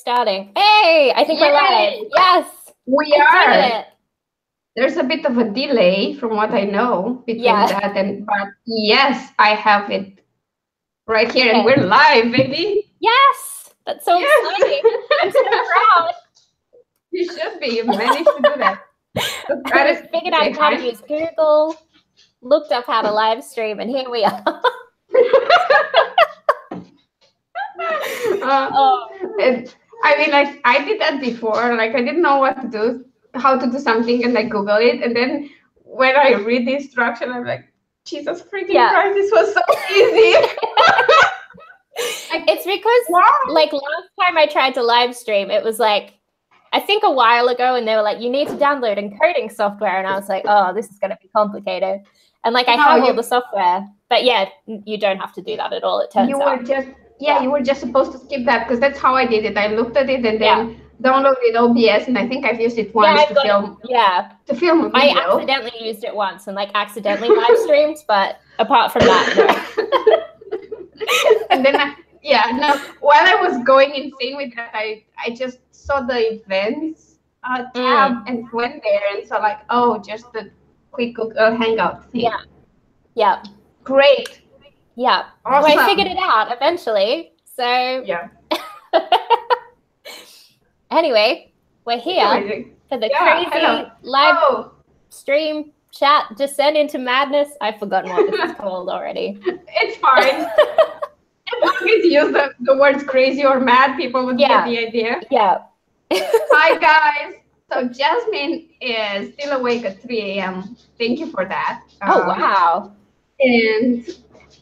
starting. Hey, I think we're live. Yes. We are. There's a bit of a delay from what I know between that but yes, I have it right here and we're live, baby. Yes. That's so exciting. I'm so proud. You should be. You managed to do that. I figured out how to use Google, looked up how to live stream, and here we are. I mean, like, I did that before. Like, I didn't know what to do, how to do something, and I Google it. And then when I read the instruction, I'm like, Jesus freaking Christ, this was so easy. It's because, like, last time I tried to live stream, it was like, I think a while ago, and they were like, you need to download encoding software. And I was like, oh, this is going to be complicated. And, like, I have all the software. But, yeah, you don't have to do that at all, it turns out. You were just supposed to skip that because that's how I did it. I looked at it and then downloaded OBS, and I think I've used it once to film. To film a video. I accidentally used it once and like accidentally live streamed, but apart from that, no. And then while I was going insane with that, I just saw the events tab and went there and saw like, oh, just the quick Google Hangout thing. Yeah. Great. Yeah. Awesome. Well, I figured it out eventually. So yeah. Anyway, we're here for the crazy live stream chat descent into madness. I've forgotten what this is called already. It's fine. As long as you use the words crazy or mad, people would get the idea. Yeah. Hi guys. So Jasmine is still awake at 3 a.m. Thank you for that. Oh wow. And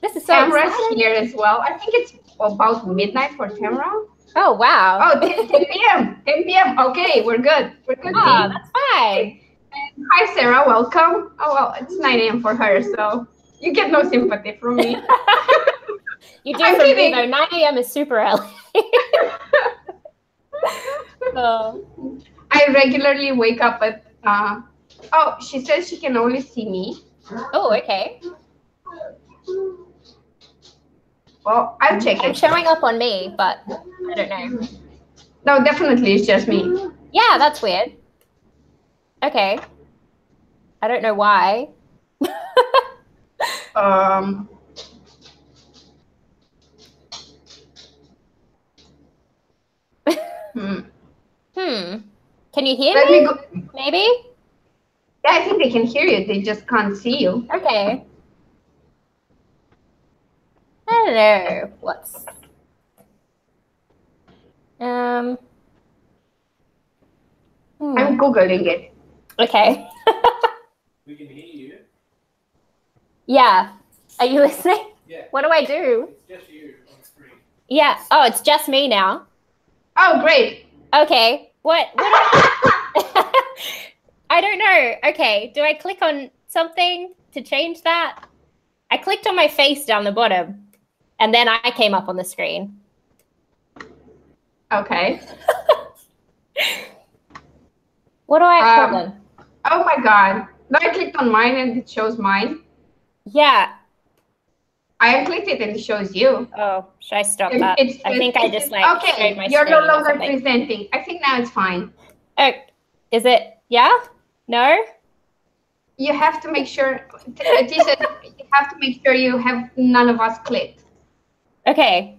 this is so Tamara's exciting. here as well. I think it's about midnight for Tamara. Oh, wow. Oh, 10 p.m. 10 p.m. Okay, we're good. We're good. Oh, that's fine. And hi, Sarah. Welcome. Oh, well, it's 9 a.m. for her, so you get no sympathy from me. You do from me, though. 9 a.m. is super early. I regularly wake up at... oh, she says she can only see me. Oh, okay. Well, I'll check it. It's showing up on me, but I don't know. No, definitely it's just me. Yeah, that's weird. Okay. I don't know why. Can you hear me? Maybe? Yeah, I think they can hear you. They just can't see you. Okay. I don't know what's I'm Googling it. Okay. We can hear you. Yeah. Are you listening? Yeah. What do I do? It's just you on the screen. Yeah. Oh, it's just me now. Oh, great. Okay. What I don't know. Okay. Do I click on something to change that? I clicked on my face down the bottom. And then I came up on the screen. Okay. What do I call them? Oh my God. No, I clicked on mine and it shows mine. Yeah. I clicked it and it shows you. Oh, should I stop that? I think I just like okay. You're no longer presenting. I think now it's fine. Oh, is it? Yeah? No? You have to make sure. It says you have to make sure you have none of us clicked. Okay.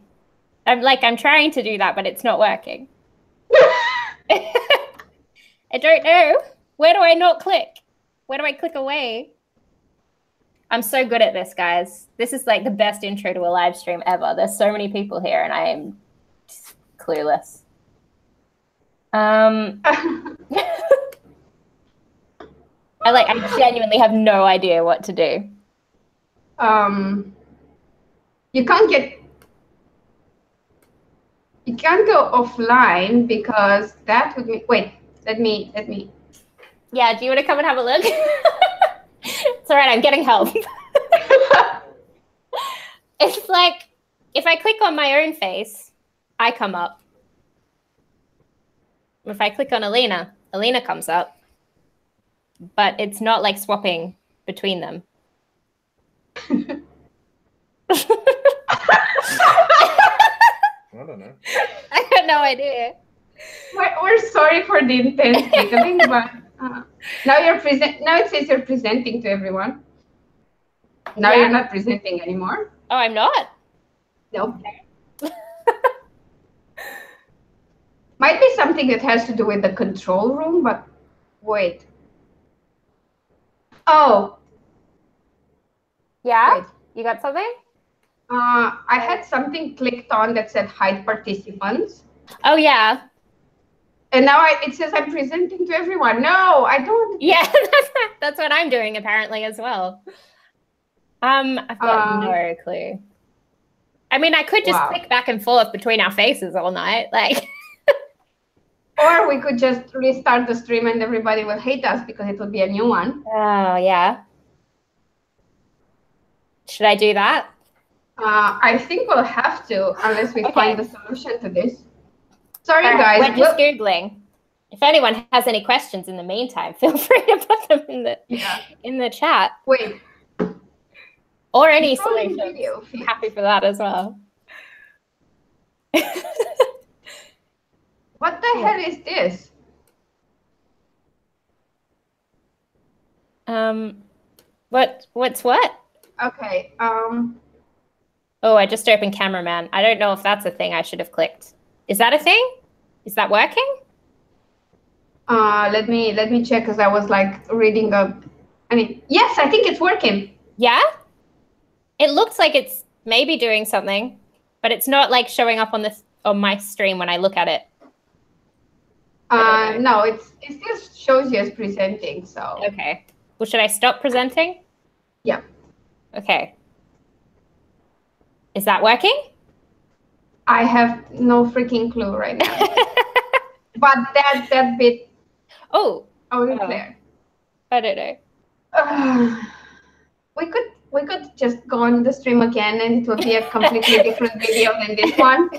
I'm trying to do that, but it's not working. I don't know. Where do I not click? Where do I click away? I'm so good at this, guys. This is like the best intro to a live stream ever. There's so many people here and I am clueless. I genuinely have no idea what to do. You can't go offline because that would be, wait, let me. Yeah, do you want to come and have a look? It's all right, I'm getting help. It's like, if I click on my own face, I come up. If I click on Alina, Alina comes up. But it's not like swapping between them. I don't know. I got no idea. We're sorry for the intense giggling, but now Now it says you're presenting to everyone. Now you're not presenting anymore. Oh, I'm not? Nope. Might be something that has to do with the control room, but wait. Oh. Yeah? Wait. You got something? I had something clicked on that said hide participants. Oh, yeah. And now it says I'm presenting to everyone. No, I don't. Yeah, that's what I'm doing apparently as well. I've got no clue. I mean, I could just click back and forth between our faces all night, like. Or we could just restart the stream and everybody will hate us because it will be a new one. Oh, yeah. Should I do that? I think we'll have to, unless we find the solution to this. Sorry, guys. We're just Googling. If anyone has any questions in the meantime, feel free to put them in the chat. Wait. Or any solutions. I'm happy for that as well. What the hell is this? What's what? Okay. Oh, I just opened cameraman. I don't know if that's a thing I should have clicked. Is that a thing? Is that working? Let me check because I was like reading up. I mean, yes, I think it's working. Yeah? It looks like it's maybe doing something, but it's not like showing up on my stream when I look at it. No, it still shows you as presenting, so. Okay. Well, should I stop presenting? Yeah. Okay. Is that working? I have no freaking clue right now. But that bit. Oh. Claire. I don't know. We could just go on the stream again and it will be a completely different video than this one.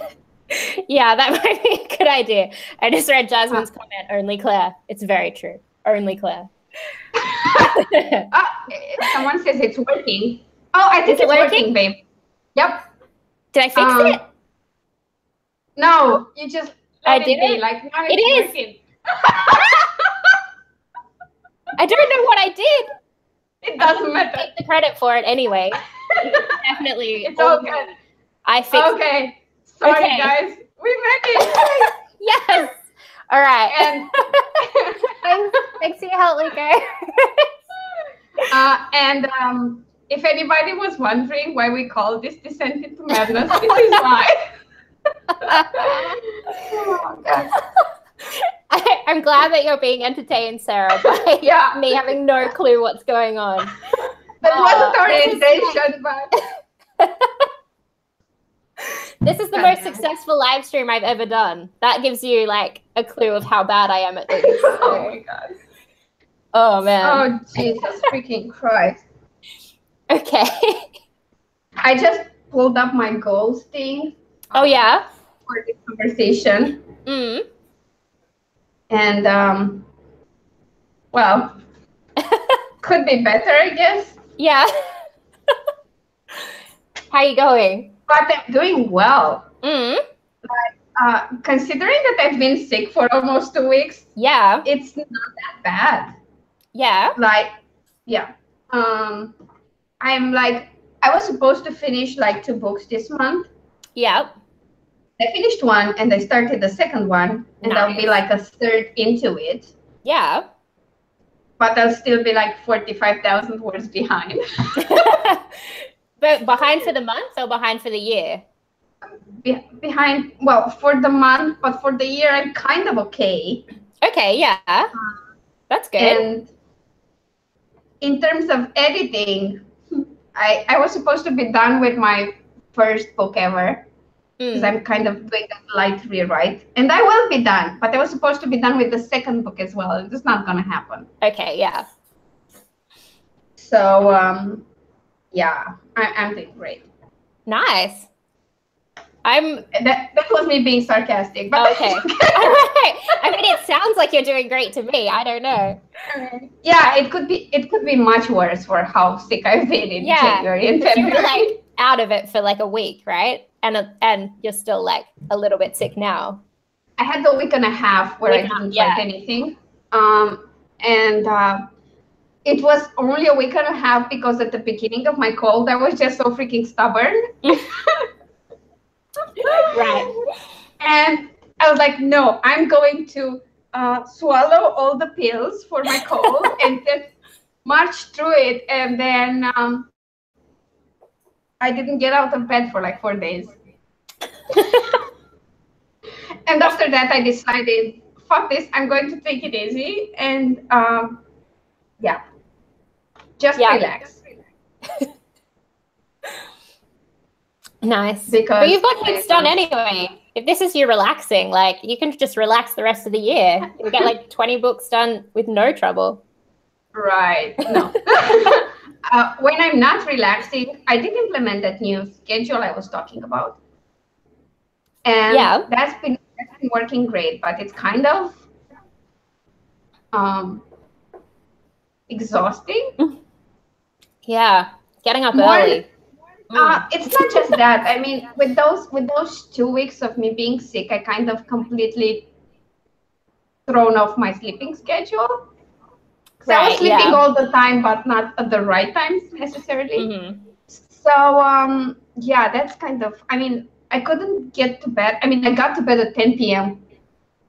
Yeah, that might be a good idea. I just read Jasmine's comment, only Claire. It's very true. Only Claire. Someone says it's working. Oh, I think it's working, babe. Yep. Did I fix it? No, you just let it be. Like, now it is. Working. I don't know what I did. It doesn't matter. Take the credit for it anyway. Definitely. It's all good. I fixed it. Okay. Sorry, guys. We made it. Yes. All right. And thanks for your help, Lico. And if anybody was wondering why we call this Descent into Madness, this is why. Oh, God. I'm glad that you're being entertained, Sarah, by me having no clue what's going on. That wasn't orientation, but... This is the most successful live stream I've ever done. That gives you, like, a clue of how bad I am at this. Oh, my God. Oh, man. Oh, Jesus freaking Christ. Okay. I just pulled up my goals thing. Oh, yeah? For this conversation. And, well, could be better, I guess. Yeah. How are you going? But I'm doing well. Considering that I've been sick for almost 2 weeks. Yeah. It's not that bad. Yeah. Like, yeah. I'm like, I was supposed to finish like 2 books this month. Yeah. I finished one and I started the second one, and I'll be like a third into it. Yeah. But I'll still be like 45,000 words behind. But behind for the month or behind for the year? Behind, well, for the month, but for the year, I'm kind of okay. Okay, yeah. That's good. And in terms of editing, I was supposed to be done with my first book ever. Because I'm kind of doing a light rewrite. And I will be done, but I was supposed to be done with the second book as well. It's just not going to happen. Okay, yeah. So, yeah, I'm doing great. Nice. That was me being sarcastic. But okay. All right. I mean, it sounds like you're doing great to me. I don't know. Yeah, it could be much worse for how sick I've been in January and February. You were like out of it for like a week, right? And you're still like a little bit sick now. I had the week and a half where I didn't write anything. And it was only a week and a half because at the beginning of my cold, I was just so freaking stubborn. Right. And I was like, no, I'm going to swallow all the pills for my cold and just march through it. And then I didn't get out of bed for like 4 days. And after that, I decided, fuck this, I'm going to take it easy. And just relax. Nice. But you've got books done anyway. If this is you relaxing, like you can just relax the rest of the year. You'll get like 20 books done with no trouble. Right. No. When I'm not relaxing, I did implement that new schedule I was talking about. And that's been working great, but it's kind of exhausting. Yeah. Getting up early. It's not just that. I mean, with those 2 weeks of me being sick, I kind of completely thrown off my sleeping schedule. Right, I was sleeping all the time, but not at the right times necessarily. Mm-hmm. So that's kind of. I mean, I couldn't get to bed. I mean, I got to bed at 10 p.m.,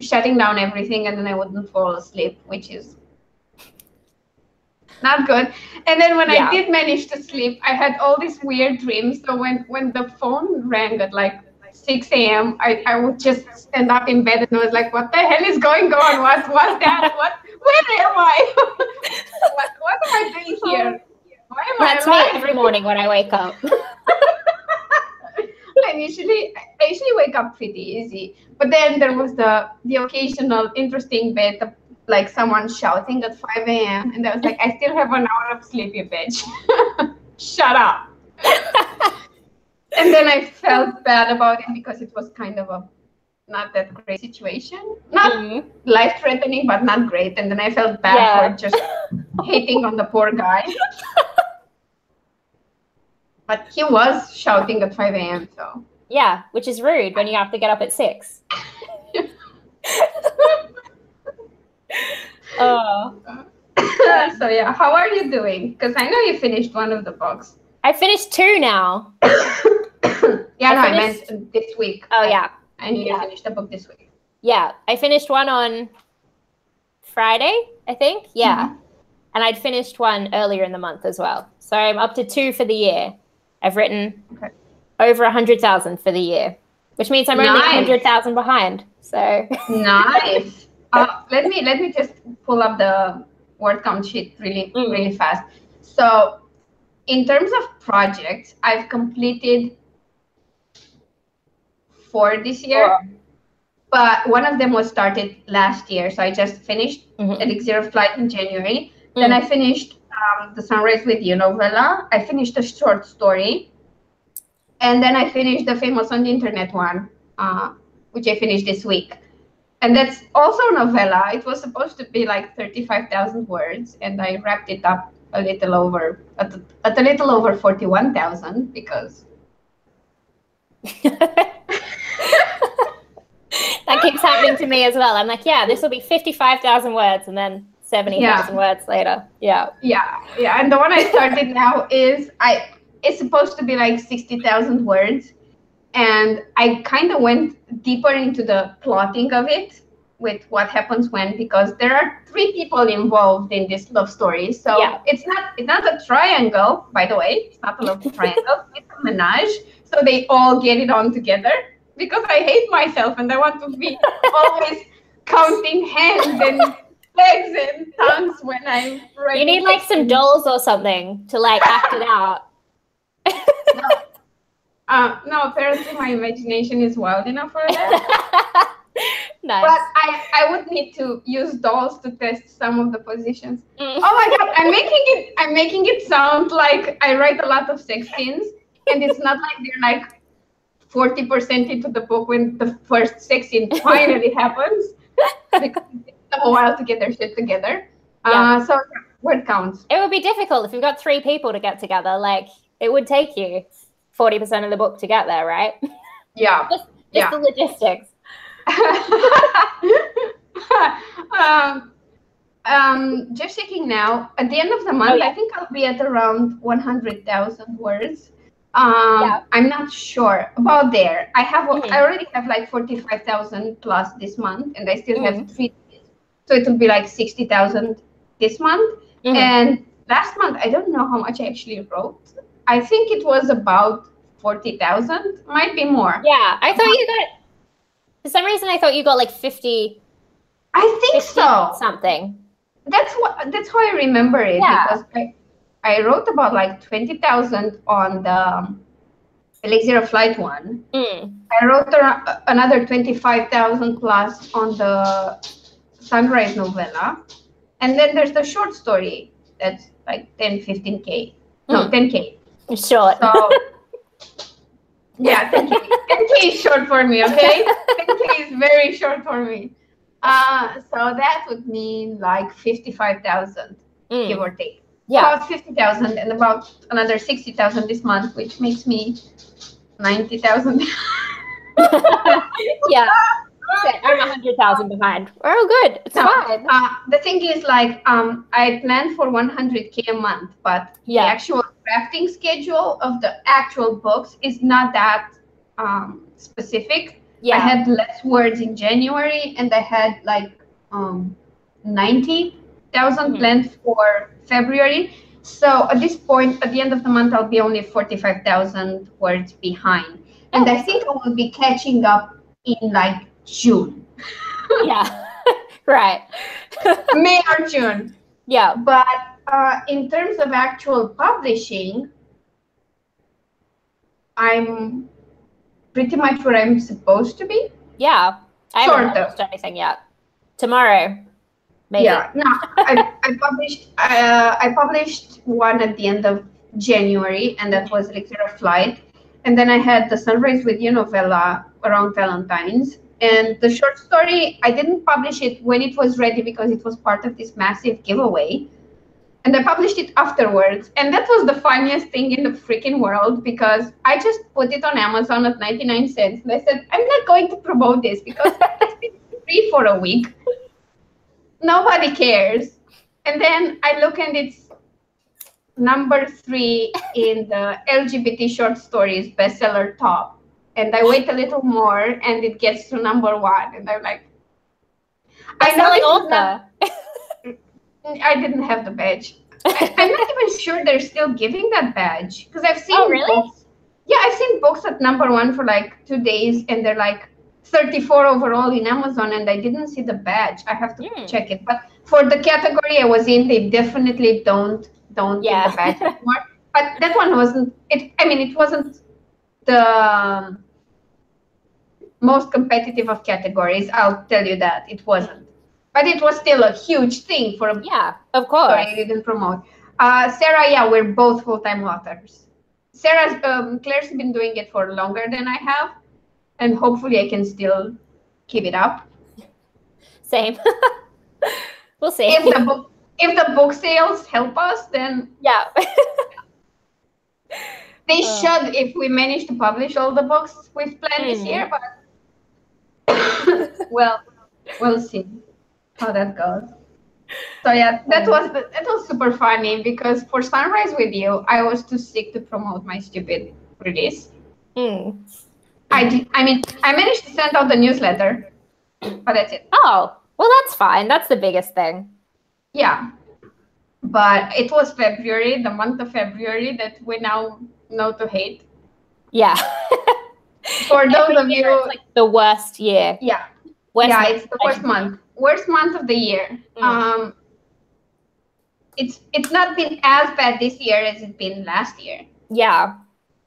shutting down everything, and then I wouldn't fall asleep, which is not good. And then when I did manage to sleep, I had all these weird dreams. So when the phone rang at like 6 a.m., I would just stand up in bed and I was like, what the hell is going on? What's that? Where am I? what am I doing here? Why am That's I alive? me every morning when I wake up. I usually wake up pretty easy. But then there was the occasional interesting bit of like someone shouting at 5 a.m. And I was like, I still have an hour of sleep, you bitch. Shut up. And then I felt bad about it because it was kind of a not that great situation. Not life-threatening, but not great. And then I felt bad for just hating on the poor guy. But he was shouting at 5 a.m. So yeah, which is rude when you have to get up at 6. So yeah, how are you doing? Because I know you finished one of the books. I finished 2 now. I meant this week. Oh yeah. I knew you finished the book this week. Yeah, I finished one on Friday, I think. Yeah. Mm-hmm. And I'd finished one earlier in the month as well. So I'm up to 2 for the year. I've written over 100,000 for the year, which means I'm only 100,000 behind. So nice. Let me just pull up the word count sheet really fast. So in terms of projects, I've completed 4 this year, but one of them was started last year. So I just finished Elixir of Flight in January. Then I finished the Sunrise with You novella. I finished a short story. And then I finished the Famous on the Internet one, which I finished this week. And that's also a novella. It was supposed to be like 35,000 words, and I wrapped it up a little over 41,000 because that keeps happening to me as well. I'm like, this will be 55,000 words, and then 70,000 words later. Yeah. And the one I started now is it's supposed to be like 60,000 words. And I kind of went deeper into the plotting of it with what happens when, because there are 3 people involved in this love story. So it's not a triangle, by the way. It's not a love triangle. It's a menage. So they all get it on together because I hate myself and I want to be always counting hands and legs and tongues when I'm writing. You need like some dolls or something to like act it out. No, apparently my imagination is wild enough for that. Nice. But I would need to use dolls to test some of the positions. Oh my god, I'm making it sound like I write a lot of sex scenes, and it's not like they're like 40% into the book when the first sex scene finally happens, because it takes them a while to get their shit together. So word counts. It would be difficult if you've got 3 people to get together. Like it would take you 40% of the book to get there, right? Yeah. just the logistics. Just checking now. At the end of the month, I think I'll be at around 100,000 words. I'm not sure about there. I already have like 45,000 plus this month, and I still have 3 days. So it will be like 60,000 this month. And last month, I don't know how much I actually wrote. I think it was about 40,000, might be more. Yeah, I thought you got, for some reason, I thought you got like 50. I think 50 so. Something. That's how I remember it, because I wrote about like 20,000 on the Elixir of Flight one. I wrote another 25,000 plus on the Sunrise novella. And then there's the short story that's like 10, 15K. No, 10K. Short. So, yeah, 10K. 10K is short for me, okay? 10K is very short for me. So that would mean like 55,000, give or take. Yeah. About 50,000 and about another 60,000 this month, which makes me 90,000. Yeah. I'm 100,000 behind. Oh, good. It's fine. The thing is, like, I planned for 100K a month, but the actual drafting schedule of the actual books is not that specific. I had less words in January, and I had like 90,000 planned for February. So at this point, at the end of the month, I'll be only 45,000 words behind. And I think I will be catching up in like June. Yeah, right. May or June. Yeah. But in terms of actual publishing, I'm pretty much where I'm supposed to be. Yeah. I haven't published anything yet. Tomorrow, maybe. Yeah. No, I published one at the end of January, and that was Elixir of Flight. And then I had the Sunrise with You novella around Valentine's. And the short story, I didn't publish it when it was ready because it was part of this massive giveaway. And I published it afterwards. And that was the funniest thing in the freaking world, because I just put it on Amazon at 99 cents. And I said, I'm not going to promote this because it's been free for a week. Nobody cares. And then I look, and it's number 3 in the LGBT short stories bestseller top. And I wait a little more, and it gets to number 1. And I'm like, I didn't have the badge. I'm not even sure they're still giving that badge, because I've seen books. Yeah, I've seen books at number 1 for like 2 days, and they're like 34 overall in Amazon, and I didn't see the badge. I have to check it. But for the category I was in, they definitely don't give the badge anymore. But that one wasn't it. I mean, it wasn't the most competitive of categories. I'll tell you that it wasn't. But it was still a huge thing for a of course. Sorry, I didn't promote. Sarah, we're both full-time authors. Claire's been doing it for longer than I have, and hopefully I can still keep it up. Same. We'll see. If the book sales help us, then they should, if we manage to publish all the books we've planned this year. But well, we'll see how that goes. So yeah, that was super funny, because for Sunrise with You, I was too sick to promote my stupid release. I managed to send out the newsletter, but that's it. Oh, well, that's fine. That's the biggest thing. Yeah, but it was February, the month of February, that we now know to hate. Yeah. For those of you, it's like the worst year. Yeah. It's the worst month. Worst month of the year. It's not been as bad this year as it's been last year. Yeah.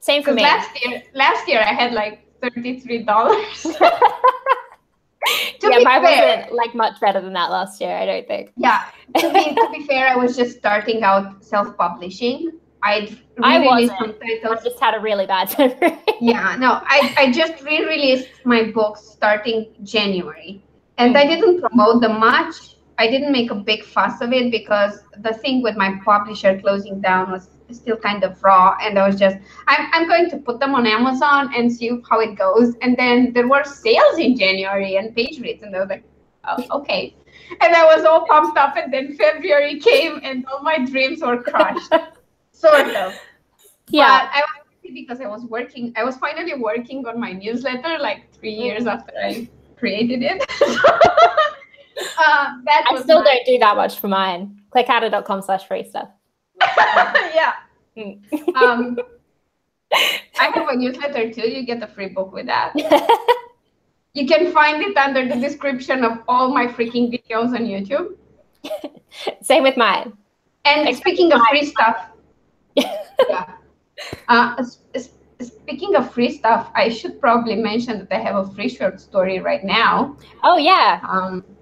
Same for me. Last year I had like $33. Mine wasn't like much better than that last year, I don't think. Yeah. To be fair, I was just starting out self-publishing. I just had a really bad time. Yeah, no, I just re-released my books starting January, and I didn't promote them much. I didn't make a big fuss of it, because the thing with my publisher closing down was still kind of raw, and I was just, I'm going to put them on Amazon and see how it goes. And then there were sales in January and page reads, and I was like, oh, okay. And I was all pumped up, and then February came, and all my dreams were crushed, sort of. Yeah. But I was happy because I was finally working on my newsletter like 3 years after I created it. That I was still don't do that much for mine. clarekauter.com/free stuff. yeah. Mm. I have a newsletter too. You get a free book with that. You can find it under the description of all my freaking videos on YouTube. Same with mine. And speaking of free stuff, yeah. Speaking of free stuff, I should probably mention that I have a free short story right now. Oh yeah.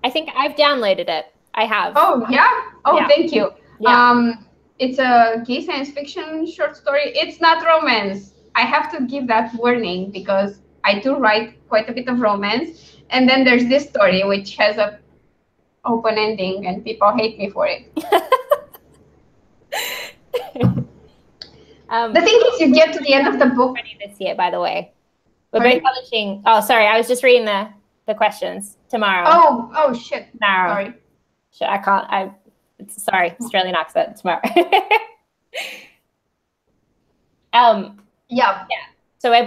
I think I've downloaded it. I have. Oh yeah. Oh yeah. Thank you. Yeah. It's a gay science fiction short story. It's not romance. I have to give that warning because I do write quite a bit of romance, and then there's this story which has a open ending, and people hate me for it. The thing is, you get to the end of the book. This year, by the way, we're both publishing. Oh, sorry, I was just reading the questions tomorrow. Oh shit. Tomorrow. Sorry. Shit, I can't. Sorry, Australian accent tomorrow. Yeah. So we're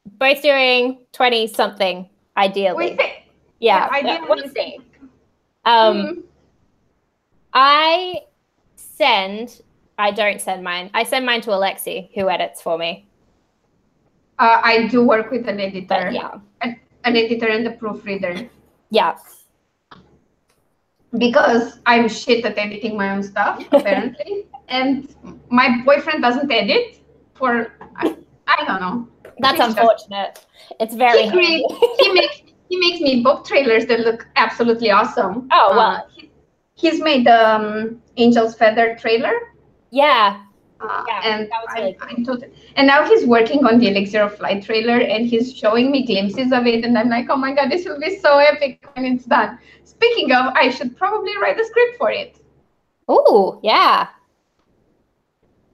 both doing 20 something ideally. Yeah. Ideally. We'll see. I don't send mine. I send mine to Alexi, who edits for me. I do work with an editor. But, yeah. An editor and a proofreader. Yeah. Because I'm shit at editing my own stuff, apparently. And my boyfriend doesn't edit for, I don't know. That's unfortunate. It's very handy. He makes me book trailers that look absolutely awesome. Oh, well. He's made the Angel's Feather trailer. Yeah. And that was really cool. And now he's working on the Elixir of Flight trailer, and he's showing me glimpses of it, and I'm like, oh my god, this will be so epic when it's done. Speaking of, I should probably write a script for it. Ooh, yeah.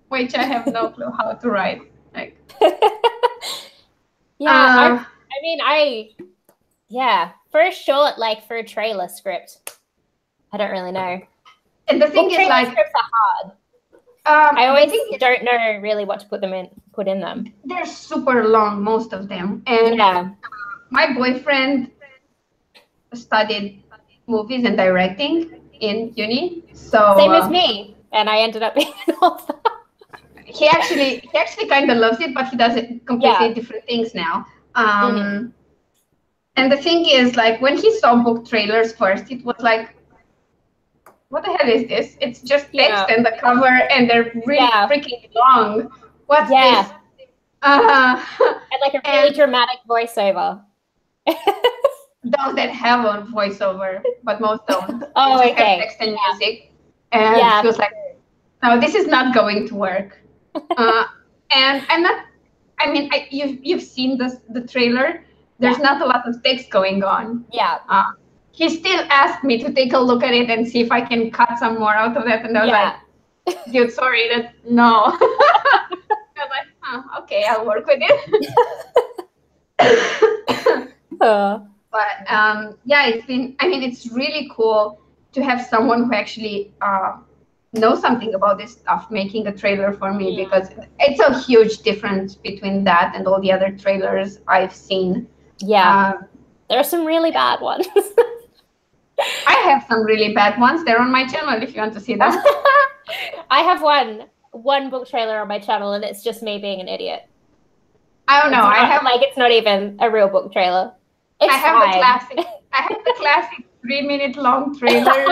Which I have no clue how to write. Like, yeah, for a short, for a trailer script, I don't really know. And the thing is, scripts are hard. I always don't know really what to put in them. They're super long, most of them. And my boyfriend studied movies and directing in uni. So same as me, and I ended up being an author. He actually kind of loves it, but he does it completely different things now. And the thing is, when he saw book trailers first, it was like, what the hell is this? It's just text and the cover, and they're really freaking long. What's this? And a really dramatic voiceover. Those that have a voiceover, but most don't. Oh, just okay. Have text and music. And he was like, no, this is not going to work. And I'm not, you've seen the trailer. There's not a lot of text going on. Yeah. He still asked me to take a look at it and see if I can cut some more out of that. And I was like, dude, sorry, no. I was like, okay, I'll work with it. But it's really cool to have someone who actually knows something about this stuff making a trailer for me, because it's a huge difference between that and all the other trailers I've seen. Yeah. There are some really bad ones. I have some really bad ones. They're on my channel if you want to see them. I have one book trailer on my channel, and it's just me being an idiot. I don't know. It's not even a real book trailer. I have the classic 3-minute long trailer.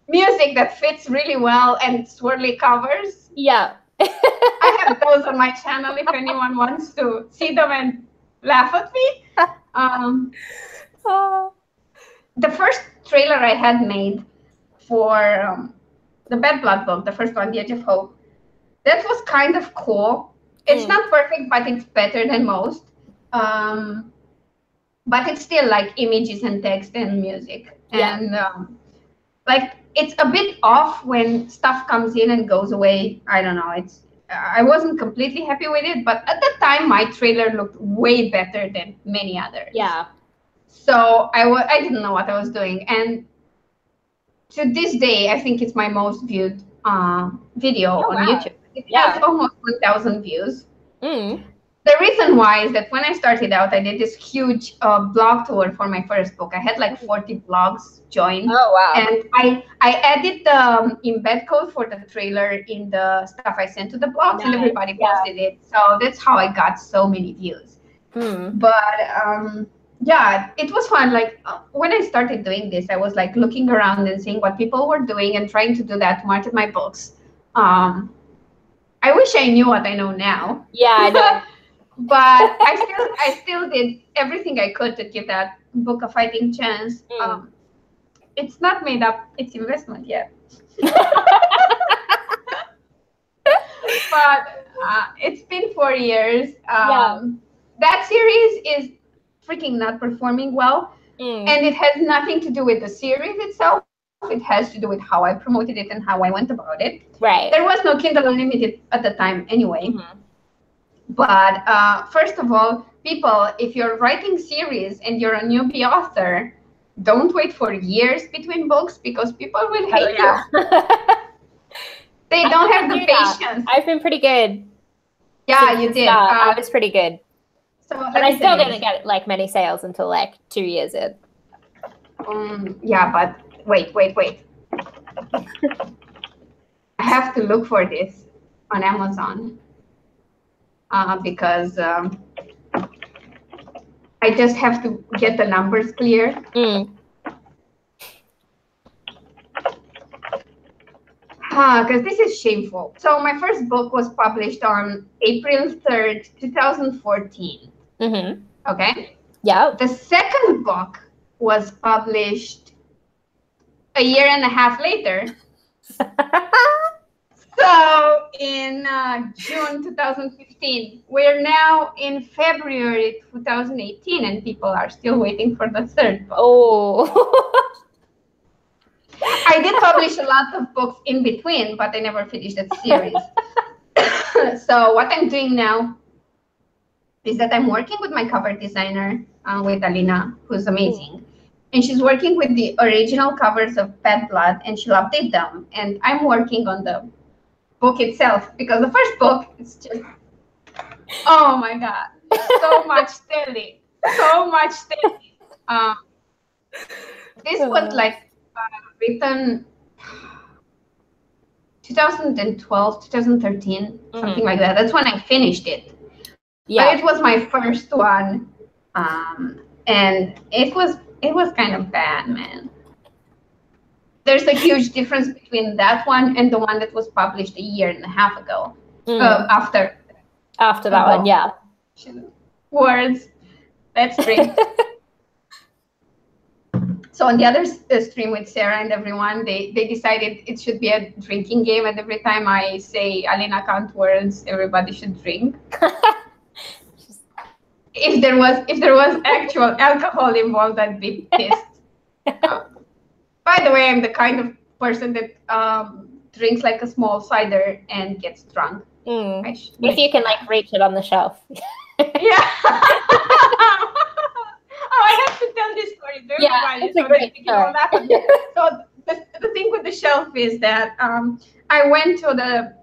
Music that fits really well and swirly covers. Yeah. I have those on my channel if anyone wants to see them and laugh at me. The first trailer I had made for the Bad Blood book, the first one, The Edge of Hope, that was kind of cool. It's not perfect, but it's better than most. But it's still images and text and music. And it's a bit off when stuff comes in and goes away. I don't know. I wasn't completely happy with it, but at the time my trailer looked way better than many others. Yeah. So I didn't know what I was doing, and to this day I think it's my most viewed video on YouTube. It has almost 1,000 views. The reason why is that when I started out, I did this huge blog tour for my first book. I had like 40 blogs join. Oh, wow. And I added the embed code for the trailer in the stuff I sent to the blogs, and everybody posted it. So that's how I got so many views. But yeah, it was fun. Like when I started doing this, I was like looking around and seeing what people were doing and trying to do that to market my books. I wish I knew what I know now. Yeah, I know. But I still did everything I could to give that book a fighting chance. It's not made up its investment yet. But it's been 4 years. That series is freaking not performing well. And it has nothing to do with the series itself. It has to do with how I promoted it and how I went about it. Right. There was no Kindle Unlimited at the time anyway. But first of all, people, if you're writing series and you're a newbie author, don't wait for years between books because people will hate you. They don't have the patience. I've been pretty good. Yeah, you did. I was pretty good. So, but I still didn't get like many sales until like 2 years in. Yeah, but wait. I have to look for this on Amazon. Because I just have to get the numbers clear. Because this is shameful. So my first book was published on April 3rd, 2014. Okay? Yeah. The second book was published a year and a half later. So in June 2015, we're now in February 2018, and people are still waiting for the third book. Oh. I did publish a lot of books in between, but I never finished that series. So what I'm doing now is that I'm working with my cover designer, with Alina, who's amazing. And she's working with the original covers of Bad Blood, and she'll update them. And I'm working on the book itself, because the first book is just, oh my God, so much telling. This was like written 2012, 2013, something like that. That's when I finished it. Yeah. But it was my first one, and it was kind of bad, man. There's a huge difference between that one and the one that was published a year and a half ago. After that one, yeah. Words. Let's drink. So on the other stream with Sarah and everyone, they decided it should be a drinking game, and every time I say Alina count words, everybody should drink. If there was actual alcohol involved, I'd be pissed. By the way, I'm the kind of person that drinks like a small cider and gets drunk. If you can like reach it on the shelf. Yeah. Oh, I have to tell this story. It's a great story. So the thing with the shelf is that I went to the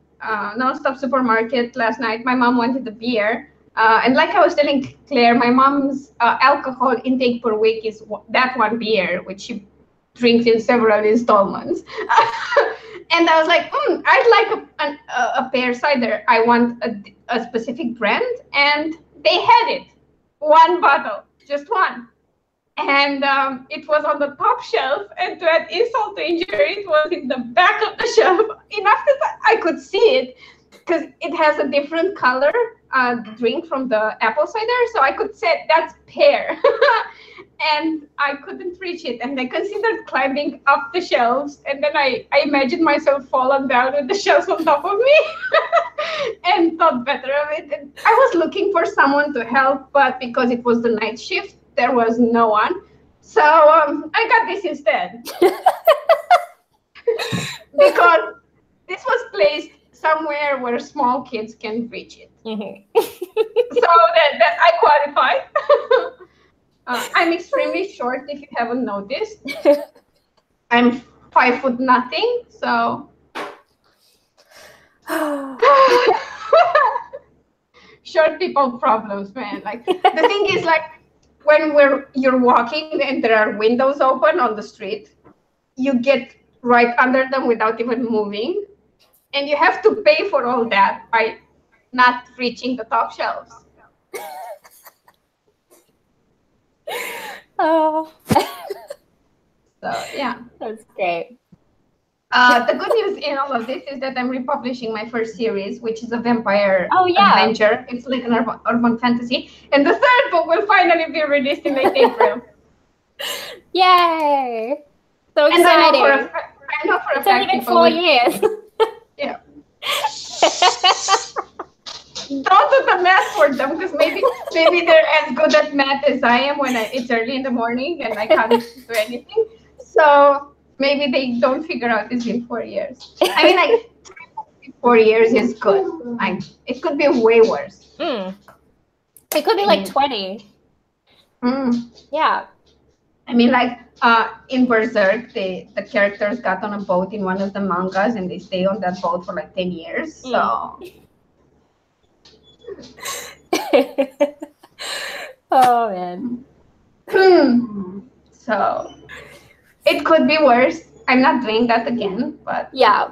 Non-Stop supermarket last night. My mom wanted a beer. And like I was telling Claire, my mom's alcohol intake per week is that one beer, which she drinks in several installments. And I was like, I'd like a pear cider. I want a specific brand. And they had it. One bottle, just one. And it was on the top shelf. And to add insult to injury, it was in the back of the shelf. Enough that I could see it, because it has a different color drink from the apple cider. So I could say that's pear. And I couldn't reach it. And I considered climbing up the shelves. And then I imagined myself falling down with the shelves on top of me and thought better of it. And I was looking for someone to help, but because it was the night shift, there was no one. So I got this instead. because this was placed somewhere where small kids can reach it. Mm-hmm. So that I qualify. I'm extremely short, if you haven't noticed. I'm 5 foot nothing, so short people problems, man. Like the thing is, like when you're walking and there are windows open on the street, you get right under them without even moving, and you have to pay for all that by not reaching the top shelves. Oh. So yeah, That's great. the good news in all of this is that I'm republishing my first series, which is a vampire adventure. It's like an urban fantasy, and the third book will finally be released in late April. Yay! So And exciting! I know for a it's fact only been 4 years. Yeah. Don't do the math for them, because maybe they're as good at math as I am when it's early in the morning and I can't do anything. So maybe they don't figure out it's been 4 years. I mean, like 4 years is good. Like it could be way worse. It could be like 20. Yeah. I mean, like in Berserk, the characters got on a boat in one of the mangas and they stay on that boat for like 10 years. So. Oh man. So it could be worse. I'm not doing that again, but yeah.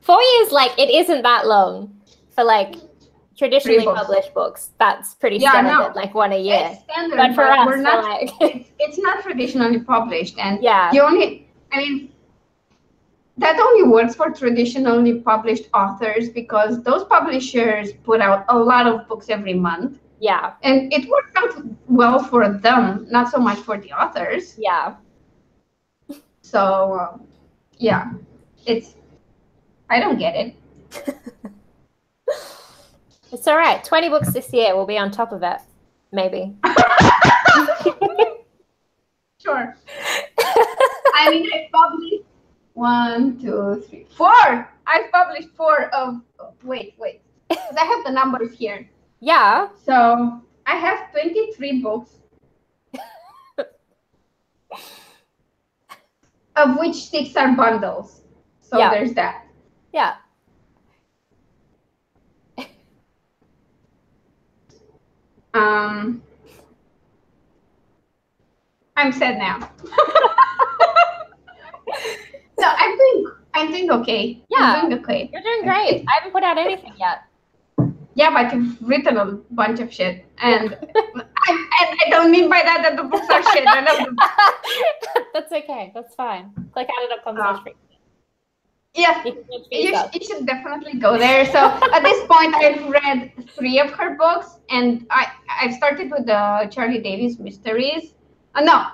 4 years, like it isn't that long for like traditionally published books. That's pretty standard, like 1 a year. It's standard, but for us, we're not. like it's not traditionally published, and you that only works for traditionally published authors because those publishers put out a lot of books every month. Yeah. And it works out well for them, not so much for the authors. Yeah. So, I don't get it. It's all right. 20 books this year. We'll be on top of it, maybe. Sure. I mean, I published 1, 2, 3, 4. I've published 4 of. Wait. Because I have the numbers here. Yeah. So I have 23 books, of which 6 are bundles. So there's that. Yeah. I'm sad now. No, I'm doing okay. Yeah. I'm doing okay. You're doing great. I haven't put out anything yet. Yeah, but you've written a bunch of shit, and I don't mean by that the books are shit. I love them. That's okay. That's fine. Click added.com/free. Yeah, you should definitely go there. So at this point, I've read 3 of her books, and I've started with the Charlie Davis mysteries. No,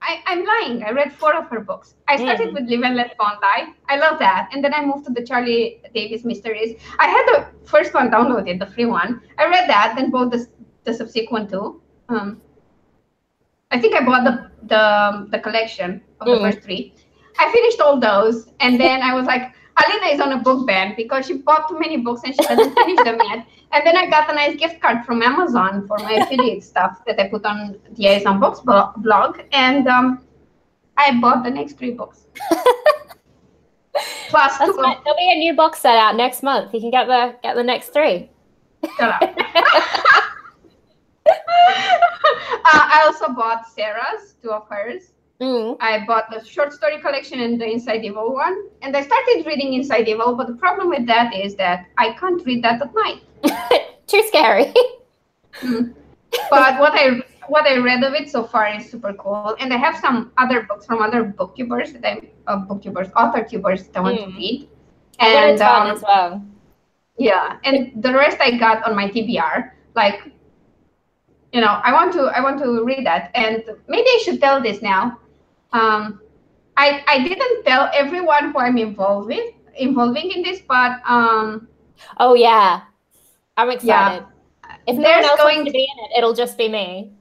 I'm lying. I read 4 of her books. I started with Live and Let Bondi. I love that. And then I moved to the Charlie Davis mysteries. I had the first one downloaded, the free one. I read that, then bought the subsequent 2. I think I bought the collection of the first 3. I finished all those, and then I was like, Alina is on a book ban because she bought too many books and she hasn't finished them yet. And then I got a nice gift card from Amazon for my affiliate stuff that I put on the Amazon Books blog, and I bought the next 3 books. Plus 2. There'll be a new box set out next month. You can get the next 3. Shut up. I also bought Sarah's, 2 of hers. I bought the short story collection and the Inside Evil one, and I started reading Inside Evil, but the problem with that is that I can't read that at night. Too scary. But what I read of it so far is super cool, and I have some other books from other booktubers author tubers that I want to read. And as well. Yeah, and the rest I got on my TBR. Like, I want to read that, and maybe I should tell this now. I didn't tell everyone who I'm involving in this, but oh yeah, I'm excited. Yeah. If no one else wants to be in it, it'll just be me.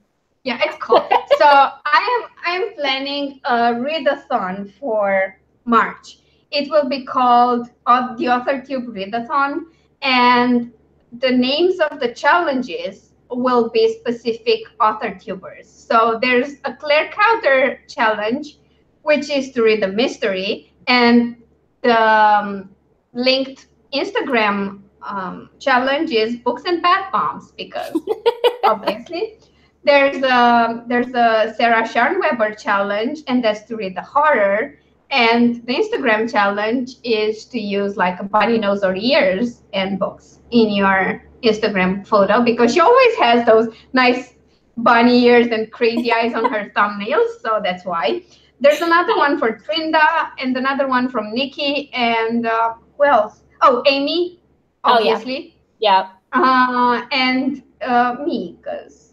Yeah, it's cool. So I'm planning a readathon for March, It will be called the AuthorTube Readathon, and the names of the challenges will be specific AuthorTubers. So there's a Clare Kauter challenge, which is to read a mystery, and the linked Instagram challenge is books and bath bombs, because obviously. There's a Sarah Scharnweber challenge, and that's to read the horror. And the Instagram challenge is to use like a bunny nose or ears and books in your Instagram photo, because she always has those nice bunny ears and crazy eyes on her thumbnails. So that's why. There's another one for Trinda, and another one from Nikki, and who else? Oh, Amy, obviously. Yeah. And me, because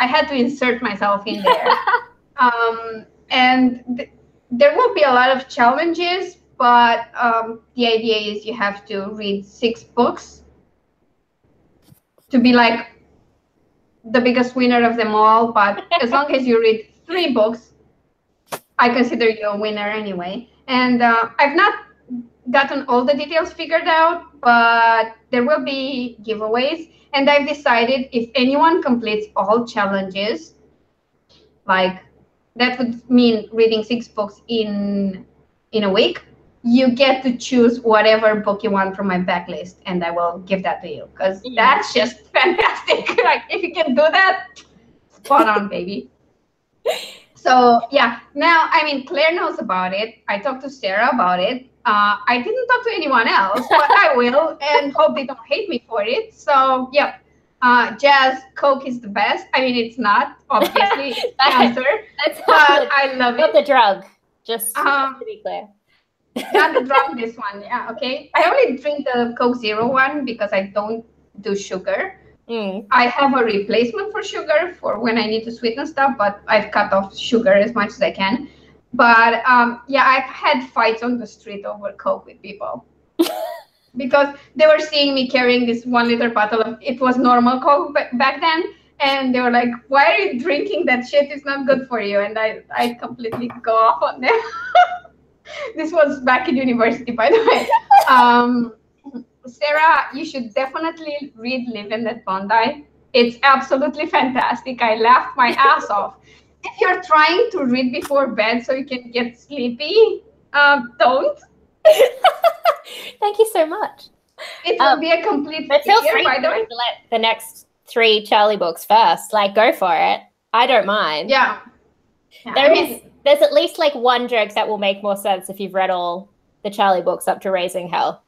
I had to insert myself in there. There will be a lot of challenges, but the idea is you have to read 6 books to be like the biggest winner of them all. But as long as you read 3 books, I consider you a winner anyway. And I've not gotten all the details figured out, but there will be giveaways. And I've decided if anyone completes all challenges, like that would mean reading 6 books in a week, you get to choose whatever book you want from my backlist, and I will give that to you, because that's just fantastic. Like, if you can do that, spot on, baby. So yeah, now, I mean, Claire knows about it. I talked to Sarah about it. I didn't talk to anyone else, but I will, and hope they don't hate me for it. So yeah, Jazz, Coke is the best. I mean, it's not, obviously, it's cancer, but I love it. Not the drug, just to be clear. Not the drug, this one, yeah, okay. I only drink the Coke Zero one because I don't do sugar. I have a replacement for sugar for when I need to sweeten stuff, but I've cut off sugar as much as I can. But yeah, I've had fights on the street over Coke with people because they were seeing me carrying this 1-liter bottle of, it was normal Coke back then, and they were like, "Why are you drinking that shit? It's not good for you." And I completely go off on them. This was back in university, by the way. Sarah, you should definitely read Live and Let Bondi. It's absolutely fantastic. I laughed my ass off. If you're trying to read before bed so you can get sleepy, don't. Thank you so much. It will be a complete but feel failure, free by the way. to let the next 3 Charlie books first. Like, go for it. I don't mind. Yeah. There's at least like 1 joke that will make more sense if you've read all the Charlie books up to Raising Hell.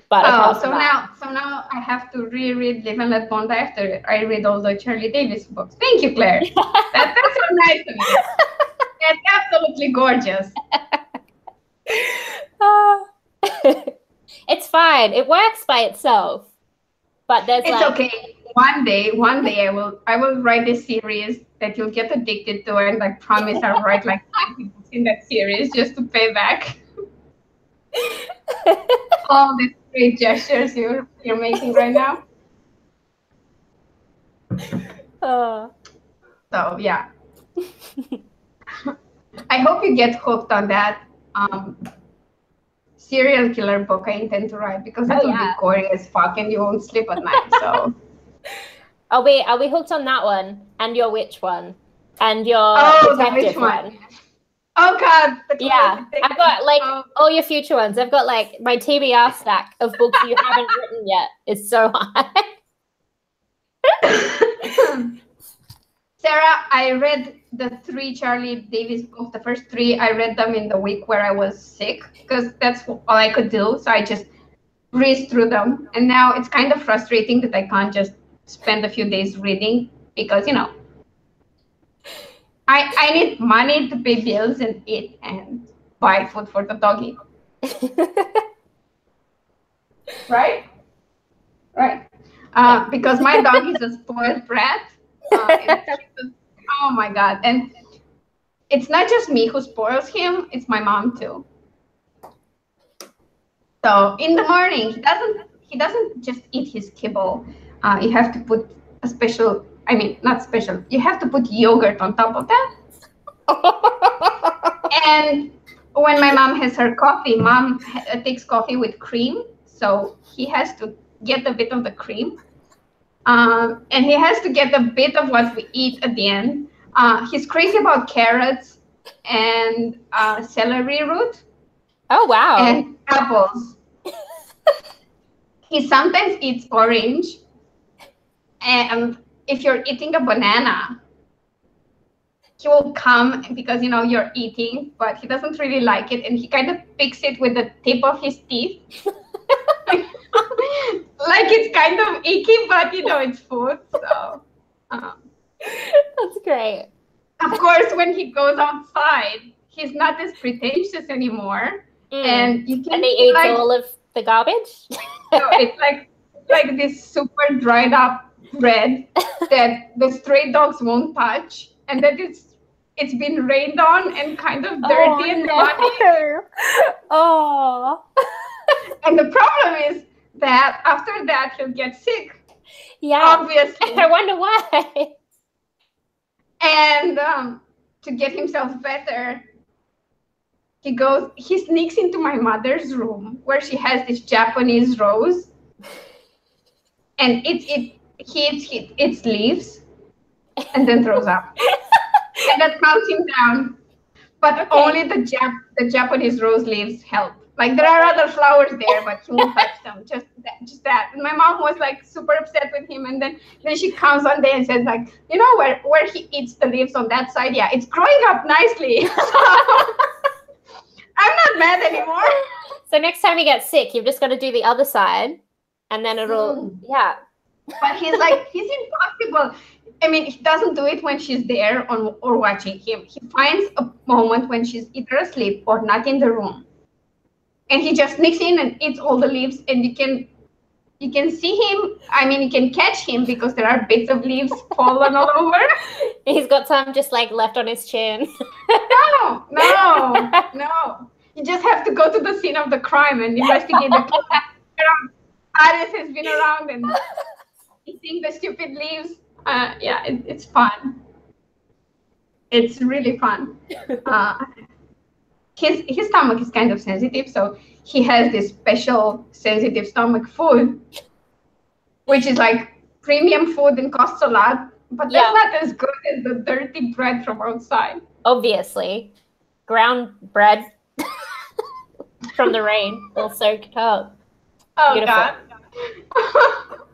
But so now I have to reread Live and Let Bondi after I read all the Charlie Davis books. Thank you, Claire. That's so nice of you. That's absolutely gorgeous. It's fine. It works by itself. But there's it's okay. One day I will write this series that you'll get addicted to, and I promise I'll write like 20 books in that series just to pay back all these great gestures you're making right now. So yeah. I hope you get hooked on that serial killer book I intend to write, because it will be gory as fuck and you won't sleep at night. So Are we hooked on that one and your witch one and your detective one? Oh God! Yeah, I've got like all your future ones. I've got like my TBR stack of books you haven't written yet is so high. Sarah, I read the 3 Charlie Davis books. The first 3, I read them in the week where I was sick, because that's all I could do. So I just breezed through them, and now it's kind of frustrating that I can't just spend a few days reading, because I need money to pay bills and eat and buy food for the doggy. Right? Because my dog is a spoiled brat. Oh my God. And it's not just me who spoils him, it's my mom too. So in the morning, he doesn't just eat his kibble. You have to put a special, not special, you have to put yogurt on top of that. And when my mom has her coffee, mom takes coffee with cream, so he has to get a bit of the cream, and he has to get a bit of what we eat at the end. He's crazy about carrots and celery root. Oh, wow. And apples. He sometimes eats orange, and if you're eating a banana, he will come because you're eating, but he doesn't really like it, and he kind of picks it with the tip of his teeth. Like it's kind of icky, but it's food. So That's great. of course, when he goes outside, he's not as pretentious anymore, and you can. And he eats all of the garbage. So it's like this super dried up bread that the stray dogs won't touch, and that it's been rained on and kind of dirty and muddy. Oh. And the problem is that after that he'll get sick. Yeah. Obviously. I wonder why. And to get himself better, he sneaks into my mother's room where she has this Japanese rose, and he eats leaves and then throws up. And that calms him down. But only the Japanese rose leaves help. Like there are other flowers there, but he won't touch them. Just that. And my mom was like super upset with him, and then she comes one day and says like, where he eats the leaves on that side, yeah, it's growing up nicely. I'm not mad anymore. So next time he gets sick, you've just got to do the other side, and then it'll, yeah. But he's impossible. I mean, he doesn't do it when she's there or watching him. He finds a moment when she's either asleep or not in the room, and he just sneaks in and eats all the leaves, and you can see him. I mean, you can catch him because there are bits of leaves fallen all over. He's got some just like left on his chin. No. You just have to go to the scene of the crime and investigate the case. Alice has been around and eating the stupid leaves. Yeah, it's fun. It's really fun. His stomach is kind of sensitive, so he has this special sensitive stomach food, which is like premium food and costs a lot, but that's not as good as the dirty bread from outside. Obviously. Ground bread from the rain, all soaked up. Oh, beautiful. God.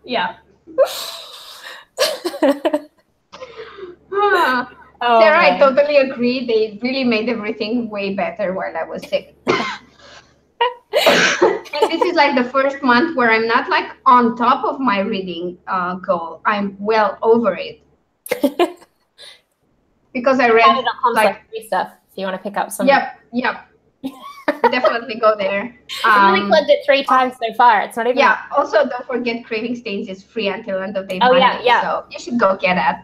Yeah. Sarah, I totally agree. They really made everything way better while I was sick. And this is like the first month where I'm not like on top of my reading goal. I'm well over it. Because I read like free stuff. If you want to pick up some. Yep. Definitely go there. I've only plugged it 3 times so far. It's not even. Yeah. Also, don't forget Craving Stains is free until end of day. Oh, Monday, yeah. So you should go get that.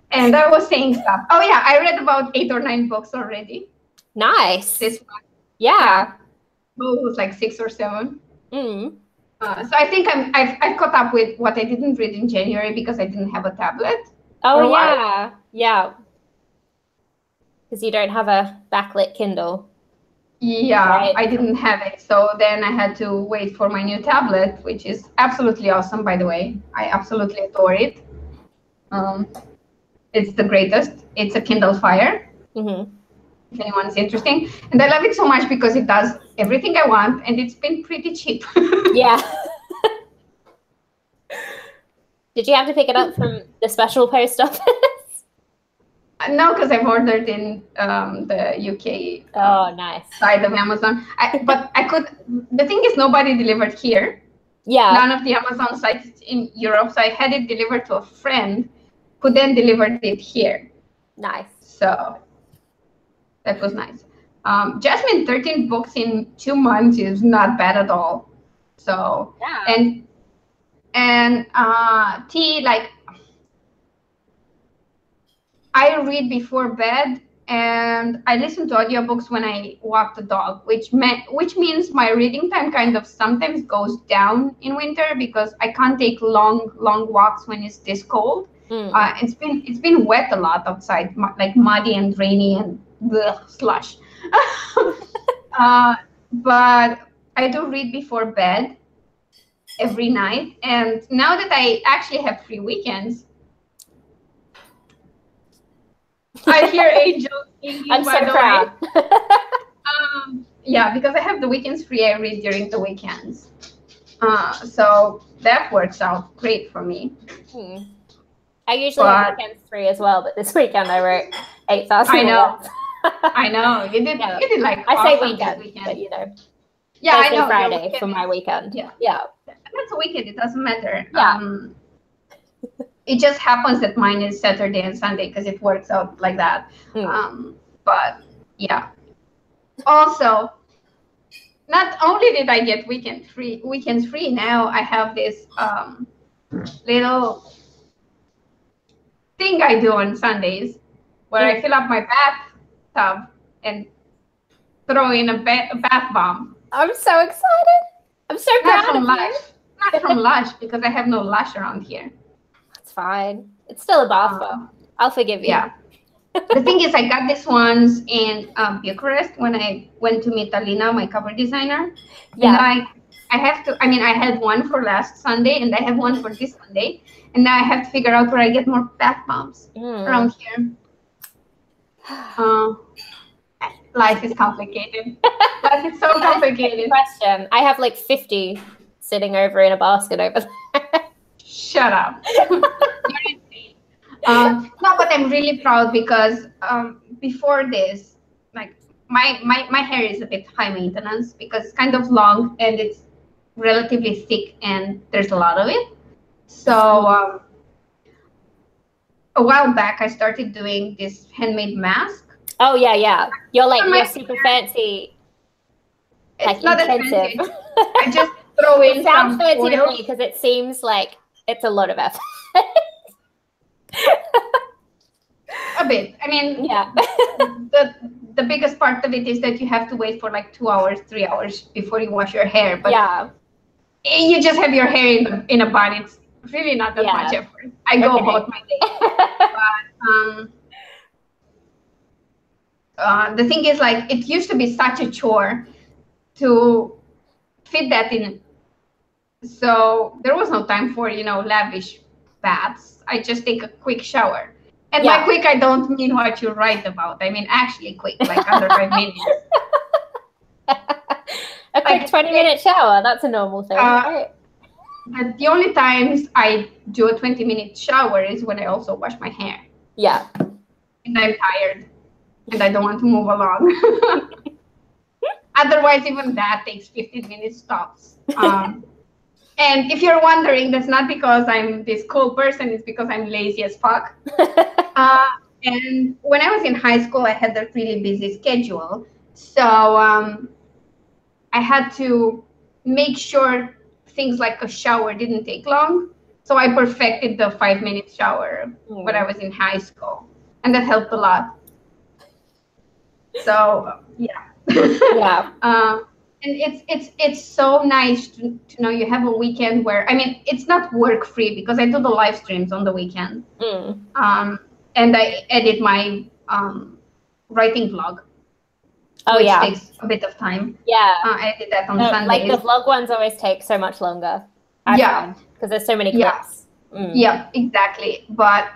And I was saying stuff. Oh yeah, I read about 8 or 9 books already. Nice. This month. Yeah. It was like 6 or 7. Mm. So I think I've caught up with what I didn't read in January because I didn't have a tablet. Oh yeah, yeah. Because you don't have a backlit Kindle. Yeah, right? I didn't have it. So then I had to wait for my new tablet, which is absolutely awesome, by the way. I absolutely adore it. It's the greatest. It's a Kindle Fire. Mm-hmm. If anyone's interested. And I love it so much because it does everything I want, and it's been pretty cheap. Yeah. Did you have to pick it up from the special post office? No, because I've ordered in the UK nice. side of Amazon. But I could. The thing is, nobody delivered here. Yeah. None of the Amazon sites in Europe. So I had it delivered to a friend, who then delivered it here. Nice. So that was nice. Jasmine, 13 books in 2 months is not bad at all. So yeah. And T, like, I read before bed and I listen to audiobooks when I walk the dog, which means my reading time kind of sometimes goes down in winter because I can't take long walks when it's this cold. It's been wet a lot outside, like muddy and rainy, and slush. But I do read before bed every night. And now that I actually have free weekends, I hear angels singing. I'm so proud. Yeah, because I have the weekends free, I read during the weekends. So that works out great for me. I usually have weekends free as well, but this weekend I wrote 8,000 I know. words. I know. You did like I say awesome weekend, but you know. Yeah, Thursday, I know. Friday for my weekend. Yeah. That's a weekend. It doesn't matter. Yeah. It just happens that mine is Saturday and Sunday because it works out like that. But yeah. Also, not only did I get weekends free, now I have this little thing I do on Sundays where I fill up my bathtub and throw in a bath bomb. I'm so excited. I'm so proud of you. Not from Lush, because I have no Lush around here. That's fine. It's still a bath bomb. I'll forgive you. Yeah. The thing is, I got this ones in Bucharest when I went to meet Alina, my cover designer. Yeah. And I had one for last Sunday, and I have one for this Sunday. And now I have to figure out where I get more bath bombs around here. Life is complicated. Life is so complicated. Question. I have like 50 sitting over in a basket over there. Shut up. You're insane. No, but I'm really proud because before this, like my hair is a bit high maintenance because it's kind of long and it's relatively thick and there's a lot of it. So a while back, I started doing this handmade mask. Oh yeah. You're super fancy. It's not that fancy. I just throw in. It sounds some fancy oil. to me because it seems like it's a lot of effort. A bit. I mean, yeah. the biggest part of it is that you have to wait for like 2 hours, 3 hours before you wash your hair. But yeah, you just have your hair in a bun. It's really not that much effort. I go about my day. But the thing is, like, it used to be such a chore to fit that in. So there was no time for, lavish baths. I just take a quick shower. And by quick, I don't mean what you write about. I mean actually quick, like under 5 minutes. A quick 20-minute shower, that's a normal thing, right? But the only times I do a 20-minute shower is when I also wash my hair. Yeah. And I'm tired. And I don't want to move along. Otherwise, even that takes 15 minutes tops. And if you're wondering, that's not because I'm this cool person. It's because I'm lazy as fuck. And when I was in high school, I had a really busy schedule. So I had to make sure things like a shower didn't take long. So I perfected the 5-minute shower when I was in high school. And that helped a lot. So yeah. And it's so nice to know you have a weekend where, I mean, it's not work free because I do the live streams on the weekend. And I edit my writing vlog. Which takes a bit of time. Yeah. I did that on Sundays. Like the vlog ones always take so much longer. Because there's so many clips. Yeah, exactly. But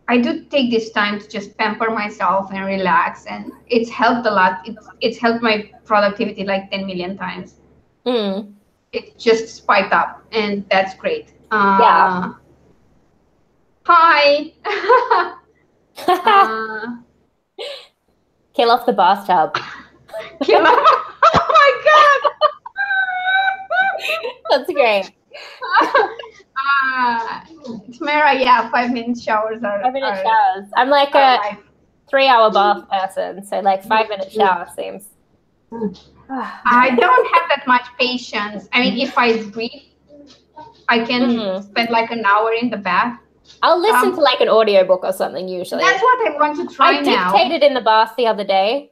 I do take this time to just pamper myself and relax, and it's helped a lot. It's helped my productivity like 10 million times. It just spiked up, and that's great. Hi. Kill off the bathtub. Kill off. Oh my God. That's great. Tamara, 5-minute showers are 5-minute showers. I'm like a 3-hour bath person, so like 5-minute shower seems. I don't have that much patience. I mean, if I read, I can spend like an hour in the bath. I'll listen to like an audiobook or something usually. That's what I want to try now. I dictated in the bath the other day.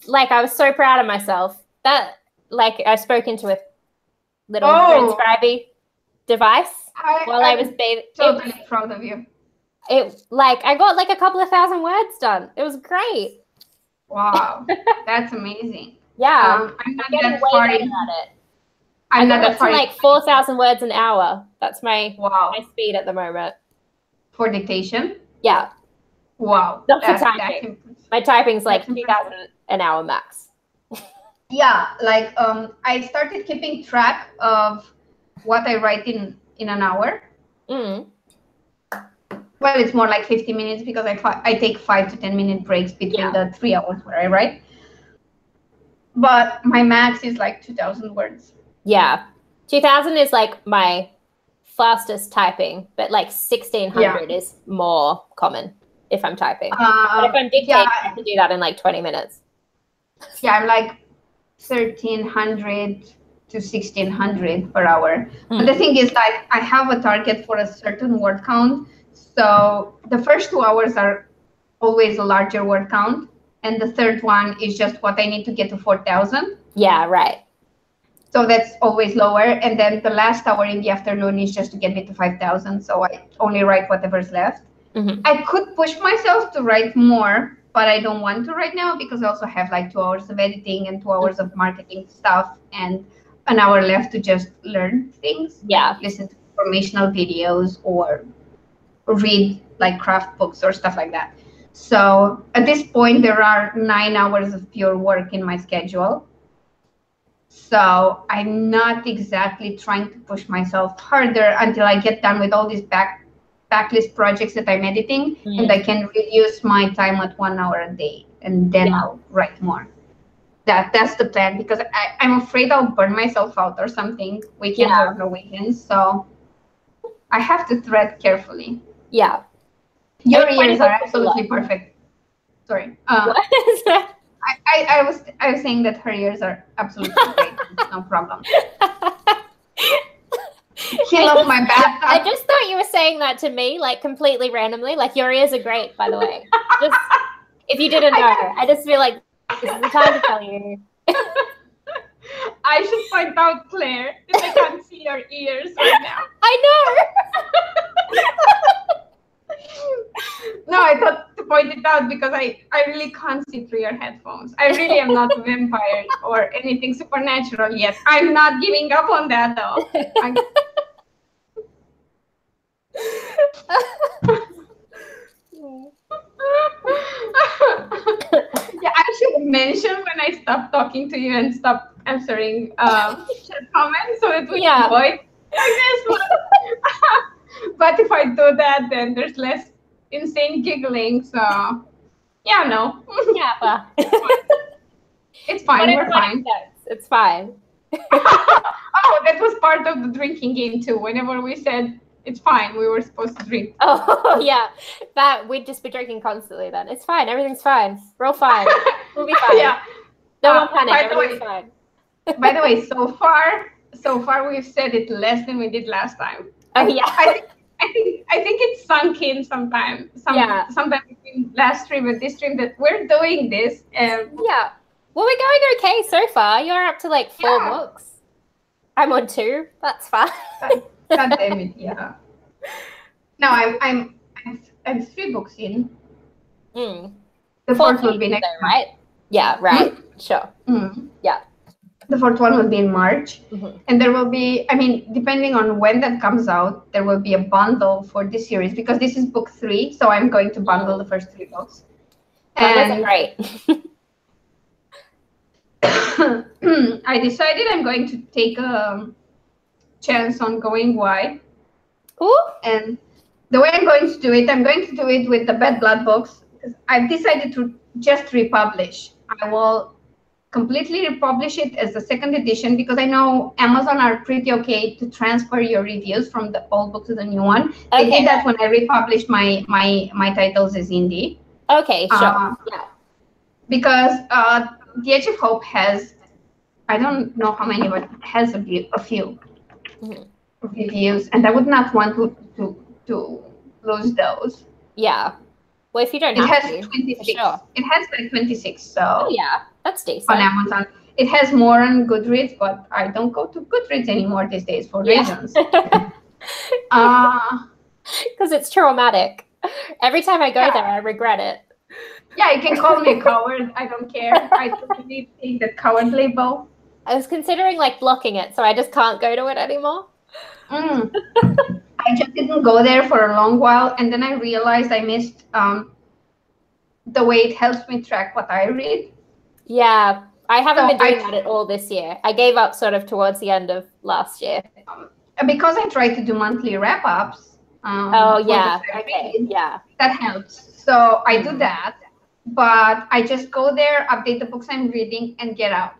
Like, I was so proud of myself. That, like, I spoke into a little transcribey device while I was bathing. Totally proud of you. I got like a couple of thousand words done. It was great. Wow, that's amazing. Yeah, I'm not getting that way far better in. at it. I'm not I got that up far to in like 4,000 words an hour. That's my Wow. speed at the moment. For dictation. Yeah. Wow. Not for That's typing. My typing's like That's 2,000 an hour max. Yeah, like I started keeping track of what I write in an hour. Mm. Well, it's more like 50 minutes because I take 5 to 10 minute breaks between the 3 hours where I write. But my max is like 2,000 words. Yeah. 2,000 is like my fastest typing, but like 1,600 is more common if I'm typing. But if I'm dictating, I can do that in like 20 minutes. Yeah, I'm like 1,300 to 1,600 per hour. But the thing is, like, I have a target for a certain word count. So the first 2 hours are always a larger word count. And the third one is just what I need to get to 4,000. Yeah, right. So that's always lower. And then the last hour in the afternoon is just to get me to 5,000. So I only write whatever's left. Mm-hmm. I could push myself to write more, but I don't want to right now because I also have like 2 hours of editing and 2 hours of marketing stuff and an hour left to just learn things. Yeah. Like listen to informational videos or read like craft books or stuff like that. So at this point, there are 9 hours of pure work in my schedule. So I'm not exactly trying to push myself harder until I get done with all these backlist projects that I'm editing, and I can reduce my time at 1 hour a day, and then I'll write more. That's the plan, because I'm afraid I'll burn myself out or something, weekends or no weekends. So I have to thread carefully. Yeah. Your ears are absolutely perfect. Sorry. I was saying that her ears are absolutely great. No problem. Kill off my bathtub. I just thought you were saying that to me, like completely randomly. Like, your ears are great, by the way. Just if you didn't know, I just feel like this is the time to tell you. I should point out, Claire, that I can't see your ears right now. I know. No, I thought to point it out because I really can't see through your headphones. I really am not a vampire or anything supernatural yet. I'm not giving up on that, though. Yeah, I should mention when I stop talking to you and stop answering chat comments so that we can avoid this one. But if I do that, then there's less insane giggling. So, yeah, no. Yeah, well. It's fine. We're fine. It's fine. Oh, that was part of the drinking game too. Whenever we said it's fine, we were supposed to drink. Oh, yeah. That we'd just be drinking constantly then. It's fine. Everything's fine. We're all fine. We'll be fine. Yeah. No one panic. Everything's fine. By the way, so far we've said it less than we did last time. Oh, yeah. I think it's sunk in sometime between last stream and this stream that we're doing this. And yeah. Well, we're going okay so far. You're up to like 4 books. I'm on 2. That's fine. God damn it, yeah. No, I'm 3 books in. Mm. The 4th will be next though, right? Yeah, right. Sure. Mm. Yeah. The 4th one will be in March. Mm-hmm. And there will be, I mean, depending on when that comes out, there will be a bundle for this series because this is book 3. So I'm going to bundle the first 3 books. That's great. I decided I'm going to take a chance on going wide. Ooh. And the way I'm going to do it with the Bad Blood books. Because I've decided to just republish. I will completely republish it as the 2nd edition because I know Amazon are pretty okay to transfer your reviews from the old book to the new one. They did that when I republished my titles as indie. Okay, sure. Yeah. Because The Edge of Hope has, I don't know how many, but it has a few reviews, and I would not want to lose those. Yeah. Well, if you don't have to. It has 26. Sure. It has like 26, so. Yeah, that's decent. On Amazon. It has more on Goodreads, but I don't go to Goodreads anymore these days for reasons. Because it's traumatic. Every time I go there, I regret it. Yeah, you can call me a coward. I don't care. I totally take the coward label. I was considering like blocking it, so I just can't go to it anymore. I just didn't go there for a long while, and then I realized I missed the way it helps me track what I read. Yeah, I haven't been doing that at all this year. I gave up sort of towards the end of last year. Because I try to do monthly wrap-ups. Oh, yeah. Okay, yeah. That helps. So I do that, but I just go there, update the books I'm reading, and get out.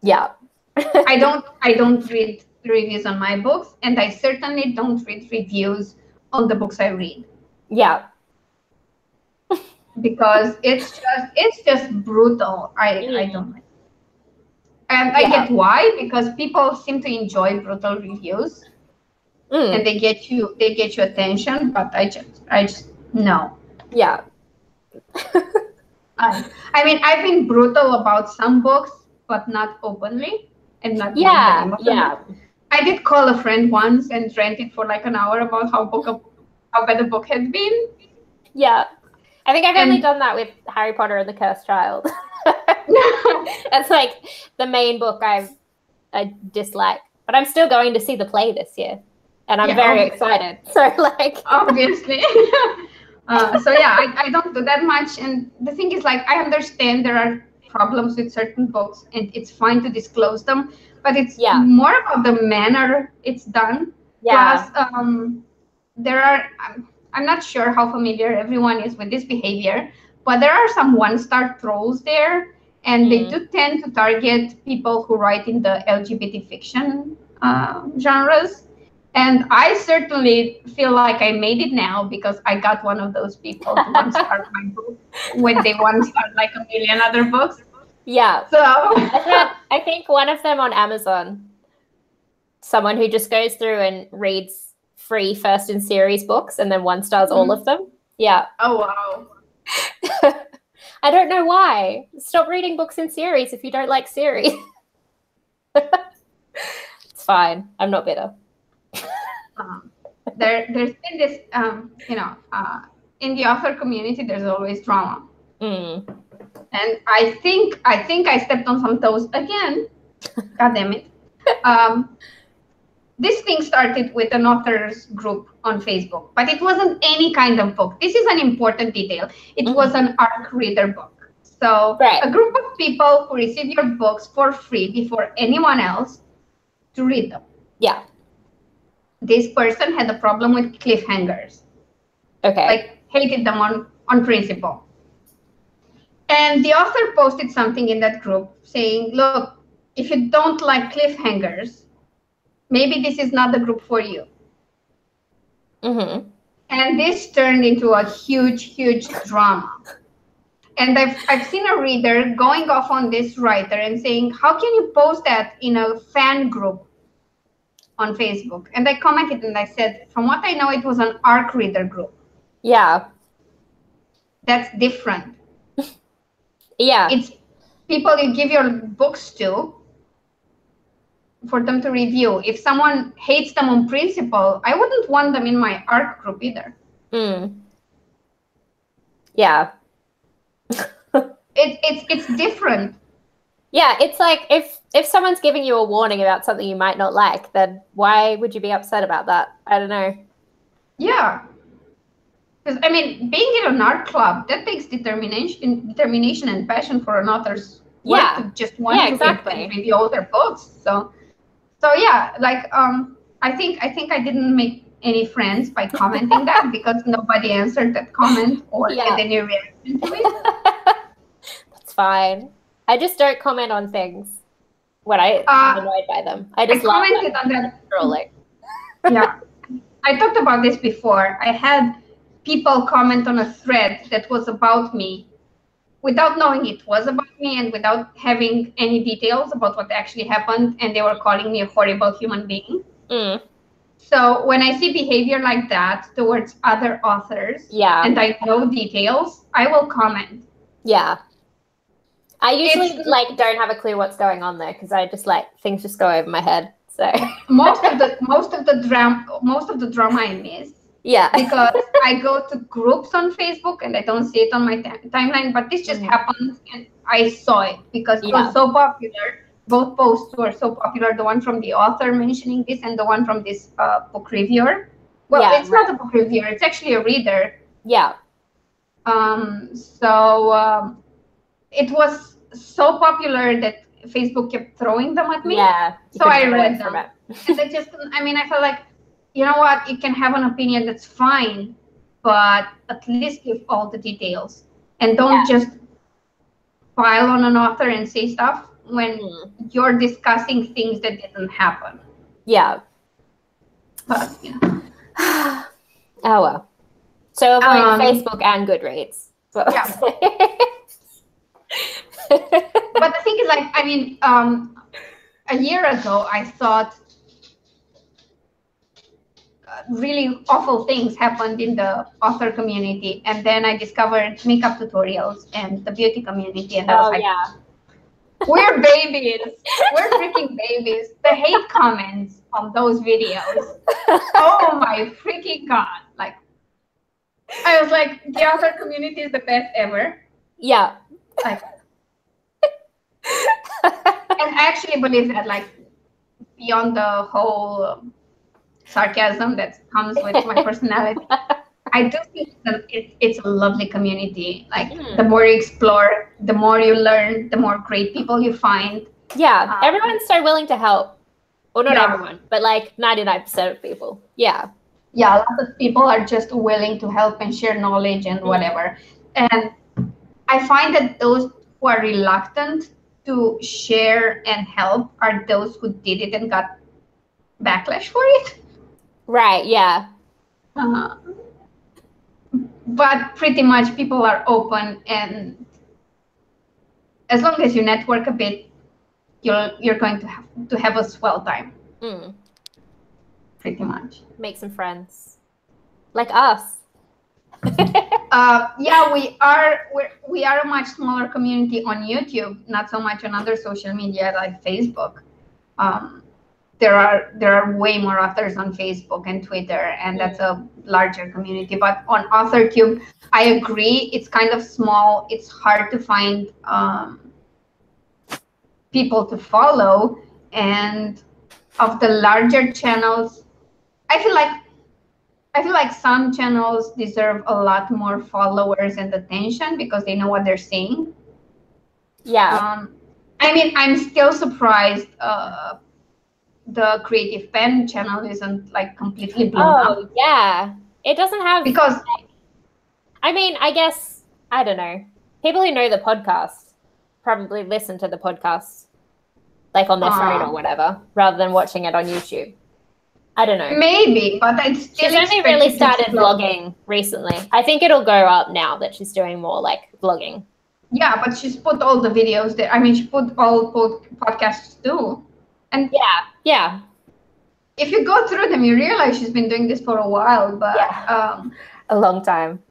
Yeah. I don't read reviews on my books, and I certainly don't read reviews on the books I read. Yeah. Because it's just brutal. I don't like it. And I get why, because people seem to enjoy brutal reviews, and they get you attention. But I just no. Yeah. I mean, I've been brutal about some books, but not openly, and not yeah. I did call a friend once and ranted for like an hour about how bad the book had been. Yeah. I think I've only done that with Harry Potter and the Cursed Child. That's like the main book I dislike. But I'm still going to see the play this year. And I'm very excited. So like obviously. So yeah, I don't do that much. And the thing is, like, I understand there are problems with certain books and it's fine to disclose them, but it's more about the manner it's done. Yeah. Plus, there are, I'm not sure how familiar everyone is with this behavior, but there are some one-star trolls there, and they do tend to target people who write in the LGBT fiction genres. And I certainly feel like I made it now because I got one of those people to one-star my book when they one-star like a million other books. Yeah. So I think one of them on Amazon, someone who just goes through and reads free first in series books and then one-stars all of them. Yeah. Oh, wow. I don't know why. Stop reading books in series if you don't like series. It's fine. I'm not bitter. There's been this, in the author community, there's always drama. And I think I stepped on some toes again. God damn it. This thing started with an authors group on Facebook, but it wasn't any kind of book. This is an important detail. It was an ARC reader book. So a group of people who receive your books for free before anyone else to read them. Yeah. This person had a problem with cliffhangers. Okay. Like hated them on principle. And the author posted something in that group saying, look, if you don't like cliffhangers, maybe this is not the group for you. And this turned into a huge drama. And I've seen a reader going off on this writer and saying, how can you post that in a fan group on Facebook? And I commented and I said, from what I know, it was an ARC reader group. Yeah. That's different. Yeah. It's people you give your books to for them to review. If someone hates them on principle, I wouldn't want them in my ARC group either. Yeah. It's different. Yeah, it's like if someone's giving you a warning about something you might not like, then why would you be upset about that? I don't know. Yeah. Because, I mean, being in an art club, that takes determination and passion for an author's work to just want to review all their books. So yeah, like I think I didn't make any friends by commenting that because nobody answered that comment or had any reaction to it. That's fine. I just don't comment on things when I'm annoyed by them. I commented on that. Yeah, I talked about this before. I had people comment on a thread that was about me without knowing it was about me and without having any details about what actually happened, and they were calling me a horrible human being. So when I see behavior like that towards other authors and I know details, I will comment. Yeah. I usually don't have a clue what's going on there because I just things just go over my head. So most of the drama I miss Yeah. Because I go to groups on Facebook and I don't see it on my timeline, but this just happened and I saw it because it was so popular. Both posts were so popular, the one from the author mentioning this and the one from this book reviewer. Well, it's not a book reviewer, it's actually a reader. Yeah. It was so popular that Facebook kept throwing them at me. Yeah. So I read them. And I just, I felt like, you know what, you can have an opinion, that's fine, but at least give all the details. And don't just pile on an author and say stuff when you're discussing things that didn't happen. Yeah. But, Oh, well. So avoid Facebook and Goodreads. Yeah. But the thing is, like, a year ago, I thought really awful things happened in the author community. And then I discovered makeup tutorials and the beauty community. And I was like, we're babies. We're freaking babies. The hate comments on those videos. Oh my freaking God. Like, I was like, the author community is the best ever. Yeah. Like, and I actually believe that, like, beyond the whole sarcasm that comes with my personality, I do think that it's a lovely community. Like, the more you explore, the more you learn, the more great people you find. Yeah, everyone's so willing to help. Well, not everyone, but like 99% of people. Yeah. Yeah, a lot of people are just willing to help and share knowledge and whatever. And I find that those who are reluctant to share and help are those who did it and got backlash for it. Right, yeah. But pretty much people are open, and as long as you network a bit, you're going to have a swell time. Pretty much. Make some friends. Like us. Yeah, we are a much smaller community on YouTube, not so much on other social media like Facebook. There are way more authors on Facebook and Twitter, and that's a larger community. But on AuthorTube, I agree, it's kind of small. It's hard to find people to follow. And of the larger channels, I feel like some channels deserve a lot more followers and attention because they know what they're saying. Yeah. I'm still surprised the Creative Pen channel isn't like completely blown up. Oh, yeah. It doesn't have... Because... I guess, I don't know. People who know the podcast probably listen to the podcast like on their phone or whatever, rather than watching it on YouTube. I don't know. Maybe, but I still... She's only really started vlogging recently. I think it'll go up now that she's doing more like vlogging. Yeah, but she's put all the videos there. She put all podcasts too. And yeah. If you go through them, you realize she's been doing this for a while, but a long time.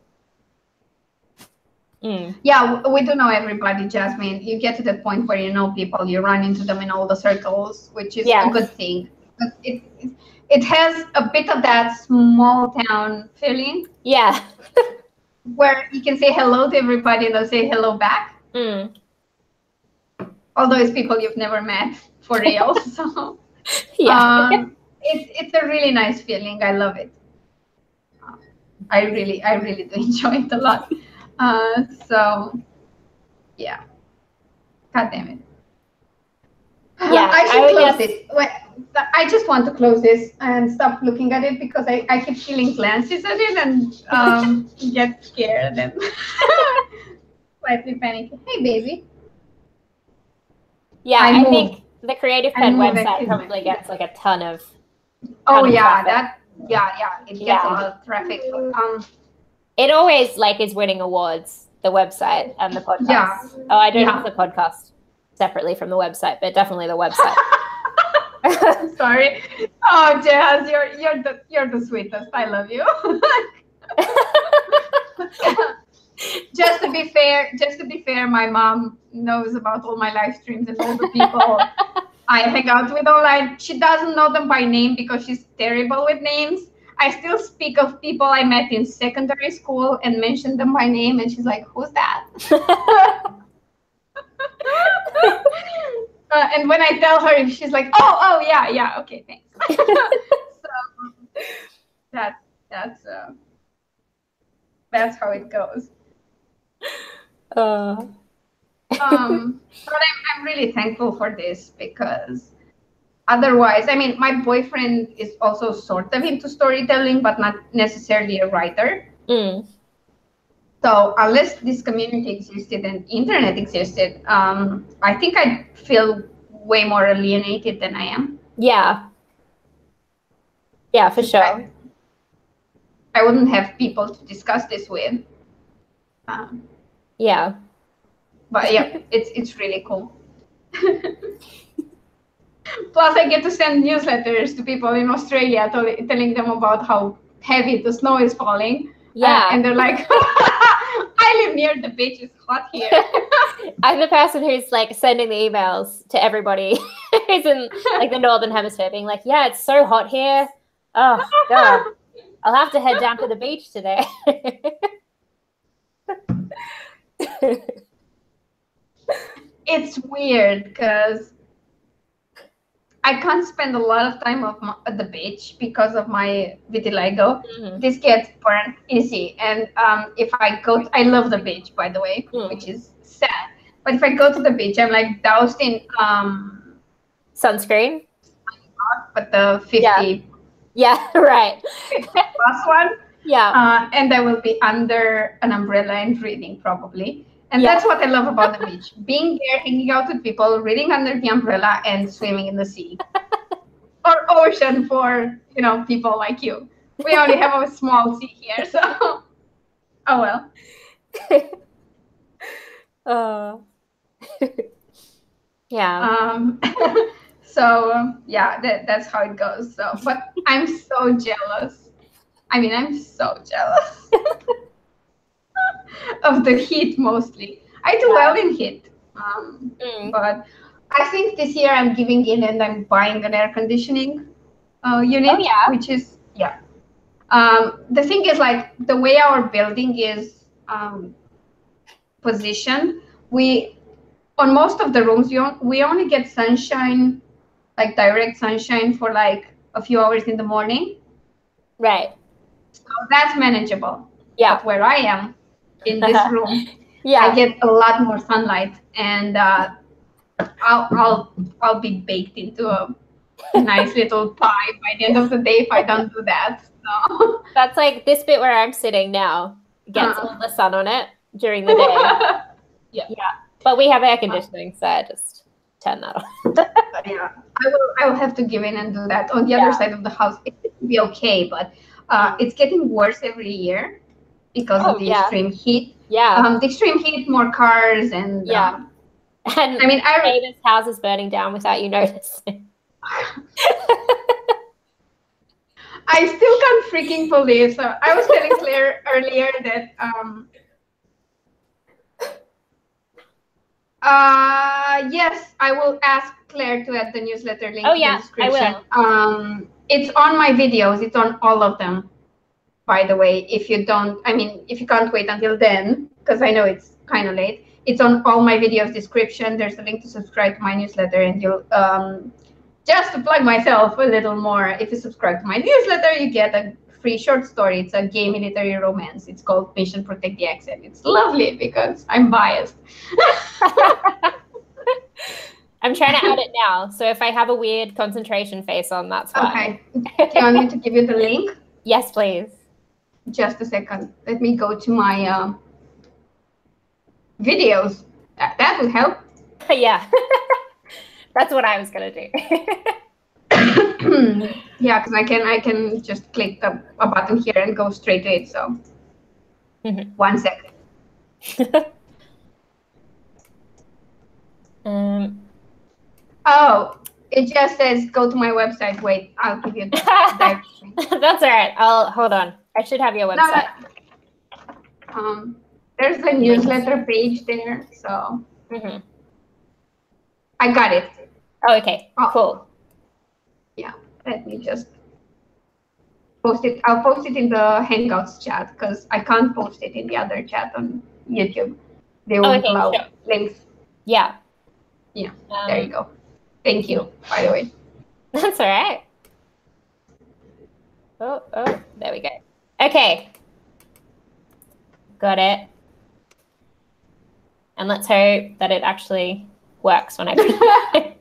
Yeah, we do know everybody, Jasmine. You get to the point where you know people, you run into them in all the circles, which is a good thing. But it has a bit of that small town feeling. Yeah. Where you can say hello to everybody and they'll say hello back. Although it's people you've never met for real. So it's a really nice feeling. I love it. I really do enjoy it a lot. So yeah. God damn it. Yeah, I should close this. Wait, I just want to close this and stop looking at it because I keep feeling glances at it and get scared and slightly panicky. Hey, baby. Yeah, I think the Creative Pen website probably gets like a ton of. Oh yeah, it gets a lot of traffic. It always like is winning awards. The website and the podcast. Yeah. Oh, I don't have the podcast separately from the website, but definitely the website. Sorry. Oh, Jazz, you're the sweetest. I love you. Just to be fair, my mom knows about all my live streams and all the people I hang out with online. She doesn't know them by name because she's terrible with names. I still speak of people I met in secondary school and mention them by name, and she's like, "Who's that?" And when I tell her, she's like, "Oh, yeah, okay, thanks." So that's how it goes. But I'm really thankful for this, because otherwise, I mean, my boyfriend is also sort of into storytelling, but not necessarily a writer. So unless this community existed and internet existed, I think I'd feel way more alienated than I am. Yeah, for sure. I wouldn't have people to discuss this with. Yeah. But yeah, it's really cool. Plus, I get to send newsletters to people in Australia telling them about how heavy the snow is falling. Yeah. And they're like, I live near the beach, it's hot here. I'm the person who's like sending the emails to everybody who's in like the Northern Hemisphere, being like, yeah, it's so hot here. Oh, God. I'll have to head down to the beach today. It's weird because I can't spend a lot of time at the beach because of my vitiligo. This gets burned easy. And if I go, I love the beach, by the way, which is sad. But if I go to the beach, I'm like doused in sunscreen. But the 50. Yeah, right. 50 plus one. Yeah. And I will be under an umbrella and reading probably. And that's what I love about the beach. Being there, hanging out with people, reading under the umbrella and swimming in the sea. Or ocean for, people like you. We only have a small sea here, so oh well. Yeah. So yeah, that's how it goes. So, but I'm so jealous. I mean, I'm so jealous of the heat mostly. I do well in heat, but I think this year I'm giving in and I'm buying an air conditioning unit, which is the thing is, like, the way our building is positioned, on most of the rooms we only get sunshine, like direct sunshine, for like a few hours in the morning. Right. So that's manageable. Yeah. But where I am in this room, yeah, I get a lot more sunlight, and I'll be baked into a nice little pie by the end of the day if I don't do that. So that's like this bit where I'm sitting now gets all the sun on it during the day. Yeah. But we have air conditioning, so I just turn that on. Yeah, I will have to give in and do that. On the other side of the house, it will be okay, but it's getting worse every year because of the extreme heat. Yeah. The extreme heat, more cars, and and I mean, our neighbors' house is burning down without you noticing. I still can't freaking believe. So I was telling Claire earlier that yes, I will ask Claire to add the newsletter link in the description. I will. It's on my videos. It's on all of them, by the way. If you can't wait until then, because I know it's kind of late, it's on all my videos description. There's a link to subscribe to my newsletter, and you'll just to plug myself a little more, if you subscribe to my newsletter, you get a free short story. It's a gay military romance. It's called Mission Protect the Accent. It's lovely because I'm biased. I'm trying to add it now, so if I have a weird concentration face on, that's fine. Okay. Do you want me to give you the link? Yes, please. Just a second. Let me go to my videos. That would help. Yeah. That's what I was gonna do. Yeah, because I can just click a button here and go straight to it. So 1 second. Oh, it just says go to my website. Wait, I'll give you the direction. That's all right. Hold on. I should have your website. No. There's a newsletter page there, so I got it. Oh, okay. Cool. Yeah, let me just post it. I'll post it in the Hangouts chat because I can't post it in the other chat on YouTube. They won't allow links. Yeah. Yeah. There you go. Thank you, by the way. That's all right. Oh, there we go. Okay. Got it. And let's hope that it actually works when I put it.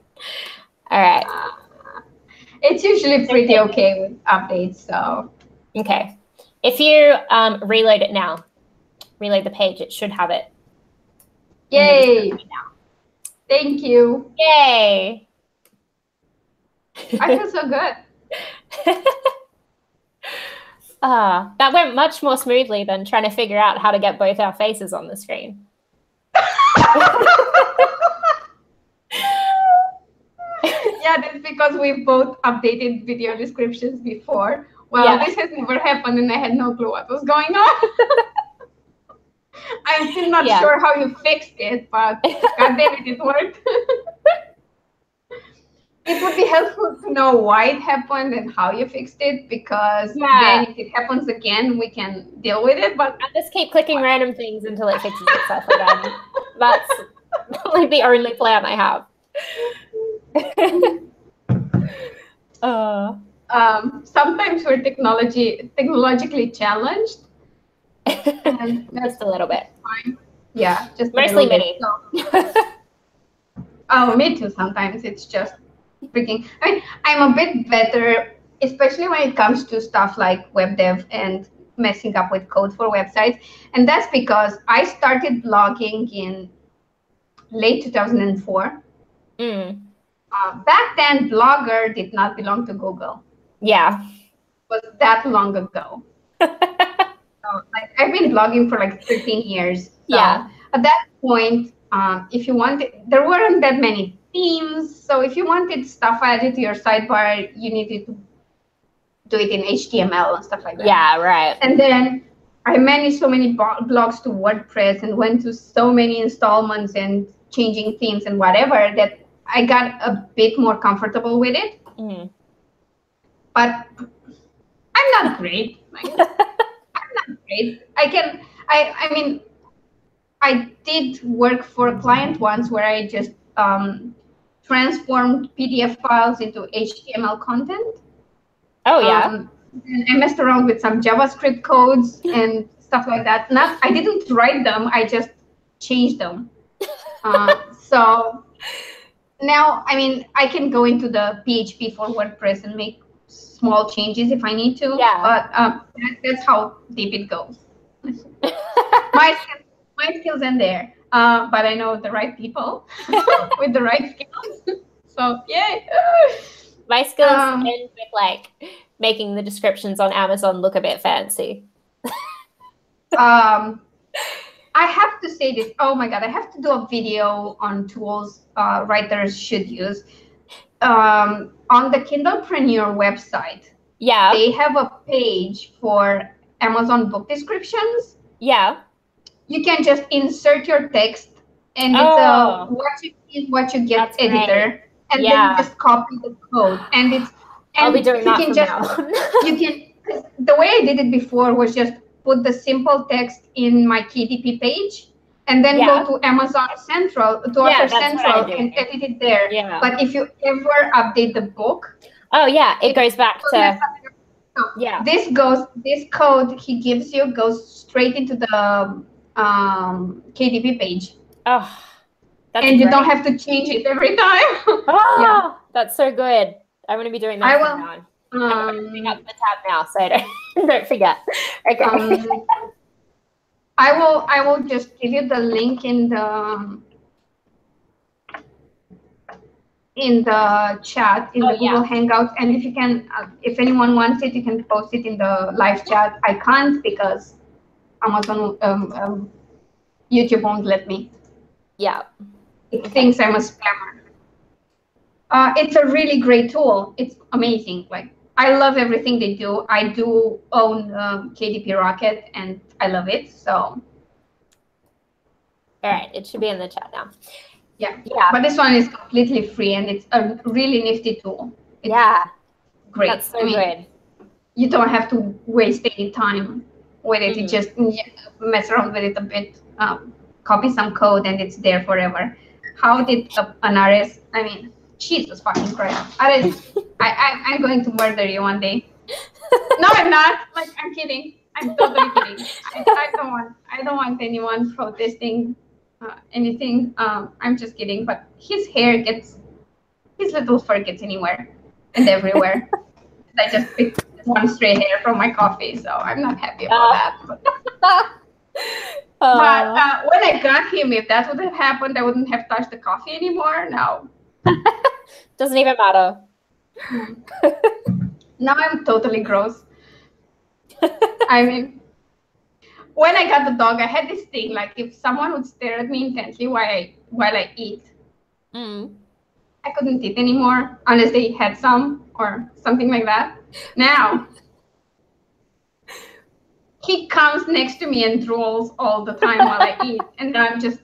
All right. It's usually pretty okay with updates, so. Okay. If you reload it now, reload the page, it should have it. Yay! Thank you. Yay! I feel so good. That went much more smoothly than trying to figure out how to get both our faces on the screen. Yeah, that's because we both updated video descriptions before. Well, this has never happened and I had no clue what was going on. I'm still not sure how you fixed it, but goddamn it worked. It would be helpful to know why it happened and how you fixed it, because then if it happens again, we can deal with it. But I just keep clicking random things until it fixes itself again. That's like the only plan I have. Sometimes we're technologically challenged. And just a little bit. Fine. Yeah, just mostly me. Oh, me too. Sometimes it's just freaking. I mean, I'm a bit better, especially when it comes to stuff like web dev and messing up with code for websites. And that's because I started blogging in late 2004. Back then, Blogger did not belong to Google. Yeah. It was that long ago. So, like, I've been blogging for like 13 years. So at that point, if you wanted, there weren't that many themes. So if you wanted stuff added to your sidebar, you needed to do it in HTML and stuff like that. Yeah, right. And then I managed so many blogs to WordPress and went to so many installments and changing themes and whatever that I got a bit more comfortable with it. But I'm not great. I'm not great. I mean, I did work for a client once where I just transformed PDF files into HTML content. Oh, yeah. And I messed around with some JavaScript codes and stuff like that. I didn't write them. I just changed them. So now, I mean, I can go into the PHP for WordPress and make small changes if I need to. Yeah. But that's how deep it goes. my skills end there. But I know the right people with the right skills. So, yay. My skills end with, like, making the descriptions on Amazon look a bit fancy. I have to say this. Oh, my God. I have to do a video on tools writers should use. On the Kindlepreneur website, they have a page for Amazon book descriptions. Yeah. You can just insert your text, and it's a what you get editor. Right. And then you just copy the code, and it's. And I'll be doing that from now. You can. The way I did it before was just put the simple text in my KDP page, and then go to Amazon Central, to Author Central, and edit it there. Yeah. But if you ever update the book, it goes back to. This code he gives you goes straight into the KDP page. Oh. And you don't have to change it every time. That's so good. I'm going to be doing that from now on. I'm opening up the tab now, so don't forget. Okay. I will just give you the link in the chat in the Google Hangout, and if you can, if anyone wants it, you can post it in the live chat. I can't because Amazon YouTube won't let me. Yeah. It thinks I'm a spammer. It's a really great tool. It's amazing. Like, I love everything they do. I do own KDP Rocket, and I love it. So. All right, it should be in the chat now. Yeah. But this one is completely free, and it's a really nifty tool. It's great. That's so good. you don't have to waste any time with it. You just mess around with it a bit, copy some code, and it's there forever. How did an RS? I mean, Jesus fucking Christ! I'm going to murder you one day. No, I'm not. Like, I'm kidding. I'm totally kidding. I don't want anyone protesting anything. I'm just kidding. But his little fur gets anywhere and everywhere. I just picked one stray hair from my coffee, so I'm not happy about that. But when I got him, if that would have happened, I wouldn't have touched the coffee anymore. No. Doesn't even matter. Now I'm totally gross. I mean, when I got the dog, I had this thing, like if someone would stare at me intensely while I eat, I couldn't eat anymore unless they had some or something like that. Now, he comes next to me and drools all the time while I eat, and I'm just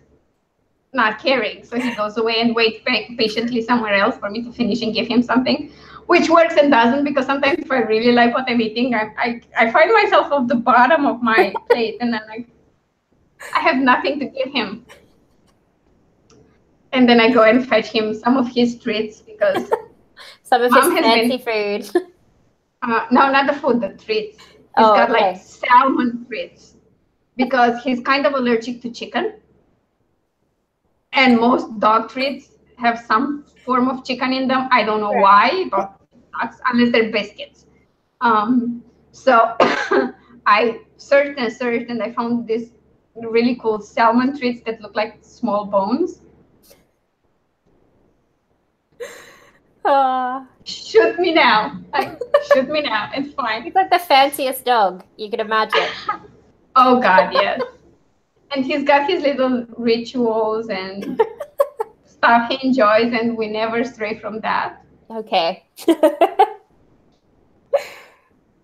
not caring. So he goes away and waits patiently somewhere else for me to finish and give him something, which works and doesn't, because sometimes if I really like what I'm eating, I find myself at the bottom of my plate, and then I have nothing to give him. And then I go and fetch him some of his treats, because some of his fancy food. No, not the food, the treats. He's got like salmon treats, because he's kind of allergic to chicken. And most dog treats have some form of chicken in them. I don't know why, but it sucks, unless they're biscuits. So I searched and searched, and I found this really cool salmon treats that look like small bones. Shoot me now. Shoot me now. It's fine. He's like the fanciest dog you could imagine. Oh, God, yes. And he's got his little rituals and stuff he enjoys, and we never stray from that. Okay.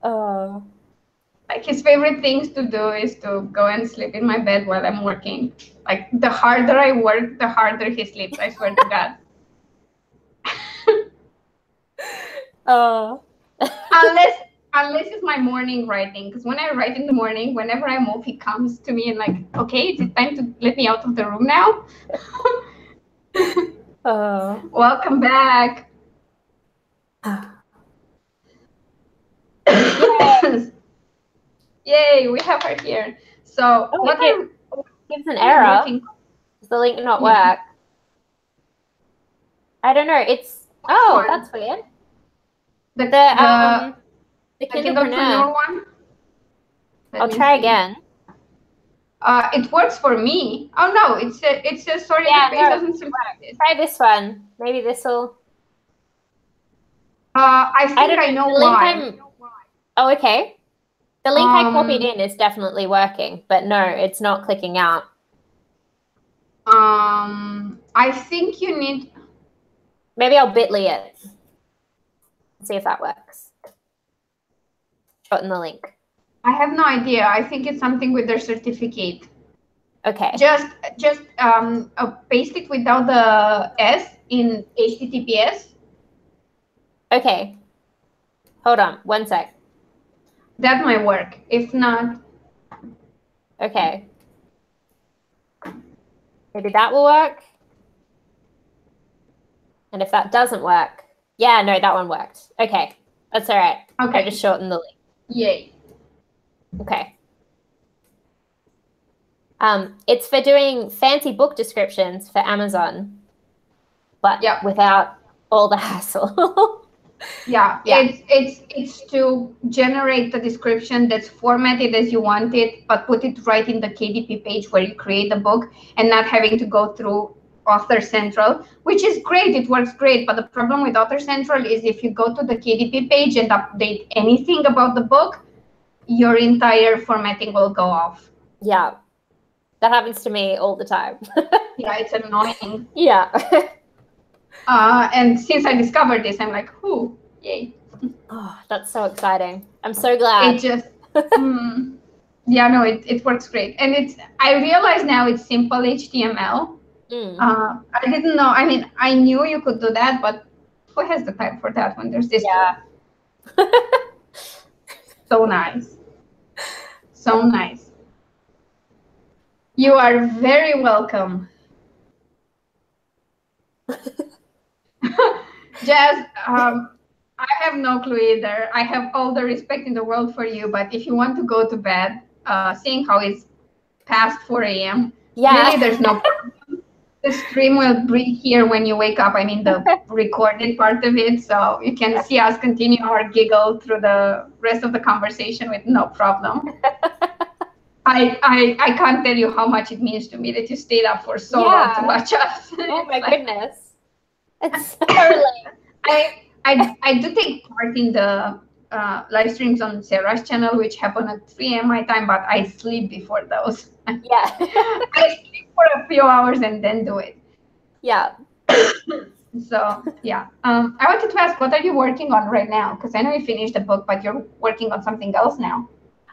Like, his favorite things to do is to go and sleep in my bed while I'm working. Like, the harder I work, the harder he sleeps, I swear to God. Unless it's my morning writing, because when I write in the morning, whenever I move, he comes to me and like, okay, is it time to let me out of the room now? Welcome back. Yes. Yay, we have her here. So what gives an error. Does the link not work? I don't know. It's that's weird. The Kindlepreneur one. I'll try again. It works for me. Oh no, it says sorry. Yeah, the page doesn't seem like this. Try this one. Maybe this will. I think I know why. Oh, okay. The link I copied in is definitely working, but no, it's not clicking out. I think you need. Maybe I'll bit.ly it. See if that works. Shorten the link. I have no idea. I think it's something with their certificate. Okay. Just paste it without the S in HTTPS. Okay. Hold on, 1 sec. That might work. If not. Okay. Maybe that will work. And if that doesn't work, yeah, no, that one worked. Okay, that's all right. Okay. I just shortened the link. Yay. Okay. It's for doing fancy book descriptions for Amazon, but without all the hassle. Yeah, it's to generate the description that's formatted as you want it, but put it right in the KDP page where you create the book, and not having to go through Author Central, which is great. It works great. But the problem with Author Central is if you go to the KDP page and update anything about the book, your entire formatting will go off. Yeah, that happens to me all the time. Yeah, it's annoying. Yeah. And since I discovered this, I'm like, ooh, yay. Oh, that's so exciting. I'm so glad. It just, yeah, no, it works great. And I realize now it's simple HTML. I didn't know. I mean, I knew you could do that, but who has the time for that when there's this? Yeah. So nice. So nice. You are very welcome. Jazz, I have no clue either. I have all the respect in the world for you, but if you want to go to bed, seeing how it's past 4 a.m., really there's no problem. The stream will be here when you wake up. I mean, the recorded part of it, so you can see us continue our giggle through the rest of the conversation with no problem. I can't tell you how much it means to me that you stayed up for so long to watch us. Oh my goodness. It's so late. I do take part in the live streams on Sarah's channel, which happen at 3 a.m. my time, but I sleep before those. Yeah. I sleep for a few hours and then do it. Yeah. So, yeah. I wanted to ask, what are you working on right now? Because I know you finished the book, but you're working on something else now.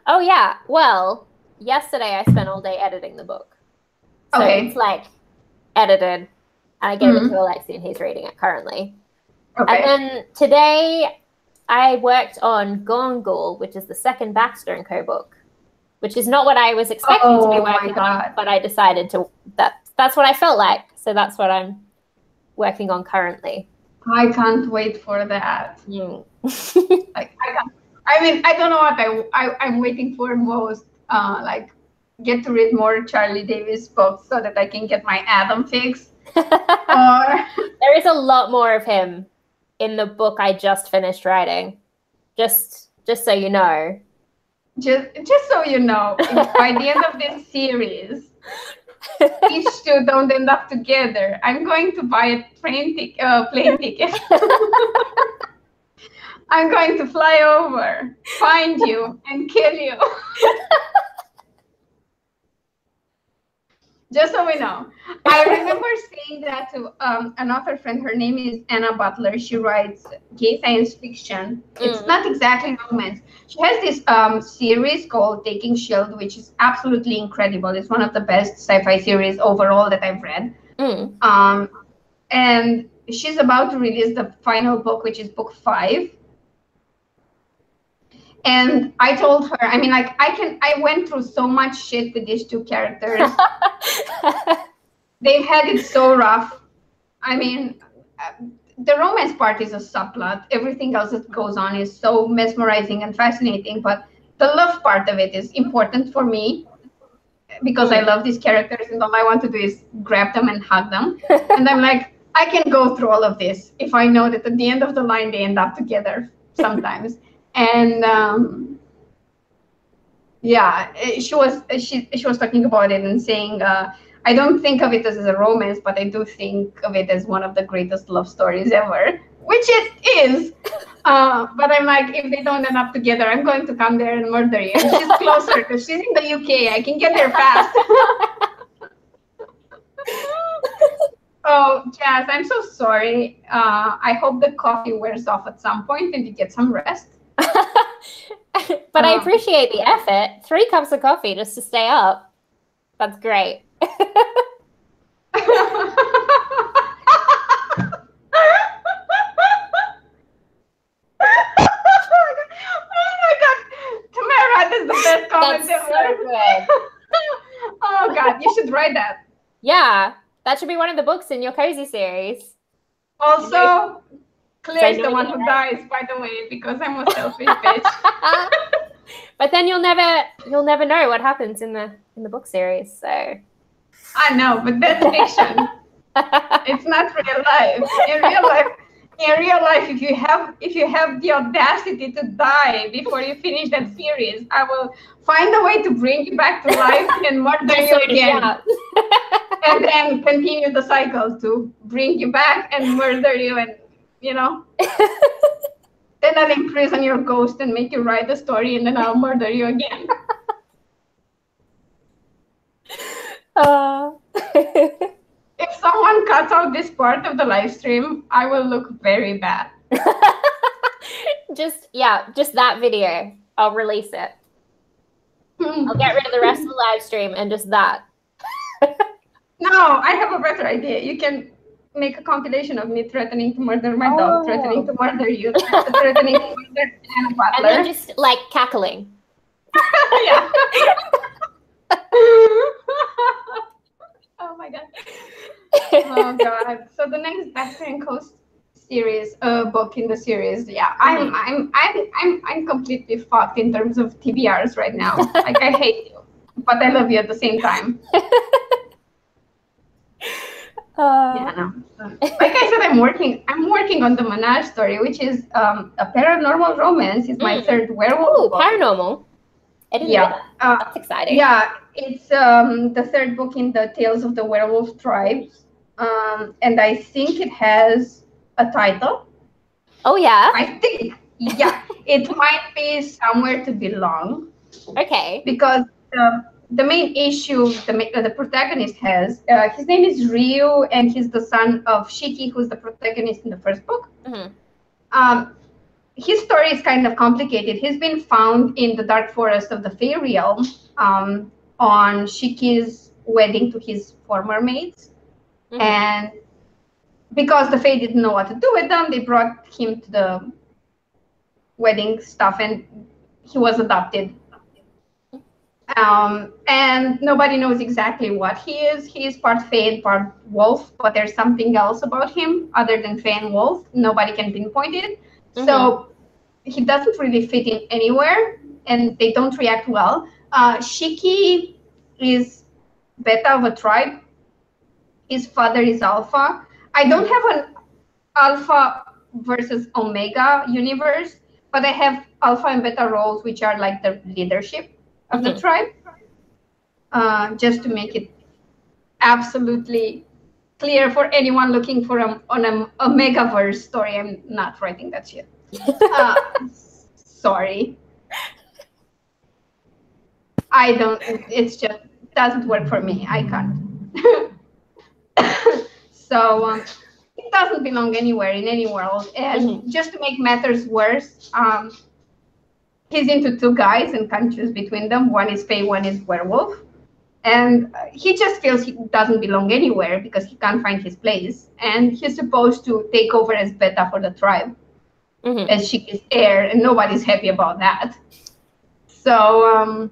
Oh, yeah. Well, yesterday I spent all day editing the book. So it's like edited. I gave it to Alexi and he's reading it currently. Okay. And then today I worked on Gongul, which is the second Baxter & Co. book, which is not what I was expecting to be working on, but I decided to, that's what I felt like. So that's what I'm working on currently. I can't wait for that. I mean, I don't know what I'm waiting for most, like get to read more Charlie Davis books so that I can get my Adam fix. There is a lot more of him in the book I just finished writing. Just so you know. Just so you know, by the end of this series, these two don't end up together. I'm going to buy a plane ticket. I'm going to fly over, find you, and kill you. Just so we know. I remember saying that to an author friend. Her name is Anna Butler. She writes gay science fiction. It's not exactly romance. She has this series called Taking Shield, which is absolutely incredible. It's one of the best sci-fi series overall that I've read. And she's about to release the final book, which is book 5. And I told her, I mean, like, I went through so much shit with these two characters. They've had it so rough. I mean, the romance part is a subplot. Everything else that goes on is so mesmerizing and fascinating. But the love part of it is important for me because I love these characters and all I want to do is grab them and hug them. And I'm like, I can go through all of this if I know that at the end of the line, they end up together sometimes. And yeah, she was talking about it and saying, I don't think of it as a romance, but I do think of it as one of the greatest love stories ever, which it is. But I'm like, if they don't end up together, I'm going to come there and murder you. And she's closer because she's in the UK. I can get there fast. Oh, Jazz, I'm so sorry. I hope the coffee wears off at some point and you get some rest. But I appreciate the effort. 3 cups of coffee just to stay up. That's great. Oh my God. Tamara, this is the best comment ever. So good. Oh God, you should write that. Yeah, that should be one of the books in your cozy series. Also, Claire's the one who dies, by the way, because I'm a selfish bitch. But then you'll never know what happens in the book series. So I know, but that's fiction. It's not real life. In real life, if you have the audacity to die before you finish that series, I will find a way to bring you back to life and murder you again. And then continue the cycle to bring you back and murder you, and you know. Then I'll imprison your ghost and make you write the story, and then I'll murder you again. If someone cuts out this part of the live stream, I will look very bad. just that video. I'll release it. I'll get rid of the rest of the live stream and just that. No, I have a better idea. You can make a compilation of me threatening to murder my dog, threatening to murder you, threatening to murder Anna Butler. And then just like cackling. Yeah. Oh my god. Oh god. So the next Befriend Coast series, book in the series. Yeah, I'm completely fucked in terms of TBRs right now. Like I hate you, but I love you at the same time. Yeah, no. Like I said, I'm working on the Menage story, which is a paranormal romance. It's my third werewolf book. Paranormal. I didn't know that. That's exciting. Yeah, it's the third book in the Tales of the Werewolf Tribes, and I think it has a title. Oh yeah. I think it might be Somewhere to Belong. Okay. Because the main issue the protagonist has, his name is Ryu, and he's the son of Shiki, who's the protagonist in the first book. Mm-hmm. His story is kind of complicated. He's been found in the dark forest of the Fey realm on Shiki's wedding to his former mates. Mm-hmm. And because the Fey didn't know what to do with them, they brought him to the wedding stuff, and he was adopted. And nobody knows exactly what he is. He is part Fey and part wolf, but there's something else about him other than Fey and wolf. Nobody can pinpoint it. Mm-hmm. So he doesn't really fit in anywhere, and they don't react well. Shiki is beta of a tribe. His father is alpha. I don't have an alpha versus omega universe, but I have alpha and beta roles, which are like the leadership of the tribe, just to make it absolutely clear for anyone looking for an Omegaverse story. I'm not writing that shit. Sorry. I don't, it's just, doesn't work for me. I can't. So it doesn't belong anywhere in any world. And just to make matters worse, he's into two guys and can't choose between them. One is Fey, one is werewolf. And he just feels he doesn't belong anywhere because he can't find his place. And he's supposed to take over as beta for the tribe, as Shiki's heir, and nobody's happy about that. So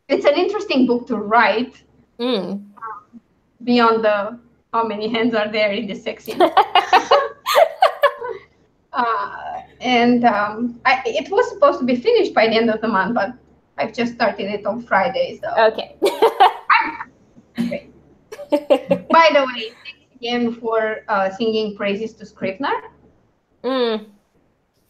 it's an interesting book to write, beyond the how many hands are there in this sex scene. It was supposed to be finished by the end of the month, but I've just started it on Friday. So okay. Okay. By the way, thanks again for singing praises to Scrivener.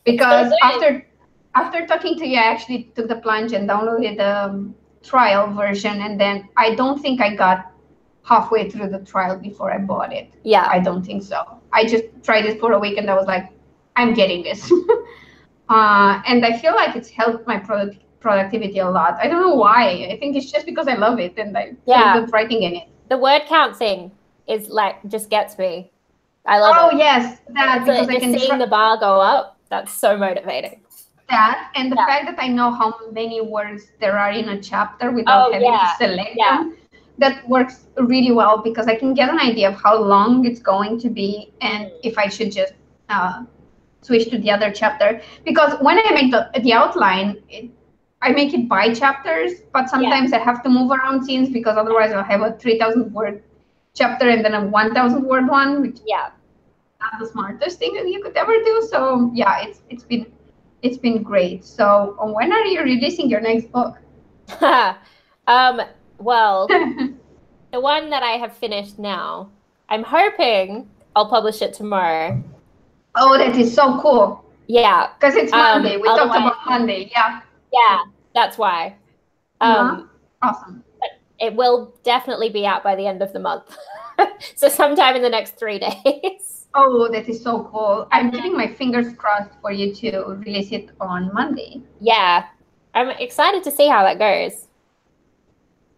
Because after talking to you, I actually took the plunge and downloaded the trial version, and then I don't think I got halfway through the trial before I bought it. Yeah. I don't think so. I just tried it for a week and I was like, I'm getting this. And I feel like it's helped my productivity a lot. I don't know why. I think it's just because I love it and I feel good writing in it. The word count thing is like, just gets me. I love it. Oh, yes. That, because I can seeing the bar go up. That's so motivating. That, and the fact that I know how many words there are in a chapter without having to select them. That works really well because I can get an idea of how long it's going to be and if I should just switch to the other chapter. Because when I make the outline, I make it by chapters, but sometimes I have to move around scenes because otherwise I'll have a 3,000 word chapter and then a 1,000 word one, which not the smartest thing that you could ever do. So yeah, it's been great. So when are you releasing your next book? Well, the one that I have finished now, I'm hoping I'll publish it tomorrow. Oh, that is so cool. Yeah. Because it's Monday. We talked about Monday. Yeah. Yeah, that's why. Awesome. But it will definitely be out by the end of the month. So sometime in the next 3 days. Oh, that is so cool. I'm keeping my fingers crossed for you to release it on Monday. Yeah. I'm excited to see how that goes.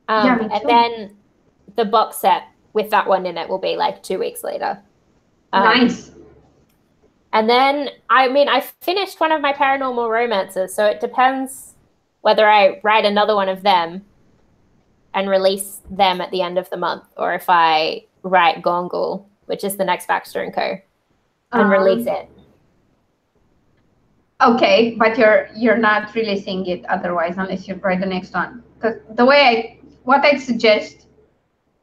And then the box set with that one in it will be like 2 weeks later. Nice. And then, I finished one of my paranormal romances, so it depends whether I write another one of them and release them at the end of the month, or if I write Gongul which is the next Baxter and Co, and release it. Okay, but you're not releasing it otherwise unless you write the next one. Because the way what I'd suggest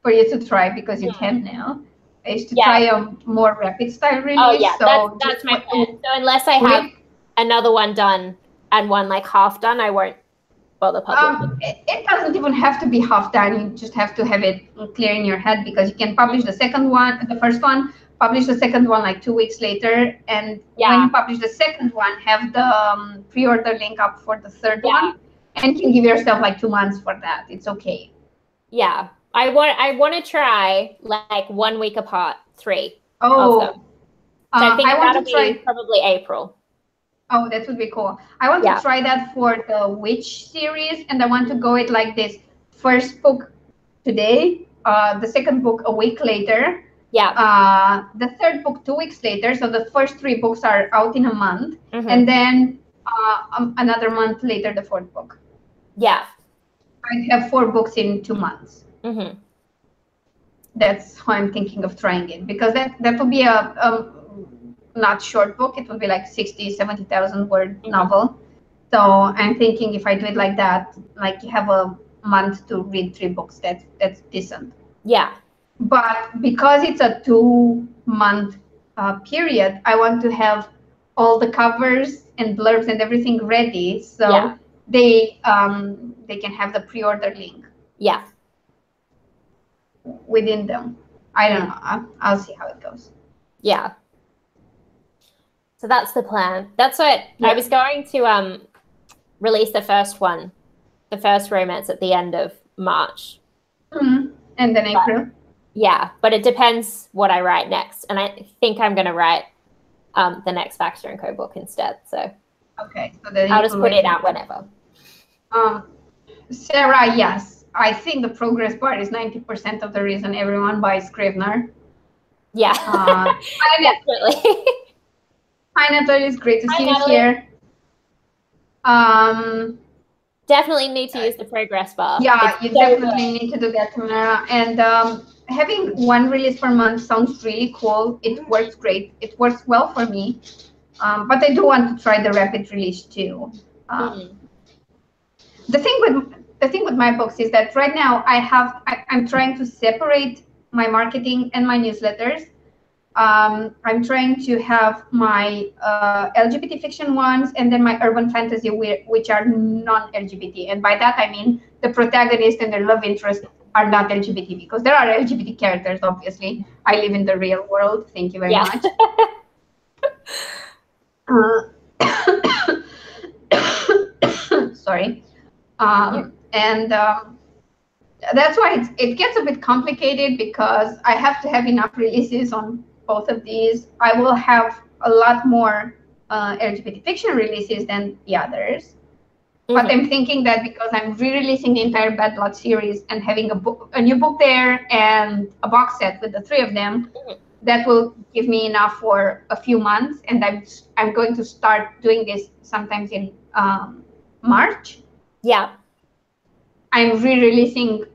for you to try, because you can now, is to try a more rapid style release. Oh yeah, so that's my plan. So unless I have another one done and one like half done, I won't bother publishing. It doesn't even have to be half done. You just have to have it clear in your head, because you can publish the first one, publish the second one like 2 weeks later, and when you publish the second one, have the pre-order link up for the third one, and you can give yourself like 2 months for that. It's okay. Yeah, I want to try like 1 week apart, 3 of them. So I think that'll be probably April. Oh, that would be cool. I want to try that for the Witch series, and I want to go it like this: first book today, the second book a week later, the third book 2 weeks later. So the first 3 books are out in a month, and then another month later the fourth book. Yeah, I have 4 books in 2 months. That's how I'm thinking of trying it, because that will be a not short book. It will be like 60,000-70,000 word novel. So I'm thinking if I do it like that, like you have a month to read 3 books, that's decent. Yeah. But because it's a 2-month period, I want to have all the covers and blurbs and everything ready, so they can have the pre-order link. Yeah. Within them. I don't know. I'll see how it goes. Yeah. So that's the plan. That's what I was going to release the first romance at the end of March. And then April. But it depends what I write next. And I think I'm going to write the next Baxter and Co book instead. So okay. So then I'll just put it out whenever. Sarah, yes. I think the progress bar is 90% of the reason everyone buys Scrivener. Yeah. Definitely. Hi, Natalie. It's great to see you here. Definitely need to use the progress bar. Yeah, you definitely need to do that, Tamara. And having 1 release per month sounds really cool. It works great. It works well for me. But I do want to try the rapid release too. The thing with my books is that right now I'm trying to separate my marketing and my newsletters. I'm trying to have my LGBT fiction ones, and then my urban fantasy, which are non-LGBT. And by that I mean the protagonist and their love interest are not LGBT, because there are LGBT characters, obviously. I live in the real world. Thank you very much. Sorry. That's why it gets a bit complicated, because I have to have enough releases on both of these. I will have a lot more LGBT fiction releases than the others. But I'm thinking that because I'm re-releasing the entire Bad Blood series and having a new book there and a box set with the 3 of them, that will give me enough for a few months. And I'm going to start doing this sometimes in March. Yeah. I'm re-releasing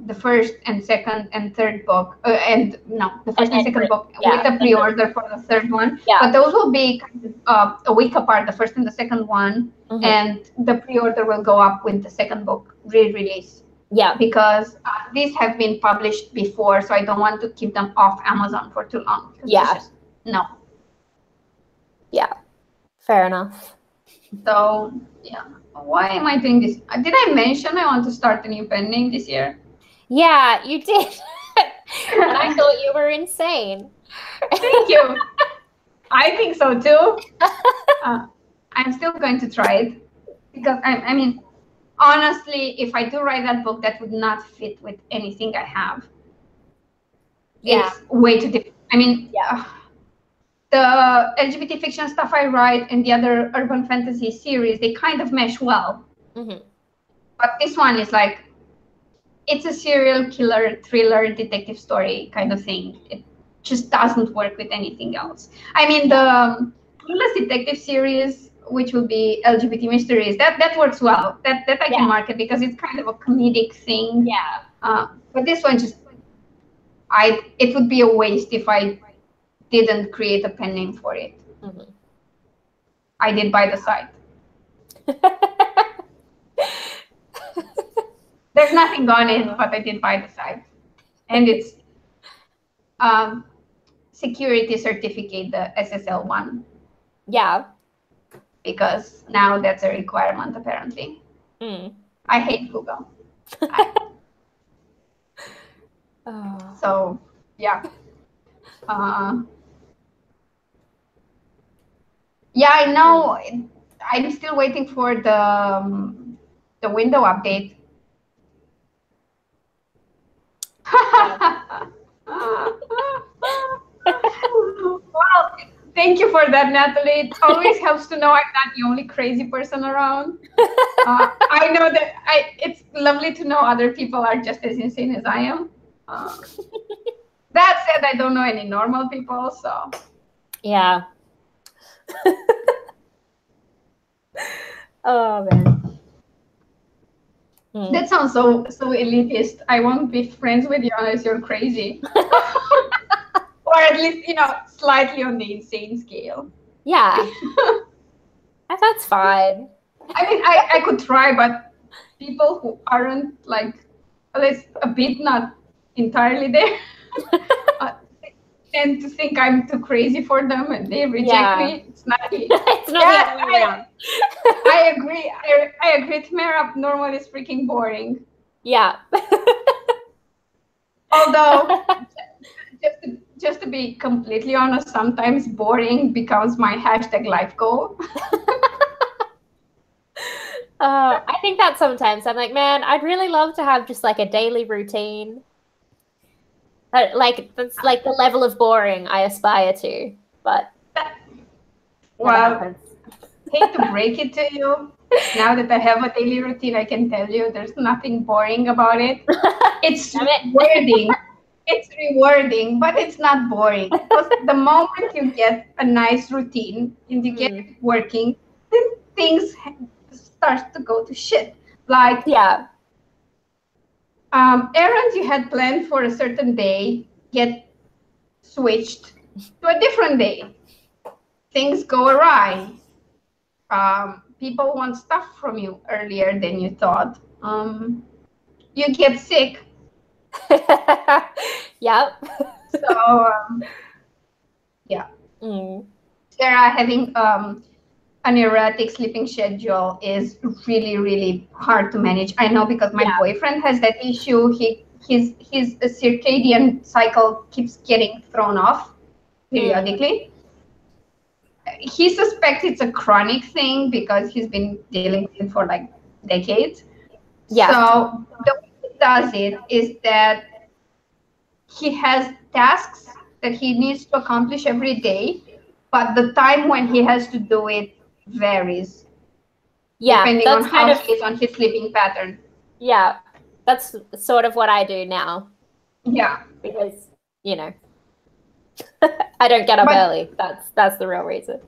the first and second and third book, the first and second book with the pre-order for the third one. But those will be a week apart, the first and the second one, and the pre-order will go up with the second book re-release. Yeah, because these have been published before, so I don't want to keep them off Amazon for too long. Yeah. No. Yeah. Fair enough. So yeah. Why am I doing this? Did I mention I want to start a new pen name this year? Yeah, you did. And I thought you were insane. Thank you. I think so too. I'm still going to try it, because I mean, honestly, if I do write that book, that would not fit with anything I have. Yeah. It's way too different. I mean, the LGBT fiction stuff I write and the other urban fantasy series, they kind of mesh well. But this one is like, it's a serial killer thriller detective story kind of thing. It just doesn't work with anything else. I mean, the Clueless Detective series, which will be LGBT mysteries, that works well. That I can market, because it's kind of a comedic thing. Yeah. But this one just it would be a waste if I didn't create a pen name for it. Mm-hmm. I did buy the site. There's nothing on it, but I did buy the site. And it's security certificate, the SSL one. Yeah. Because now that's a requirement, apparently. I hate Google. So, yeah. Yeah, I know. I'm still waiting for the window update. Well, thank you for that, Natalie. It always helps to know I'm not the only crazy person around. I know that it's lovely to know other people are just as insane as I am. That said, I don't know any normal people, so. Yeah. Oh, man. That sounds so elitist. I won't be friends with you unless you're crazy. Or at least, slightly on the insane scale. Yeah. That's fine. I mean, I could try, but people who aren't like, at least a bit not entirely there, tend to think I'm too crazy for them and they reject me. It's not the other way around. I agree. I agree. Tamara, normal is freaking boring. Yeah. Although, just to be completely honest, sometimes boring becomes my #life goal. I think that sometimes I'm like, man, I'd really love to have just like a daily routine. Like that's like the level of boring I aspire to, but well, hate to break it to you. Now that I have a daily routine, I can tell you there's nothing boring about it. It's rewarding. It's rewarding, but it's not boring. Because the moment you get a nice routine and you get it working, then things start to go to shit. Like, errands you had planned for a certain day get switched to a different day. Things go awry. People want stuff from you earlier than you thought. You get sick. Yep. So, yeah. Sarah, having an erratic sleeping schedule is really, really hard to manage. I know because my boyfriend has that issue. His circadian cycle keeps getting thrown off periodically. He suspects it's a chronic thing because he's been dealing with it for like decades. Yeah. So the way he does it is that he has tasks that he needs to accomplish every day, but the time when he has to do it varies. Yeah, depending on how he is on his sleeping pattern. Yeah, that's sort of what I do now. Yeah. Because, I don't get up early. That's the real reason.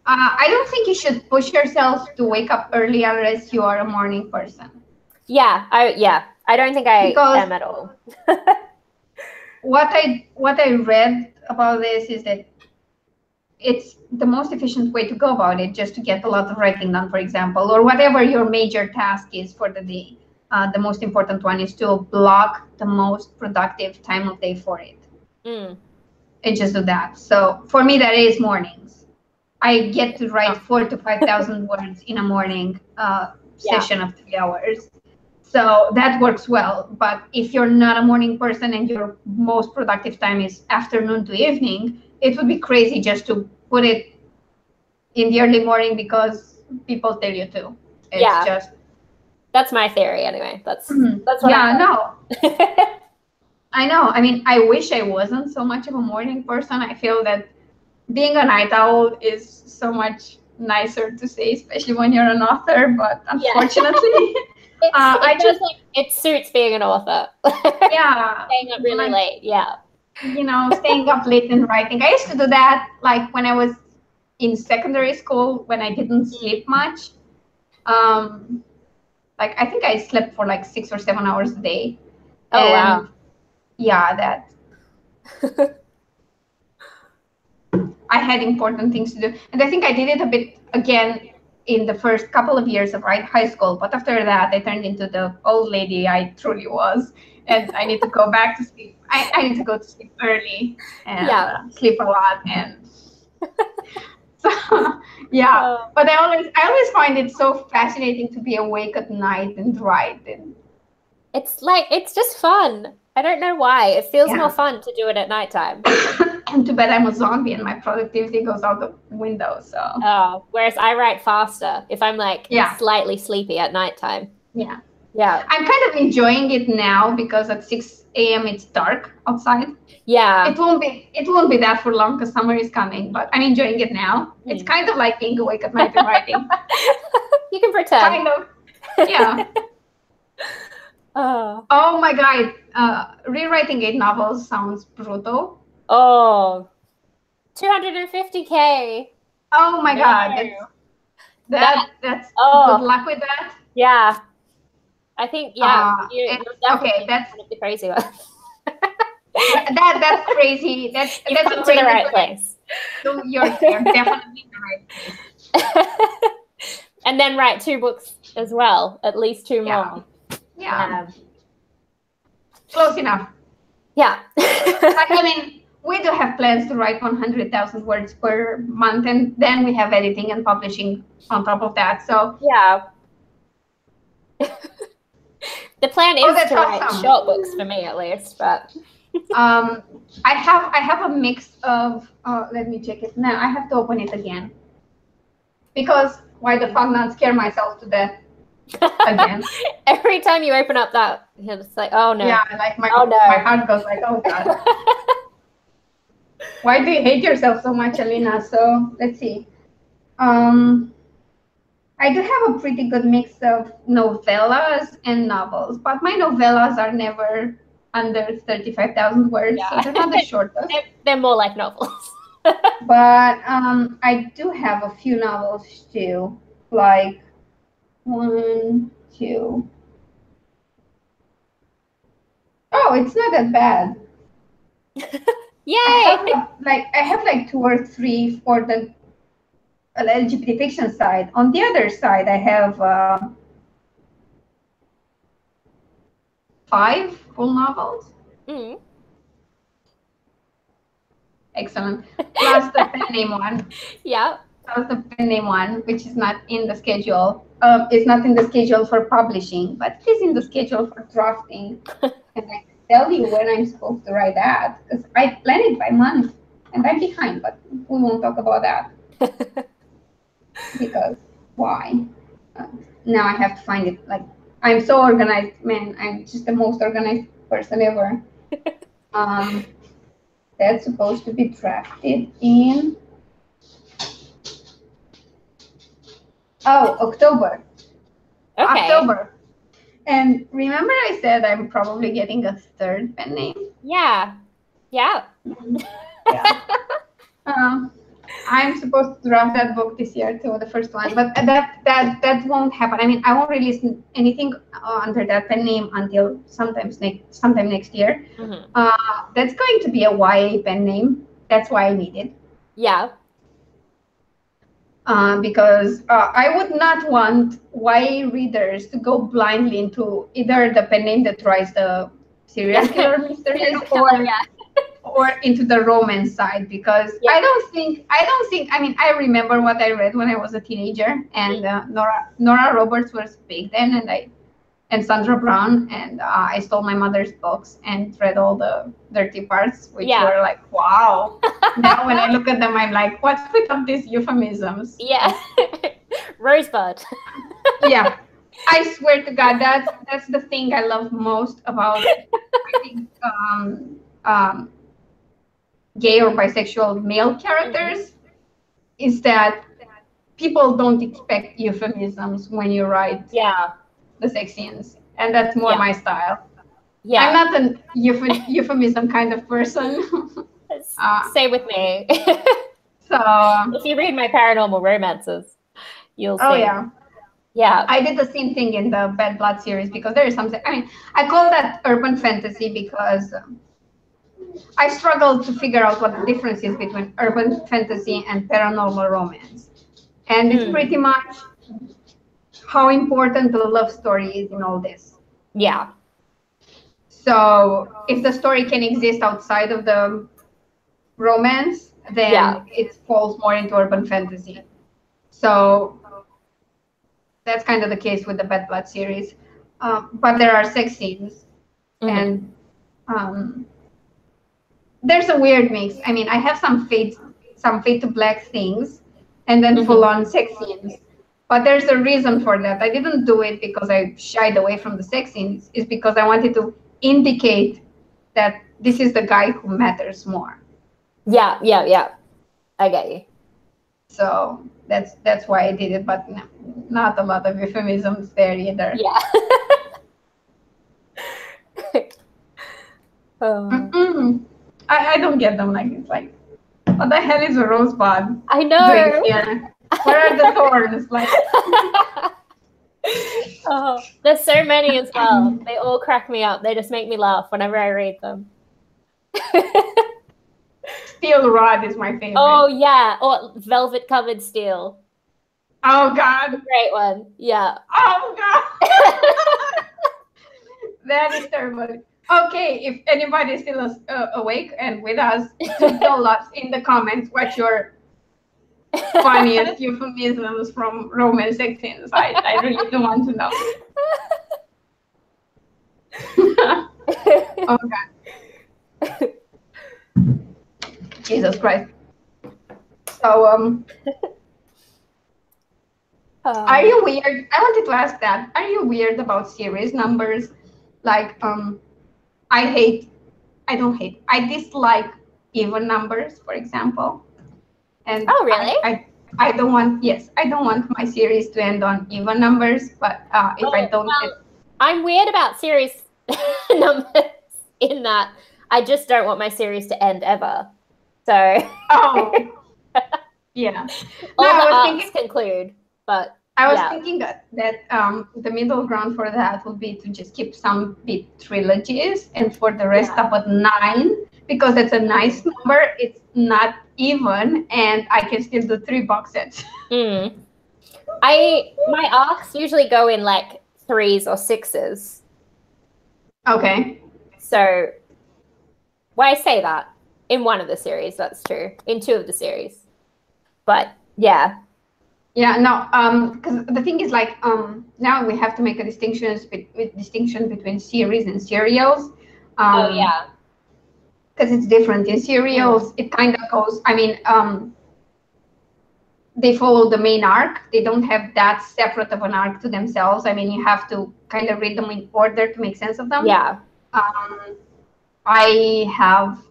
I don't think you should push yourself to wake up early unless you are a morning person. Yeah, I don't think I am at all. What I read about this is that it's the most efficient way to go about it, just to get a lot of writing done, for example, or whatever your major task is for the day. The most important one is to block the most productive time of day for it. And just do that. So for me, that is mornings. I get to write 4,000 to 5,000 words in a morning session of 3 hours. So that works well. But if you're not a morning person and your most productive time is afternoon to evening, it would be crazy just to put it in the early morning because people tell you to. It's just. That's my theory anyway. That's what I know. I mean, I wish I wasn't so much of a morning person. I feel that being a night owl is so much nicer to say, especially when you're an author. But unfortunately, it suits being an author. Staying up really late. Yeah. Staying up late and writing. I used to do that like when I was in secondary school when I didn't sleep much. Like I think I slept for like 6 or 7 hours a day. Oh, wow. yeah, that I had important things to do. And I think I did it a bit again in the first couple of years of high school. But after that, I turned into the old lady I truly was. And I need to go back to sleep. I need to go to sleep early and sleep a lot. And so, yeah. But I always find it so fascinating to be awake at night and write. And it's just fun. I don't know why. It feels more fun to do it at nighttime. And too bad I'm a zombie and my productivity goes out the window. So. Oh, whereas I write faster if I'm like slightly sleepy at nighttime. Yeah. Yeah. I'm kind of enjoying it now because at 6 a.m. it's dark outside. Yeah. It won't be that for long because summer is coming, but I'm enjoying it now. It's kind of like being awake at night and writing. You can pretend. Kind of. Yeah. Oh my God. Rewriting 8 novels sounds brutal. Oh. 250K. Oh my God. That's good luck with that. Yeah. I think you're okay. That's one of the crazy ones. that's crazy. That's come to the right place. So you're definitely in the right place. And then write 2 books as well, at least 2 more. Yeah. Close enough. Yeah. I mean, we do have plans to write 100,000 words per month, and then we have editing and publishing on top of that. So yeah. The plan is to write short books for me at least, but I have a mix of let me check it now. I have to open it again because why the fuck not scare myself to death again? Every time you open up that, it's like, oh no. Yeah, like my heart goes like, oh God. Why do you hate yourself so much, Alina? So let's see. I do have a pretty good mix of novellas and novels, but my novellas are never under 35,000 words, so they're not the shortest. They're more like novels. But I do have a few novels too, like 1, 2. Oh, it's not that bad. Yay! I have like 2 or 3 for the LGBT fiction side. On the other side, I have 5 full novels. Excellent. Plus the pen name one. Yeah. Plus the pen name one, which is not in the schedule. It's not in the schedule for publishing, but it is in the schedule for drafting. And I can tell you when I'm supposed to write that because I plan it by month, and I'm behind. But we won't talk about that. Because why? Now I have to find it. Like, I'm so organized, man. I'm just the most organized person ever. That's supposed to be drafted in October. Okay. October. And remember I said I'm probably getting a 3rd pen name? Yeah. Yeah. Yeah. I'm supposed to draft that book this year too, the first one, but that won't happen. I mean, I won't release anything under that pen name until sometime next year. That's going to be a YA pen name. That's why I need it. Yeah. Because I would not want YA readers to go blindly into either the pen name that writes the serial killer mysteries or into the romance side, because I don't think I mean, I remember what I read when I was a teenager, and Nora Roberts was big then, and Sandra Brown, and I stole my mother's books and read all the dirty parts, which were like, wow. Now when I look at them, I'm like, what's with all these euphemisms? Yeah. Rosebud. Yeah. I swear to God, that's the thing I love most about reading gay or bisexual male characters, is that people don't expect euphemisms when you write the sex scenes, and that's more my style. I'm not an euphemism kind of person. Same with me. So if you read my paranormal romances, you'll see. Yeah, I did the same thing in the Bad Blood series, because there is something. I mean, I call that urban fantasy because I struggle to figure out what the difference is between urban fantasy and paranormal romance. And it's pretty much how important the love story is in all this. Yeah. So if the story can exist outside of the romance, then it falls more into urban fantasy. So that's kind of the case with the Bad Blood series. But there are sex scenes, and there's a weird mix. I mean, I have some fade to black things, and then full-on sex scenes. But there's a reason for that. I didn't do it because I shied away from the sex scenes. It's because I wanted to indicate that this is the guy who matters more. Yeah. I get you. So that's why I did it, but no, not a lot of euphemisms there either. Yeah. I don't get them. Like, it's like, what the hell is a rosebud? I know. Doing here? Where are the thorns? Like, oh, there's so many as well. They all crack me up. They just make me laugh whenever I read them. Steel Rod is my favorite. Oh yeah, or Velvet Covered Steel. Oh God, great one. Yeah. Oh God, that is terrible. Okay, if anybody is still awake and with us, tell us in the comments what your funniest euphemisms from romance sex scenes. I really do want to know. Oh God. Jesus Christ. So are you weird? I wanted to ask that. Are you weird about series numbers? Like I dislike even numbers, for example. And oh really? I don't want my series to end on even numbers, but if I don't, I'm weird about series numbers in that I just don't want my series to end ever. So yeah. All the arcs conclude, but I was thinking that the middle ground for that would be to just keep some big trilogies, and for the rest up at 9, because it's a nice number. It's not even, and I can still do 3 box sets. My arcs usually go in like 3s or 6s. Okay. So, why I say that? In one of the series, that's true. In 2 of the series. But, yeah. Yeah, no, because the thing is, like, now we have to make a distinction between series and serials. Oh, yeah. Because it's different. In serials, it kind of goes, I mean, they follow the main arc. They don't have that separate of an arc to themselves. I mean, you have to kind of read them in order to make sense of them. Yeah. I have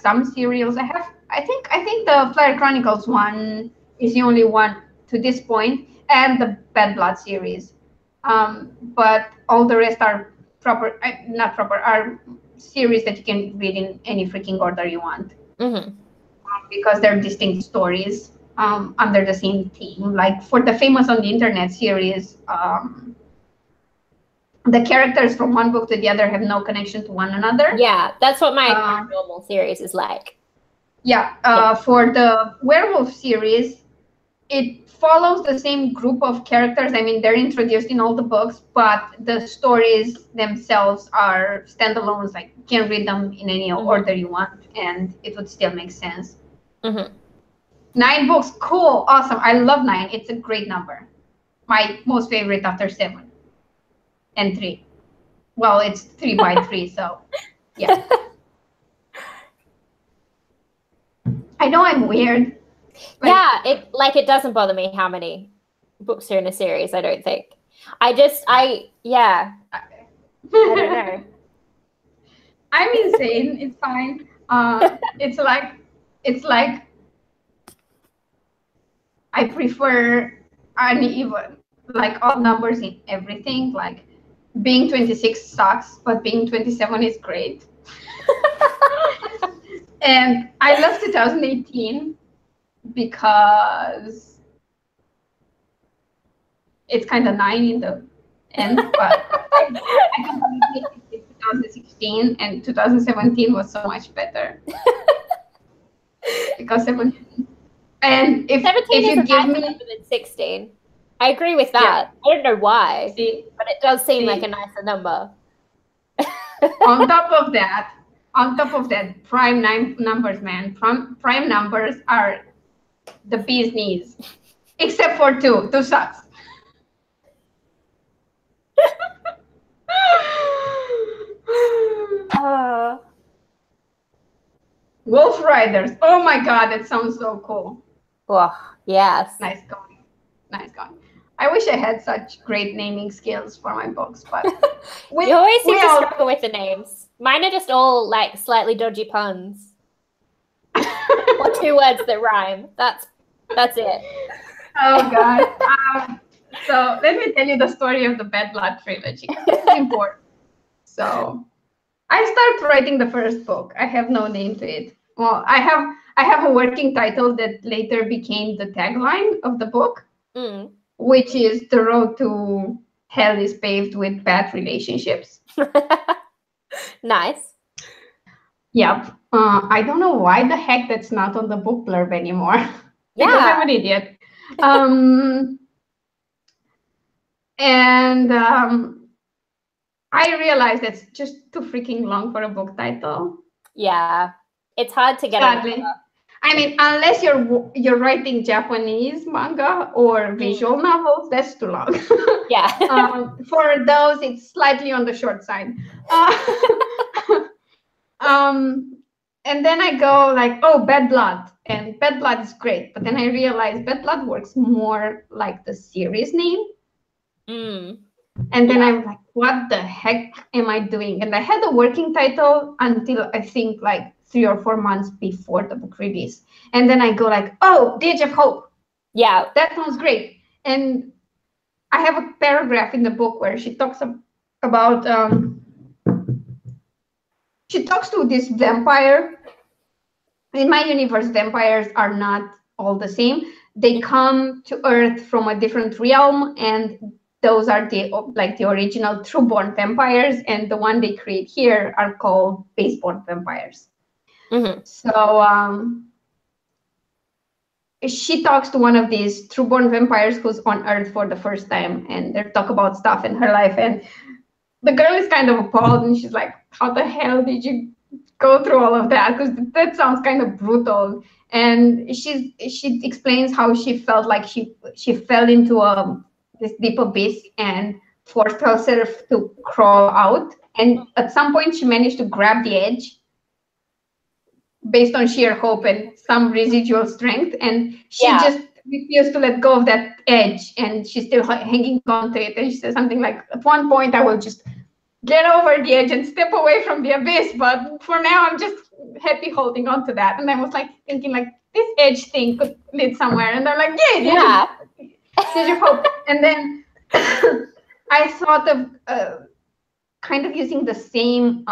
some serials. I think the Clare Chronicles one is the only one to this point, and the Bad Blood series. But all the rest are are series that you can read in any freaking order you want. Because they're distinct stories under the same theme. Like for the Famous on the Internet series, the characters from one book to the other have no connection to one another. Yeah, that's what my paranormal series is like. Yeah, for the werewolf series, it follows the same group of characters. I mean, they're introduced in all the books, but the stories themselves are standalones. Like, you can read them in any order you want, and it would still make sense. 9 books, cool, awesome. I love 9. It's a great number. My most favorite after 7 and 3. Well, it's 3 by 3, so yeah. I know I'm weird. Yeah, it doesn't bother me how many books are in a series, I don't think. I don't know. I'm insane. It's fine. It's like I prefer uneven, like odd numbers in everything. Like being 26 sucks, but being 27 is great. And I love 2018 because it's kind of 9 in the end, but I can believe it's 2016 2016, and 2017 was so much better. Because 17. And if 17 you is a give nicer me number than 16. I agree with that. I don't know why, but it does seem like a nicer number. on top of that, prime numbers, man. Prime numbers are the bee's knees. Except for 2. 2 sucks. Wolf Riders. Oh my god, that sounds so cool. Oh, yes. Nice going. Nice going. I wish I had such great naming skills for my books, but you always seem to struggle with the names. Mine are just all like slightly dodgy puns. Or 2 words that rhyme. That's it. Oh god. So let me tell you the story of the Bad Blood trilogy. It's important. So I started writing the first book. I have no name to it. Well, I have a working title that later became the tagline of the book, which is "The road to hell is paved with bad relationships." Nice. Yep. I don't know why the heck that's not on the book blurb anymore. Because I'm an idiot. And I realized it's just too freaking long for a book title. Yeah, it's hard to get Sadly. I mean, unless you're writing Japanese manga or visual novels, that's too long. Yeah. For those, it's slightly on the short side. And then I go like, oh, Bad Blood. And Bad Blood is great. But then I realized Bad Blood works more like the series name. And then I'm like, what the heck am I doing? And I had a working title until I think like 3 or 4 months before the book release. And then I go like, oh, The Edge of Hope. Yeah. That sounds great. And I have a paragraph in the book where she talks about, she talks to this vampire. In my universe, vampires are not all the same. They come to Earth from a different realm, and those are the original true-born vampires, and the one they create here are called base-born vampires. So she talks to one of these true-born vampires who's on Earth for the first time, and they talk about stuff in her life, and the girl is kind of appalled, and she's like, how the hell did you go through all of that? Because that sounds kind of brutal. And she explains how she felt like she fell into this deep abyss and forced herself to crawl out. And at some point, she managed to grab the edge based on sheer hope and some residual strength. And she just refused to let go of that edge. And she's still hanging on to it. And she says something like, at one point, I will just get over the edge and step away from the abyss. But for now, I'm just happy holding on to that. And I was like thinking like, this edge thing could lead somewhere. And I'm like, Edge of Hope. And then I thought of kind of using the same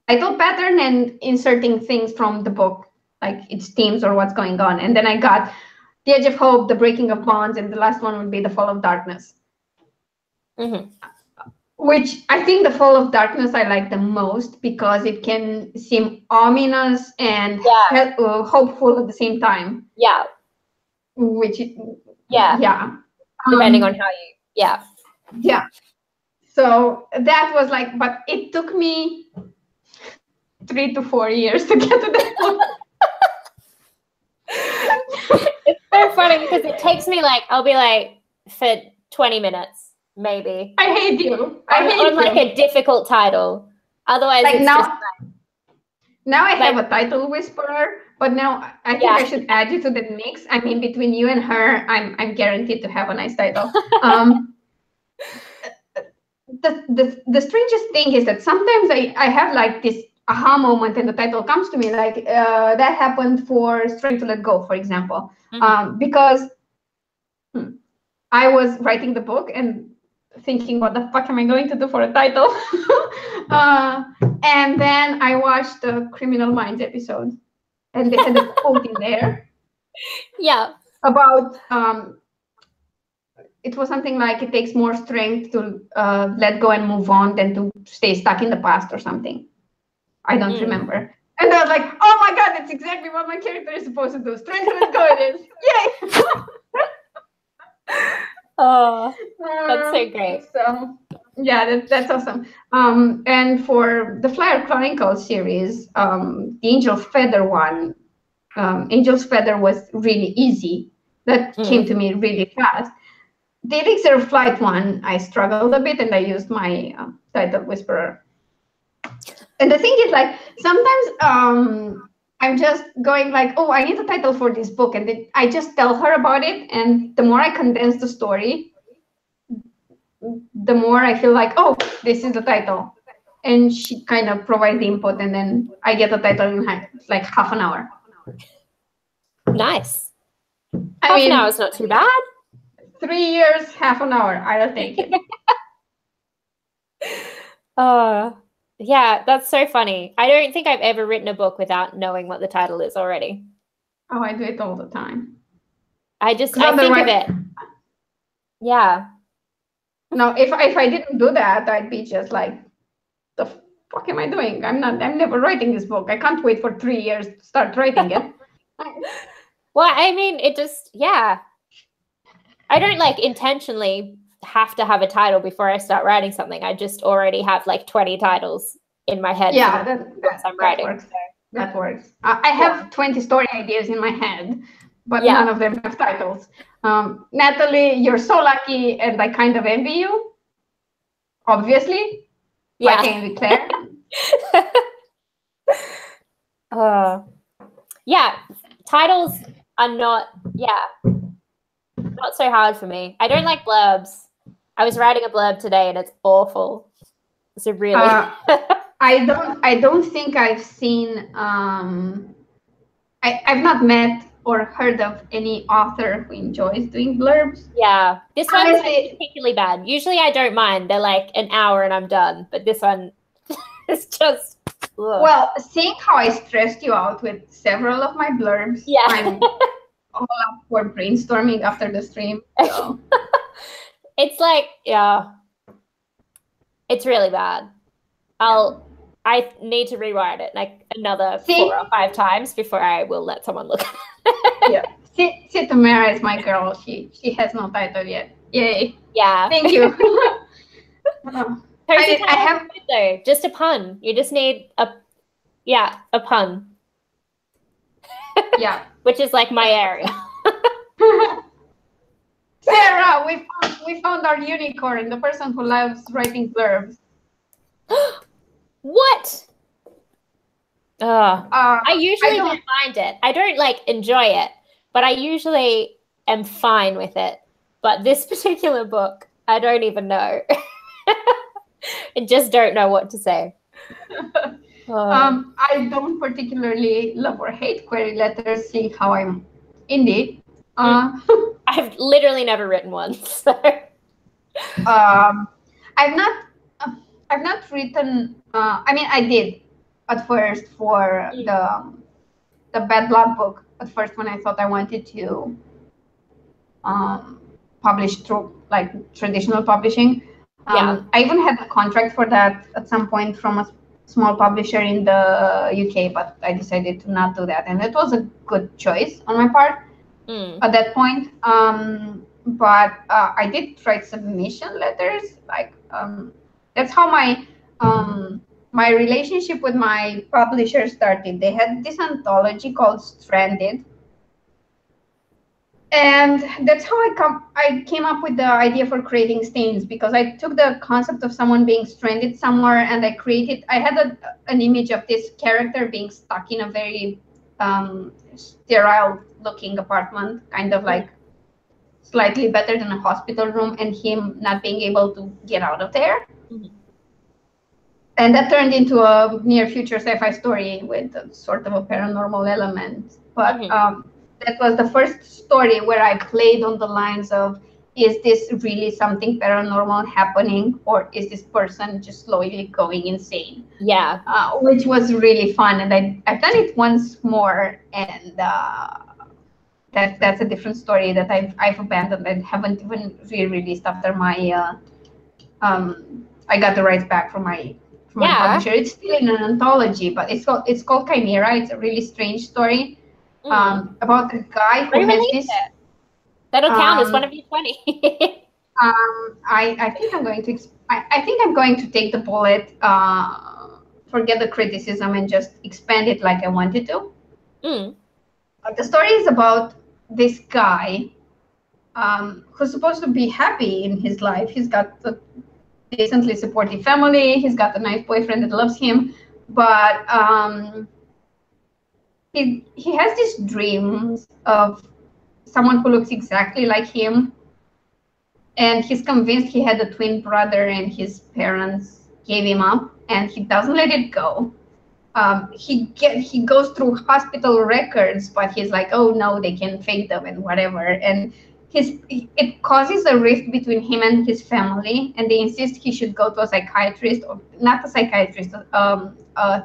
title pattern and inserting things from the book, like its themes or what's going on. And then I got The Edge of Hope, The Breaking of Bonds, and the last one would be The Fall of Darkness. Which I think The Fall of Darkness I like the most because it can seem ominous and hopeful at the same time. Yeah. Which depending on how you yeah. So that was like, but it took me 3 to 4 years to get to that point. It's so funny because it takes me like, I'll be like for 20 minutes maybe. I hate you. I hate on like a difficult title. Otherwise like it's now, just like, now I have a title whisperer, but now I think I should add you to the mix. I mean, between you and her, I'm guaranteed to have a nice title. The strangest thing is that sometimes I have like this aha moment and the title comes to me like that happened for Strength to Let Go, for example, because I was writing the book and thinking, what the fuck am I going to do for a title? And then I watched the Criminal Minds episode, and they had a quote in there. Yeah. About it was something like it takes more strength to let go and move on than to stay stuck in the past or something. I don't remember. And I was like, oh my God, that's exactly what my character is supposed to do. Strength to let go it is. Yay! Oh, that's so great. So yeah, that's awesome. And for the Flyer Chronicles series, the Angel's Feather one, Angel's Feather was really easy. That came to me really fast. The Elixir of Flight one, I struggled a bit, and I used my title whisperer. And the thing is, like, sometimes I'm just going like, oh, I need a title for this book, and then I just tell her about it. And the more I condense the story, the more I feel like, oh, this is the title. And she kind of provides the input, and then I get the title in like half an hour. Nice. Half an hour is not too bad. 3 years, half an hour. I'll take it. Yeah, that's so funny. I don't think I've ever written a book without knowing what the title is already. Oh, I do it all the time. I think of it. Yeah. No, if I didn't do that, I'd be just like, the fuck am I doing? I'm never writing this book. I can't wait for 3 years to start writing it. Well, I mean, it just, yeah. I don't like intentionally have to have a title before I start writing something. I just already have like 20 titles in my head. Yeah, I'm writing. Works. That works. I have 20 story ideas in my head, but none of them have titles. Natalie, you're so lucky, and I kind of envy you. Obviously, like Amy Claire. Yeah, titles are not so hard for me. I don't like blurbs. I was writing a blurb today, and it's awful. It's a really. I don't think I've seen. I've not met or heard of any author who enjoys doing blurbs. Yeah, this one's particularly bad. Usually I don't mind. They're like an hour and I'm done. But this one is just... Ugh. Well, seeing how I stressed you out with several of my blurbs, I'm all up for brainstorming after the stream. So. It's like, it's really bad. I need to rewrite it like another 4 or 5 times before I will let someone look at it. Yeah. Tamara is my girl. She has no title yet. Yay. Yeah. Thank you. I have though, just a pun. You just need a pun. Yeah. Which is like my area. Sarah, we found our unicorn, the person who loves writing blurbs. What? I usually don't mind it. I don't like enjoy it, but I usually am fine with it. But this particular book, I don't even know. I just don't know what to say. I don't particularly love or hate query letters, seeing how I'm indie. I've literally never written one. So. I've not written. I mean, I did at first for the Bad Blood book. At first, when I thought I wanted to publish through like traditional publishing, I even had a contract for that at some point from a small publisher in the UK, but I decided to not do that, and it was a good choice on my part at that point. But I did write submission letters. Like that's how my relationship with my publisher started. They had this anthology called Stranded, and that's how I came up with the idea for creating stains, because I took the concept of someone being stranded somewhere, and I had an image of this character being stuck in a very sterile looking apartment, kind of like slightly better than a hospital room, and him not being able to get out of there. And that turned into a near future sci-fi story with sort of a paranormal element. But that was the first story where I played on the lines of, is this really something paranormal happening, or is this person just slowly going insane? Yeah. Which was really fun. And I've done it once more, and that's a different story that I've abandoned and haven't even re-released after my I got the rights back from my publisher. It's still in an anthology, but it's called Chimera. It's a really strange story about a guy who has this. That'll count as one of your 20. I think I'm going to. I think I'm going to take the bullet, forget the criticism, and just expand it like I wanted to. The story is about this guy who's supposed to be happy in his life. He's got a decently supportive family. He's got a nice boyfriend that loves him, but he has these dreams of someone who looks exactly like him, and he's convinced he had a twin brother and his parents gave him up, and he doesn't let it go. He goes through hospital records, but he's like, oh no, they can fake them and whatever, and it causes a rift between him and his family, and they insist he should go to a psychiatrist, or not a psychiatrist, a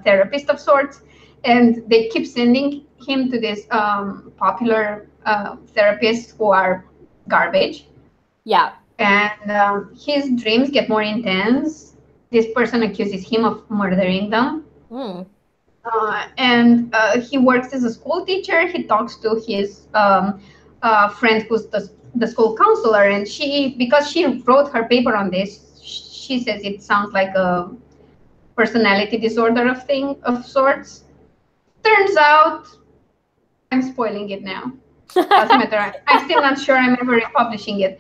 therapist of sorts, and they keep sending him to this popular therapists who are garbage. Yeah. And his dreams get more intense. This person accuses him of murdering them. And he works as a school teacher. He talks to his friend who's the school counselor, and because she wrote her paper on this, she says it sounds like a personality disorder of sorts. Turns out, I'm spoiling it now. Doesn't matter. I'm still not sure I'm ever republishing it.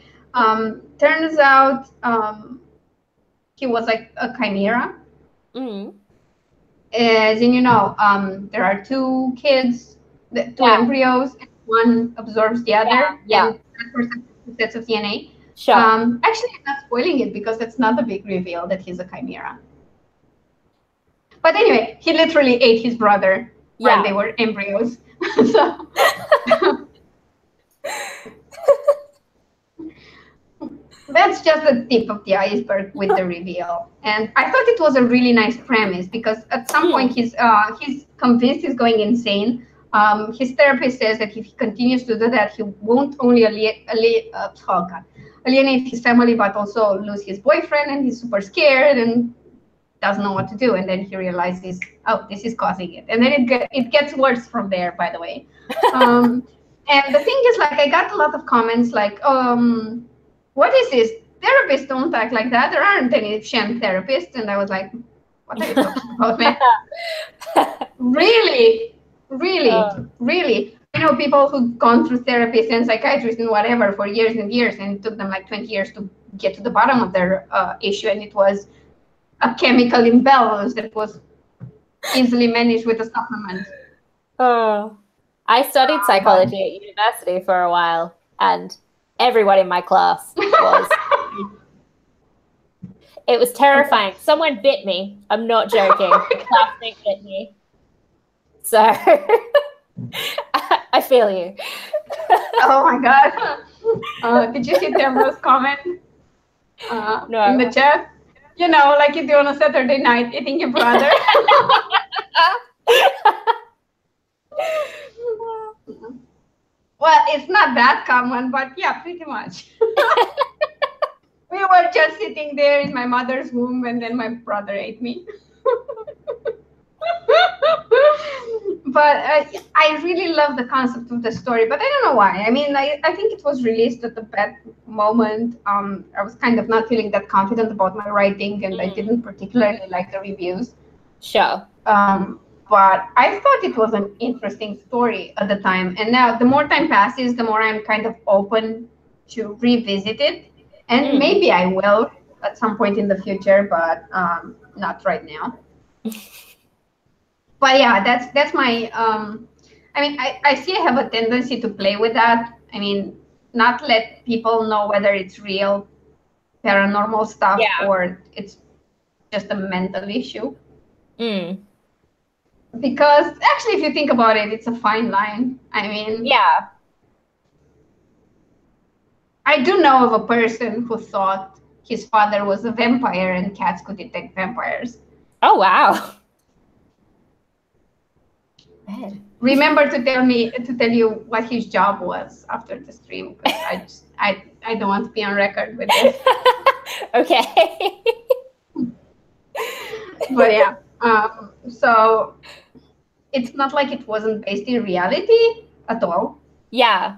Turns out he was like a chimera. As in, there are two kids, two embryos, and one absorbs the other, and that person has two sets of DNA. Sure. Actually, I'm not spoiling it because that's not a big reveal that he's a chimera. But anyway, he literally ate his brother while they were embryos. So that's just the tip of the iceberg with the reveal. And I thought it was a really nice premise because at some point he's convinced he's going insane. His therapist says that if he continues to do that, he won't only alienate his family, but also lose his boyfriend, and he's super scared and doesn't know what to do. And then he realizes, oh, this is causing it. And then it gets worse from there, by the way. And the thing is, like, I got a lot of comments like, what is this? Therapists don't act like that. There aren't any sham therapists. And I was like, what are you talking about, man? Really? I know people who've gone through therapists and psychiatrists and whatever for years and years, and it took them like 20 years to get to the bottom of their issue. And it was a chemical imbalance that was easily managed with a supplement. I studied psychology at university for a while, and everyone in my class was. It was terrifying. Someone bit me. I'm not joking. The classmate bit me. So I feel you. Oh my God. Did you see Tamara's comment No. in the chat? You know, like you do on a Saturday night, eating your brother. Well, it's not that common, but yeah, pretty much. We were just sitting there in my mother's womb, and then my brother ate me. But I really love the concept of the story, but I don't know why. I mean, I think it was released at a bad moment. I was kind of not feeling that confident about my writing, and I didn't particularly like the reviews. Sure. But I thought it was an interesting story at the time. And now the more time passes, the more I'm kind of open to revisit it. And maybe I will at some point in the future, but not right now. But yeah, that's my, I mean, I see I have a tendency to play with that. I mean, not let people know whether it's real paranormal stuff or it's just a mental issue. Because actually, if you think about it, it's a fine line. I mean, I do know of a person who thought his father was a vampire and cats could detect vampires. Oh, wow. remember to tell you what his job was after the stream, because I don't want to be on record with this. Okay. But yeah, so it's not like it wasn't based in reality at all. Yeah.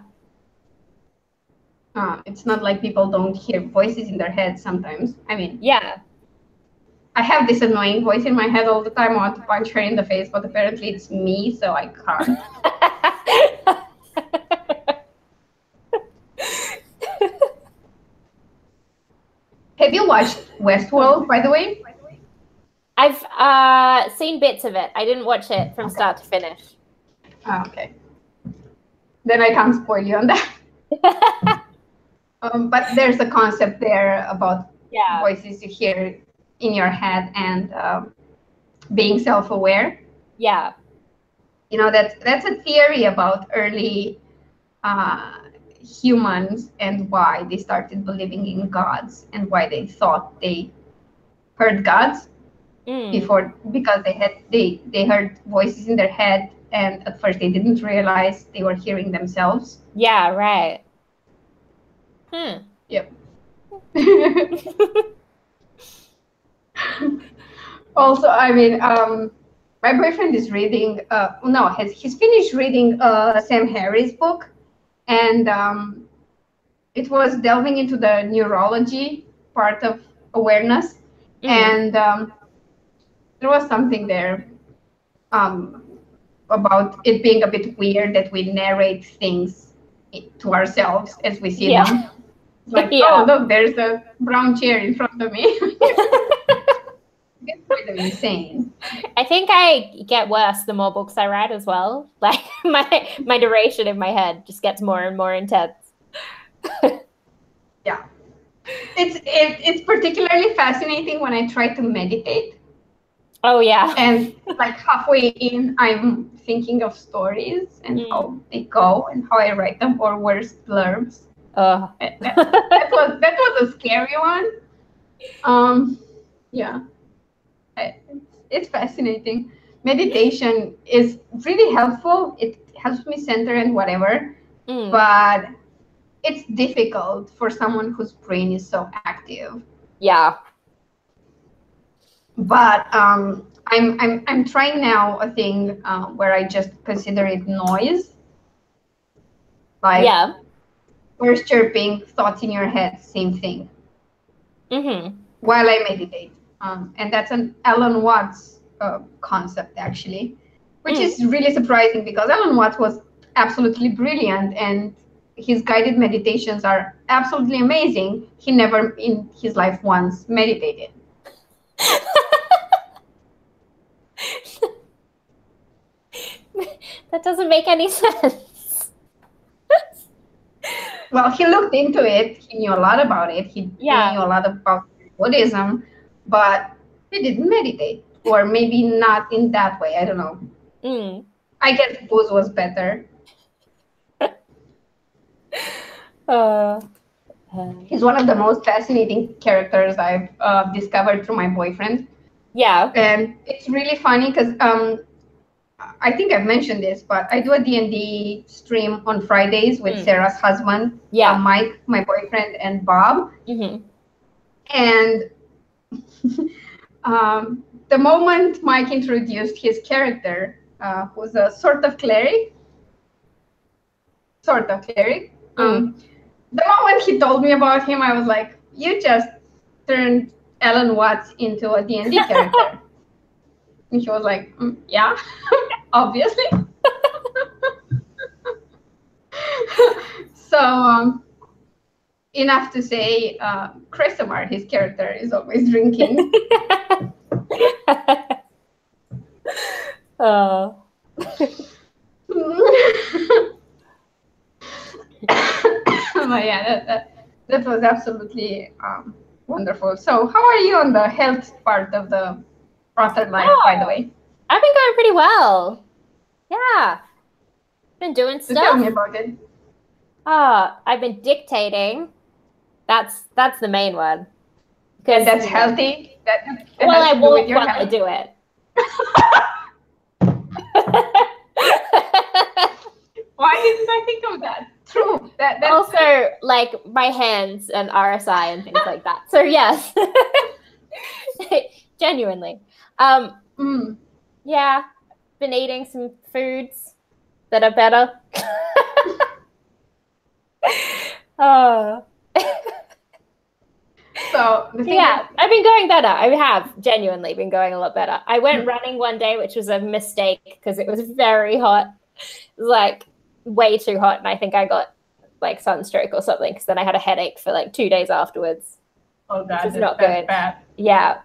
It's not like people don't hear voices in their head sometimes. I mean, yeah. I have this annoying voice in my head all the time. I want to punch her in the face, but apparently it's me, so I can't. Have you watched Westworld, by the way? I've seen bits of it. I didn't watch it from start to finish. Oh, okay. Then I can't spoil you on that. But there's a concept there about voices you hear in your head and being self-aware. Yeah. You know, that's a theory about early humans and why they started believing in gods and why they thought they heard gods before, because they heard voices in their head, and at first they didn't realize they were hearing themselves. Yeah, right. Yep. Also, I mean, my boyfriend is reading. He's finished reading Sam Harris's book, and it was delving into the neurology part of awareness, and there was something there about it being a bit weird that we narrate things to ourselves as we see them. Like, oh, look, there's a brown chair in front of me. It's kind of insane. I think I get worse the more books I read as well. Like my duration in my head just gets more and more intense. Yeah. It's particularly fascinating when I try to meditate. Oh, yeah. And like halfway in, I'm thinking of stories and how they go and how I write them, or worse, blurbs. That was a scary one. Yeah, it's fascinating. Meditation is really helpful. It helps me center and whatever, but it's difficult for someone whose brain is so active. Yeah. But I'm trying now a thing where I just consider it noise. Like birds chirping, thoughts in your head, same thing. While I meditate, and that's an Alan Watts concept actually, which is really surprising because Alan Watts was absolutely brilliant and his guided meditations are absolutely amazing. He never in his life once meditated. That doesn't make any sense. Well, he looked into it. He knew a lot about it. He knew a lot about Buddhism, but he didn't meditate, or maybe not in that way. I don't know. I guess booze was better. He's one of the most fascinating characters I've discovered through my boyfriend. Yeah. And it's really funny because I think I've mentioned this, but I do a D&D stream on Fridays with Sarah's husband, Mike, my boyfriend, and Bob. And the moment Mike introduced his character, who's a sort of cleric, the moment he told me about him, I was like, you just turned Alan Watts into a D&D character. And he was like, yeah, obviously. So enough to say, Christopher, his character, is always drinking. Oh. But yeah, that was absolutely wonderful. So how are you on the health part of the author life, by the way? I've been going pretty well. Yeah. Been doing stuff. Tell me about it. I've been dictating. That's the main one. And that's healthy? That well, I won't while I do it. Why didn't I think of that? True. That's Also, like my hands and RSI and things like that. So yes, genuinely. Yeah, been eating some foods that are better. Oh. So yeah, I've been going better. I have genuinely been going a lot better. I went running one day, which was a mistake because it was very hot. It was like way too hot, and I think I got like sunstroke or something because then I had a headache for like 2 days afterwards. Oh God, which is not good. Bad. Yeah.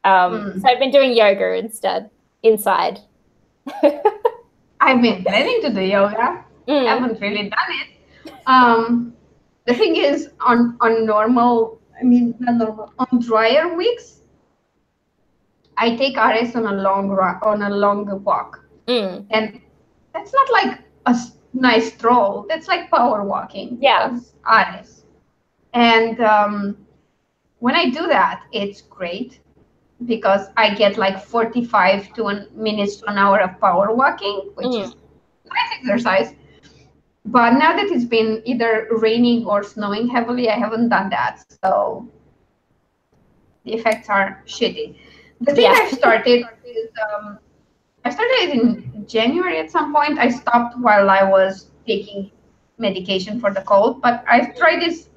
So I've been doing yoga instead inside. I've been planning to do yoga. Haven't really done it. The thing is, on normal, not normal, on drier weeks, I take Ares on a long walk, and that's not like a nice stroll. That's like power walking. Yeah. Ares, and when I do that, it's great because I get like 45 minutes to an hour of power walking, which is nice exercise. But now that it's been either raining or snowing heavily, I haven't done that. So the effects are shitty. The thing I started is, I started in January at some point. I stopped while I was taking medication for the cold, but I've tried this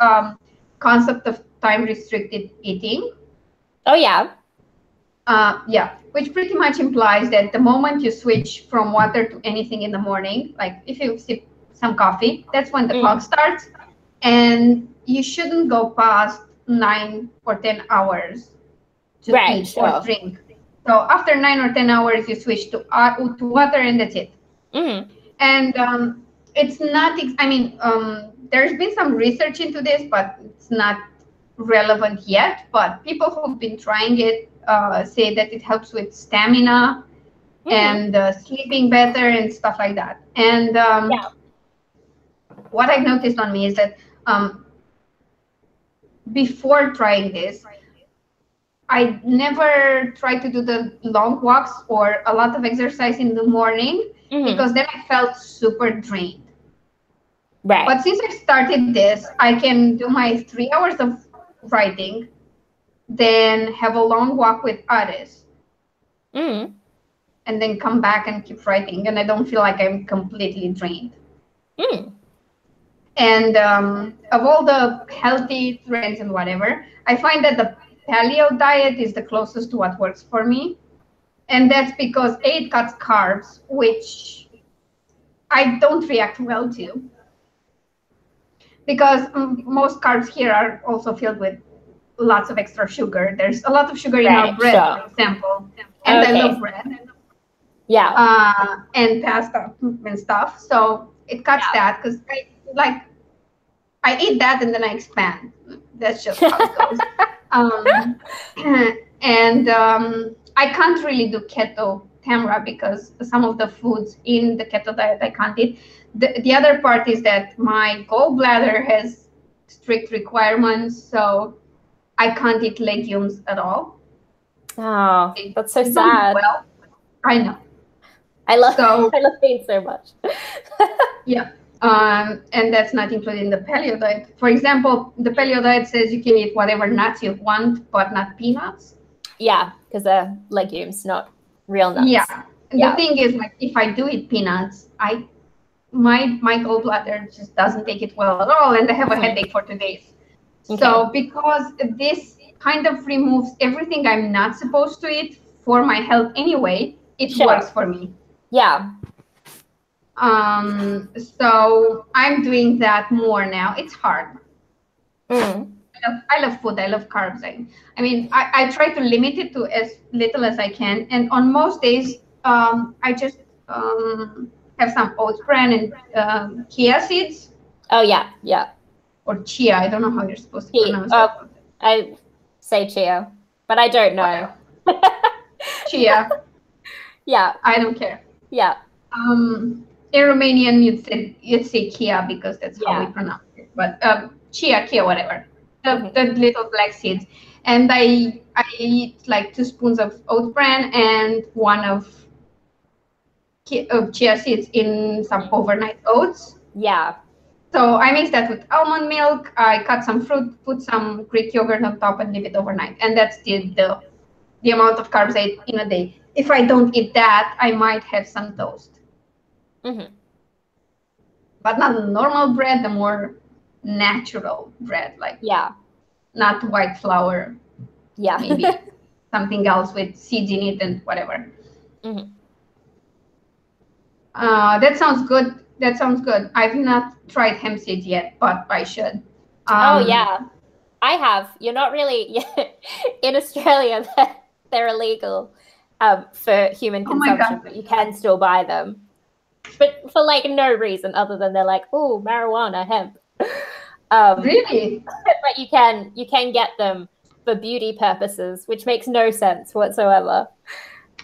concept of time-restricted eating. Oh, yeah. Yeah, which pretty much implies that the moment you switch from water to anything in the morning, like if you sip some coffee, that's when the clock starts, and you shouldn't go past 9 or 10 hours to eat or drink. So after 9 or 10 hours, you switch to water, and that's it. And it's not. There's been some research into this, but it's not relevant yet. But people who've been trying it say that it helps with stamina and sleeping better and stuff like that. And what I've noticed on me is that before trying this, I never tried to do the long walks or a lot of exercise in the morning because then I felt super drained. Right. But since I started this, I can do my 3 hours of writing, then have a long walk with Ares, and then come back and keep writing, and I don't feel like I'm completely drained. And of all the healthy trends and whatever, I find that the paleo diet is the closest to what works for me. And that's because it cuts carbs, which I don't react well to. Because most carbs here are also filled with lots of extra sugar. There's a lot of sugar in our bread, for example. And I love bread. Yeah. And pasta and stuff. So it cuts that because I eat that and then I expand. That's just how it goes. And I can't really do keto Tamra because some of the foods in the keto diet I can't eat. The other part is that my gallbladder has strict requirements, so I can't eat legumes at all. Oh, that's so sad. Well, I know. I love beans so much. Yeah. And that's not included in the paleo diet. For example, the paleo diet says you can eat whatever nuts you want, but not peanuts. Yeah, because they're legumes, not real nuts. Yeah. The thing is, like, if I do eat peanuts, my gallbladder just doesn't take it well at all, and I have a headache for 2 days. Okay. So because this kind of removes everything I'm not supposed to eat for my health anyway, it works for me. Yeah. So I'm doing that more now. It's hard. I love food. I love carbs. I try to limit it to as little as I can. And on most days, I just have some oat bran and chia seeds. Oh, yeah. Yeah. Or chia. I don't know how you're supposed to pronounce it. I say chia, but I don't know. Chia. Yeah. I don't care. Yeah. In Romanian, you'd say kia because that's how we pronounce it. But chia, whatever. The little black seeds. And I eat like 2 spoons of oat bran and 1 of chia seeds in some overnight oats. Yeah. So I mix that with almond milk. I cut some fruit, put some Greek yogurt on top, and leave it overnight. And that's the amount of carbs I eat in a day. If I don't eat that, I might have some toast. Mm-hmm. But not normal bread, the more natural bread, like not white flour. Yeah. Maybe something else with seeds in it and whatever. Mm-hmm. That sounds good. That sounds good. I've not tried hemp seeds yet, but I should. Oh yeah, I have. You're not really in Australia. They're illegal for human consumption, but you can still buy them. But for like no reason other than they're like, oh, marijuana, hemp. Really? But you can get them for beauty purposes, which makes no sense whatsoever.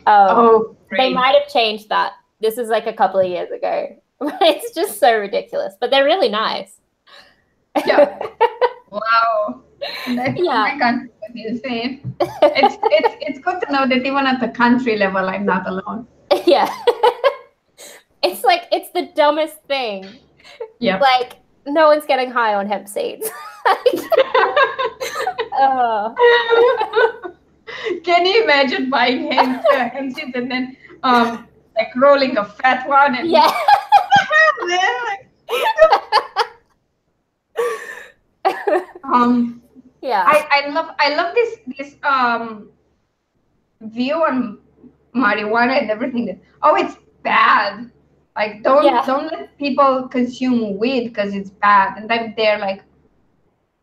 They might have changed that. This is like a couple of years ago. It's just so ridiculous, but they're really nice. Yeah. Wow. Like, oh my God, what you say? It's good to know that even at the country level, I'm not alone. Yeah. It's like, it's the dumbest thing. Yeah. Like, no one's getting high on hemp seeds. Can you imagine buying hemp seeds and then like rolling a fat one and yeah. Yeah. I love this view on marijuana and everything that it's bad. Like don't let people consume weed because it's bad. And I'm there like,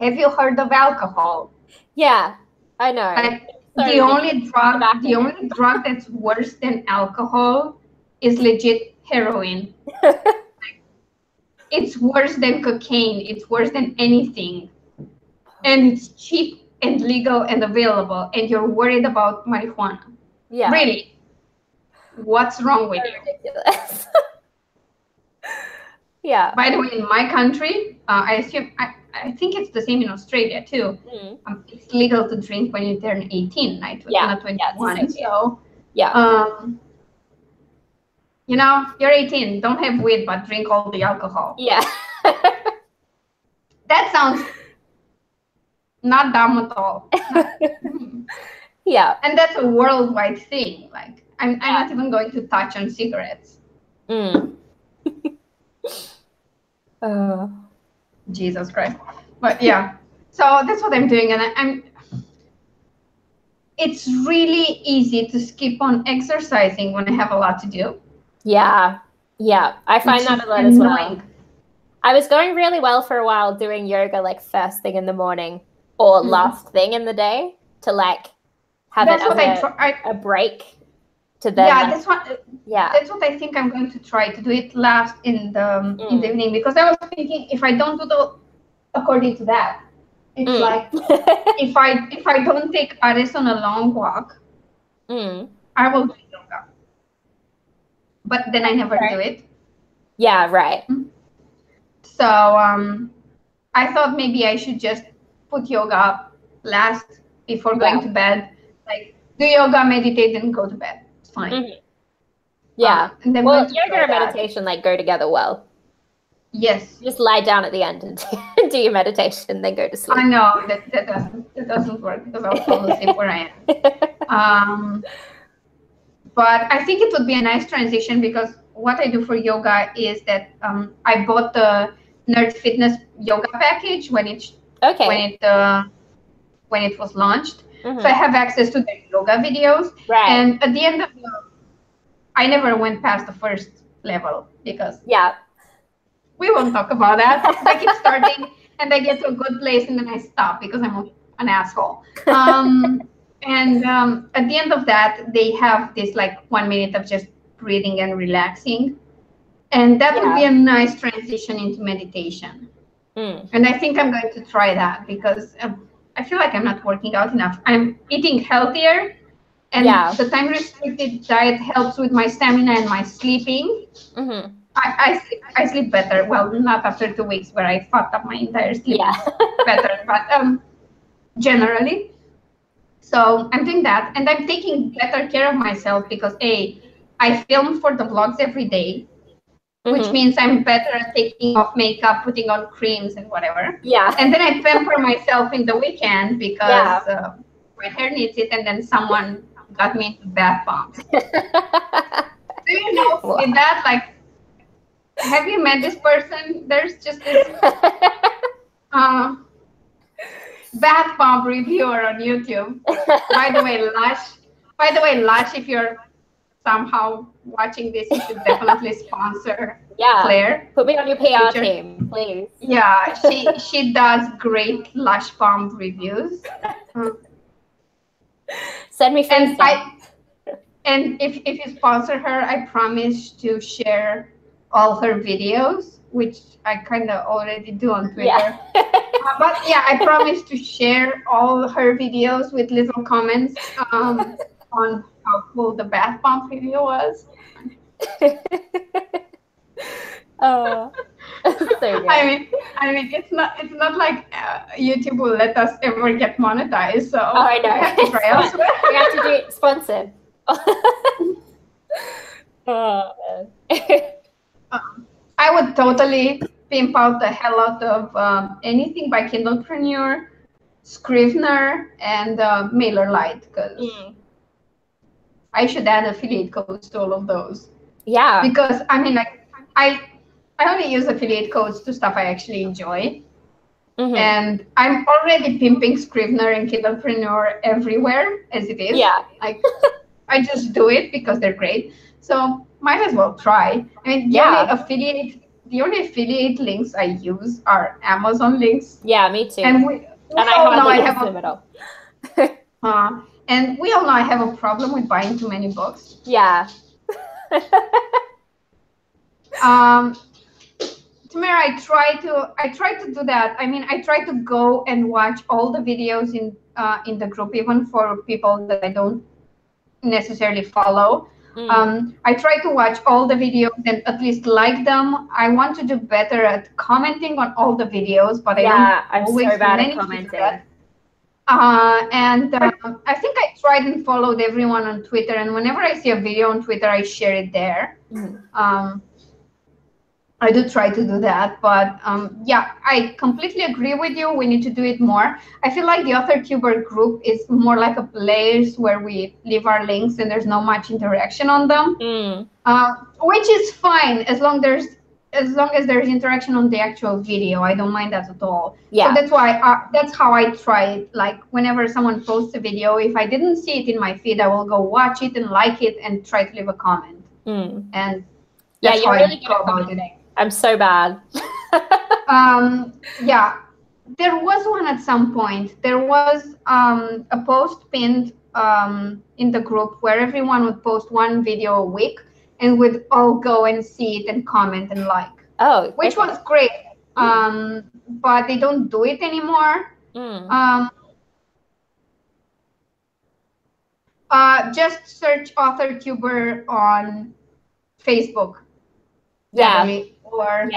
have you heard of alcohol? Yeah, I know. Like the only drug that's worse than alcohol is legit heroin. Like, it's worse than cocaine. It's worse than anything. And it's cheap and legal and available. And you're worried about marijuana. Yeah. Really? What's wrong with you? Ridiculous. Yeah. By the way, in my country, I think it's the same in Australia too. It's legal to drink when you turn 18, not 21. So, you know, you're 18. Don't have weed, but drink all the alcohol. Yeah. That sounds not dumb at all. Yeah. And that's a worldwide thing. Like, I'm not even going to touch on cigarettes. Jesus Christ. But yeah, so that's what I'm doing. And it's really easy to skip on exercising when I have a lot to do. Yeah. Yeah. I find that a lot as well. I was going really well for a while doing yoga like first thing in the morning or last thing in the day to like have it as a break. That's what I think I'm going to try to do it last in the evening, because I was thinking if I don't do according to that, it's like if I don't take Ares on a long walk, I will do yoga. But then I never do it. Yeah, right. So I thought maybe I should just put yoga up last before going to bed. Like do yoga, meditate, and go to bed. Fine. Yeah. And then yoga and meditation like go together well. Yes. Just lie down at the end and do your meditation, then go to sleep. I know that doesn't work because I'll fall asleep where I am. But I think it would be a nice transition because what I do for yoga is that I bought the Nerd Fitness yoga package when it was launched. So I have access to the yoga videos. Right. And at the end of I never went past the first level because we won't talk about that. I keep starting and I get to a good place and then I stop because I'm an asshole. And at the end of that, they have this like 1 minute of just breathing and relaxing. And that would be a nice transition into meditation. And I think I'm going to try that because I feel like I'm not working out enough. I'm eating healthier, and the time restricted diet helps with my stamina and my sleeping. I sleep better. Well, not after 2 weeks where I fucked up my entire sleep better, but generally. So I'm doing that, and I'm taking better care of myself because I I film for the vlogs every day, which means I'm better at taking off makeup, putting on creams and whatever. Yeah. And then I pamper myself in the weekend because my hair needs it, and then someone got me into bath bombs. So, you know, with that, like, have you met this person? There's just this bath bomb reviewer on YouTube. By the way, Lush, if you're somehow watching this, you should definitely sponsor Claire. Put me on your PR team, please. Yeah, she does great Lush bomb reviews. Send me and if you sponsor her, I promise to share all her videos, which I kind of already do on Twitter. Yeah. But yeah, I promise to share all her videos with little comments on how cool the bath bomb video was. Oh, so good. I mean, it's not like YouTube will let us ever get monetized. So I know. we have to try elsewhere. We have to do it sponsored. I would totally pimp out the hell out of anything by Kindlepreneur, Scrivener, and MailerLite, because I should add affiliate codes to all of those. Yeah. Because I mean, like, I only use affiliate codes to stuff I actually enjoy. And I'm already pimping Scrivener and Kindlepreneur everywhere as it is. Yeah. Like, I just do it because they're great. So might as well try. I mean, the only affiliate links I use are Amazon links. Yeah, me too. And we all know I have them at all. and we all know I have a problem with buying too many books. Yeah. Tamara, I try to do that. I mean, I try to go and watch all the videos in the group, even for people that I don't necessarily follow. I try to watch all the videos and at least like them. I want to do better at commenting on all the videos, but I'm so bad at commenting. And I think I tried and followed everyone on Twitter, and whenever I see a video on Twitter, I share it there. I do try to do that, but yeah, I completely agree with you. We need to do it more. I feel like the AuthorTuber group is more like a place where we leave our links and there's not much interaction on them, which is fine as long as there's interaction on the actual video. I don't mind that at all. Yeah. So that's how I try it. Like, whenever someone posts a video, if I didn't see it in my feed, I will go watch it and like it and try to leave a comment. And that's you're how really I good go at about commenting. it. I'm so bad. Yeah, there was one at some point. There was a post pinned in the group where everyone would post one video a week and would all go and see it and comment and like. Oh, which was great. But they don't do it anymore. Just search AuthorTuber on Facebook. Or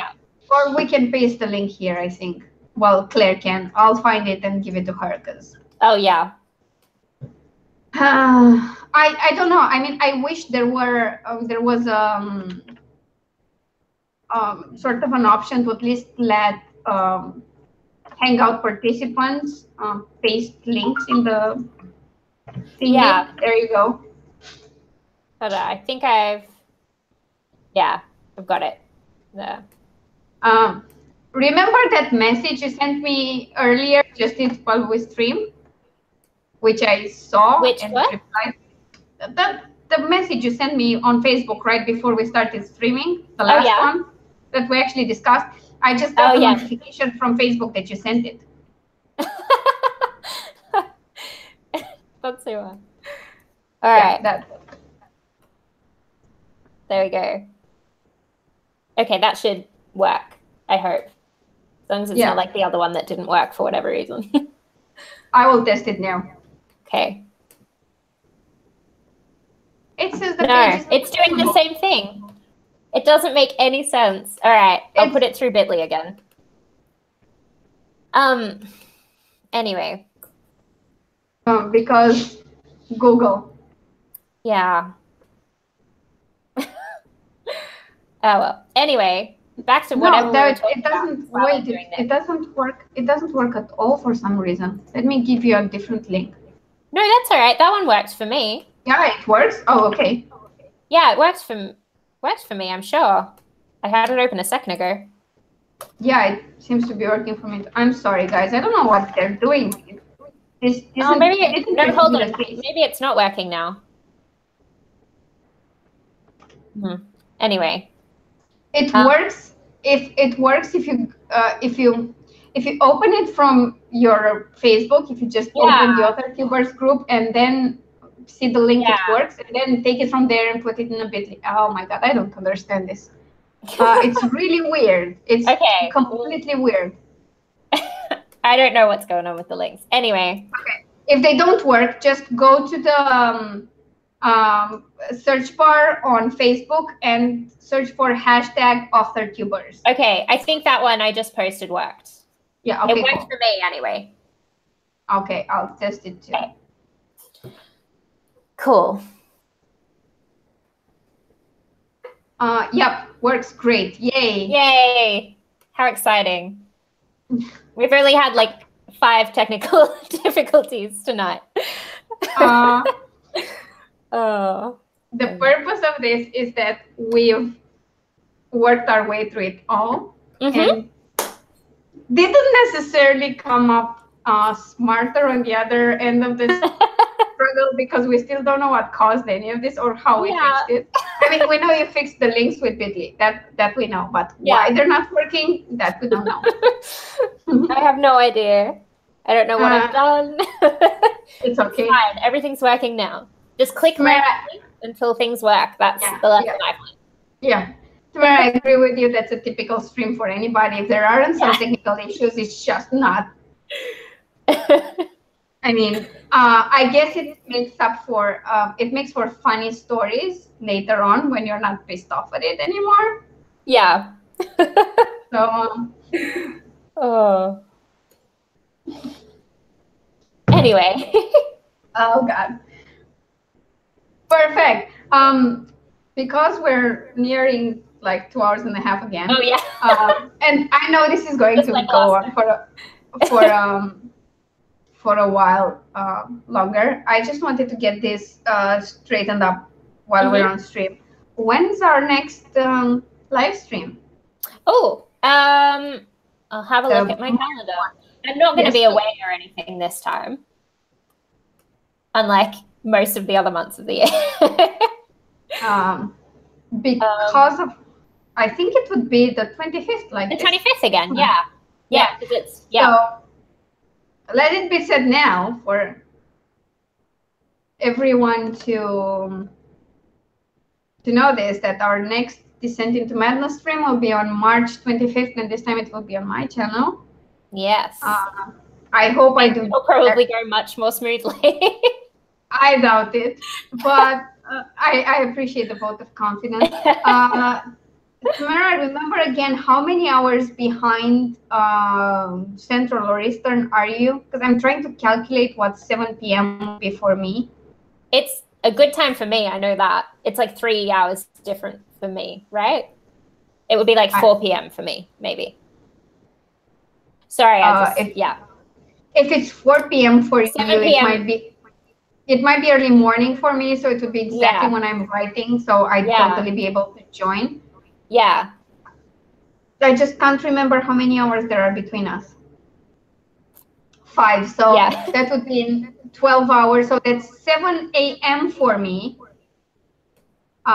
we can paste the link here, I think. Well, Claire can. I'll find it and give it to her because. Oh yeah. I don't know. I mean, I wish there was sort of an option to at least let Hangout participants paste links in the thingy. Yeah. There you go. Hold on. I think I've got it. Yeah. Remember that message you sent me earlier, just while we stream, which I saw and replied. The message you sent me on Facebook right before we started streaming, the last one that we actually discussed. I just got a notification from Facebook that you sent it. That's so well. All right. That. There we go. Okay, that should work, I hope. As long as it's not like the other one that didn't work for whatever reason. I will test it now. Okay. It says it's doing the same thing. It doesn't make any sense. All right, I'll put it through Bitly again. Anyway. Because Google. Yeah. Oh well. Anyway, back to No, whatever we were that talking it doesn't. about while I'm Wait, doing it this. doesn't work. It doesn't work at all for some reason. Let me give you a different link. No, that's all right. That one works for me. Yeah, it works. Oh, okay. Yeah, it works for me, I'm sure. I had it open a second ago. Yeah, it seems to be working for me. I'm sorry, guys. I don't know what they're doing. This Oh, isn't. maybe This no, hold on. the case. Maybe it's not working now. Anyway. It works if you open it from your Facebook, if you just open the other Tubers group and then see the link, it works, and then take it from there and put it in a bit. Oh my god, I don't understand this. It's really weird. It's completely weird. I don't know what's going on with the links. Anyway. Okay. If they don't work, just go to the search bar on Facebook and search for hashtag #AuthorTubers. Okay, I think that one I just posted worked. Yeah, okay, it worked for me anyway. Okay, I'll test it too. Okay. Cool. Yep, works great. Yay. Yay. How exciting. We've only had like 5 technical difficulties tonight. Oh. The purpose of this is that we've worked our way through it all and didn't necessarily come up smarter on the other end of this struggle because we still don't know what caused any of this or how we fixed it. I mean, we know you fixed the links with Bitly. That we know, but why they're not working, that we don't know. I have no idea. I don't know what I've done. It's okay. It's fine. Everything's working now. Just click randomly until things work. That's the lesson I've learned. Yeah. Tamara, I agree with you. That's a typical stream for anybody. If there aren't some technical issues, it's just not. I mean, I guess it makes up for it makes for funny stories later on when you're not pissed off at it anymore. Yeah. So. Oh. Anyway. Oh God. Perfect. Because we're nearing like 2 hours and a half again. Oh yeah. And I know this is going to go on for a while longer. I just wanted to get this straightened up while we're on stream. When's our next live stream? Oh, I'll have a look at my calendar. I'm not going to be away or anything this time, unlike most of the other months of the year. Because of, I think it would be the 25th, like the 25th again. Yeah, because it's So let it be said now for everyone to know this, that our next Descent into Madness stream will be on March 25th, and this time it will be on my channel. Yes. I hope I do. It'll probably go much more smoothly. I doubt it, but I appreciate the vote of confidence. Tamara, remember again, how many hours behind Central or Eastern are you? Because I'm trying to calculate what 7 p.m. before me. It's a good time for me. I know that. It's like 3 hours different for me, right? It would be like 4 p.m. for me, maybe. Sorry, If it's 4 p.m. for you, PM. it might be early morning for me, so it would be exactly when I'm writing, so I'd totally be able to join. Yeah. I just can't remember how many hours there are between us. 5, so that would be in 12 hours, so that's 7 a.m. for me. So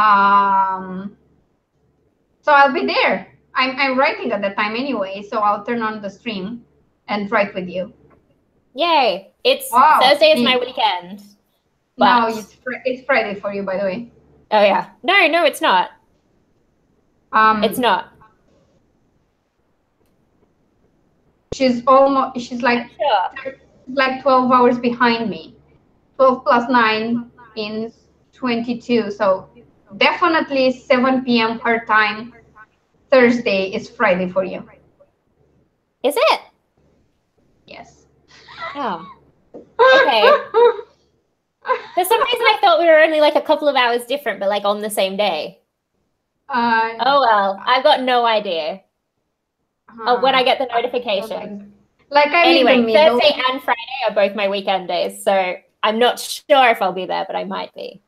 I'll be there. I'm writing at the time anyway, so I'll turn on the stream and write with you. Yay! It's Thursday is my weekend. No, it's Friday for you, by the way. Oh yeah. No, it's not. It's not. She's like 12 hours behind me. 12 plus 9 is 22. So definitely 7 p.m. her time. Thursday is Friday for you. Is it? Yes. Oh. Okay. For some reason I thought we were only like a couple of hours different, but like on the same day. Oh well, I've got no idea. When I get the notification. Like I'm anyway, in the middle. Thursday and Friday are both my weekend days, so I'm not sure if I'll be there, but I might be.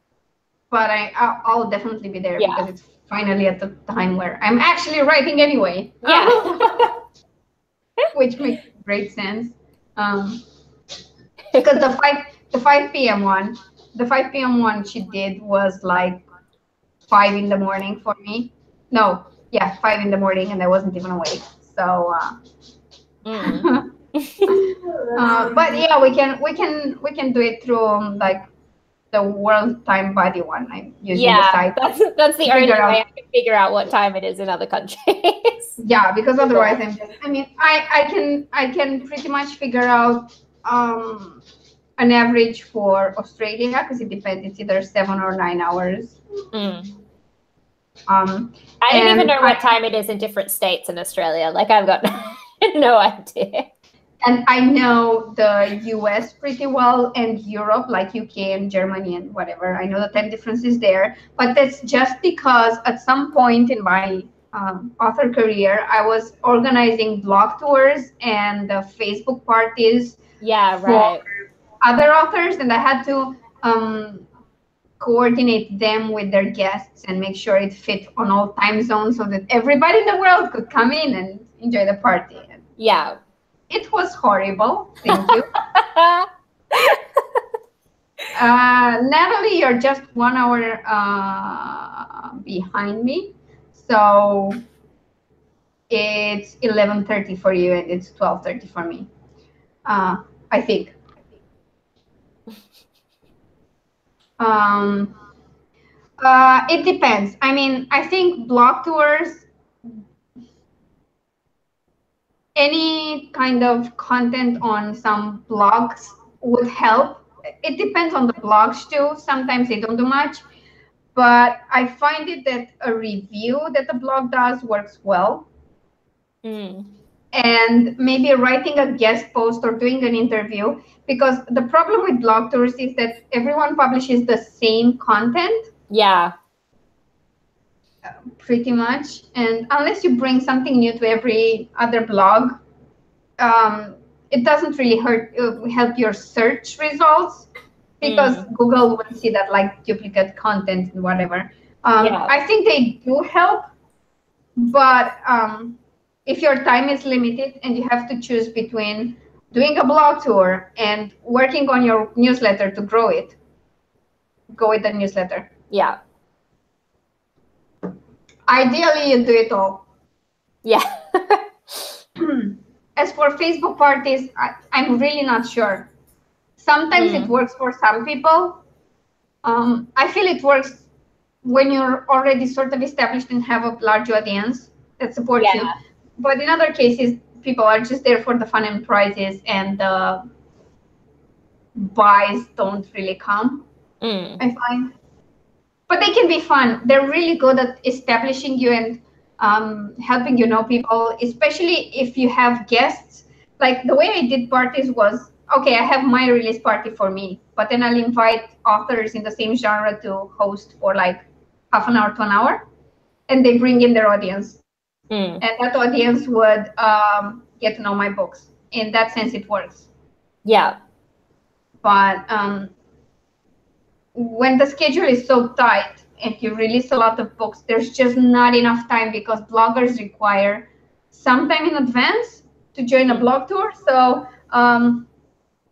But I'll definitely be there because it's finally at the time where I'm actually writing anyway. Yeah. Which makes great sense. Because the 5 p.m. one she did was like 5 in the morning for me. No, yeah, 5 in the morning, and I wasn't even awake. So but yeah, we can do it through like the World Time Body one. I'm using the site. That's the only way I can figure out what time it is in other countries. Yeah, because otherwise I can pretty much figure out an average for Australia because it depends. It's either 7 or 9 hours. I don't even know what time it is in different states in Australia. Like I've got no idea. And I know the US pretty well and Europe, like UK and Germany and whatever. I know the time differences there, but that's just because at some point in my author career, I was organizing blog tours and Facebook parties for other authors, and I had to coordinate them with their guests and make sure it fit on all time zones so that everybody in the world could come in and enjoy the party. Yeah. It was horrible. Thank you. Natalie, you're just 1 hour behind me. So it's 11:30 for you and it's 12:30 for me. I think. It depends. I mean, I think blog tours, any kind of content on some blogs would help. It depends on the blogs too. Sometimes they don't do much, but I find it that a review that the blog does works well. And maybe writing a guest post or doing an interview, because the problem with blog tours is that everyone publishes the same content. Yeah. Pretty much. And unless you bring something new to every other blog, it doesn't really help your search results, because Google will see that like duplicate content and whatever. I think they do help, but if your time is limited and you have to choose between doing a blog tour and working on your newsletter to grow it, go with the newsletter. Yeah. Ideally, you do it all. Yeah. As for Facebook parties, I'm really not sure. Sometimes it works for some people. I feel it works when you're already sort of established and have a large audience that supports you. But in other cases, people are just there for the fun and prizes, and the buys don't really come, I find. But they can be fun. They're really good at establishing you and helping you know people, especially if you have guests. Like the way I did parties was, okay, I have my release party for me, but then I'll invite authors in the same genre to host for like half an hour to an hour, and they bring in their audience. And that audience would get to know my books. In that sense, it works. Yeah. But when the schedule is so tight and you release a lot of books, there's just not enough time, because bloggers require some time in advance to join a blog tour. So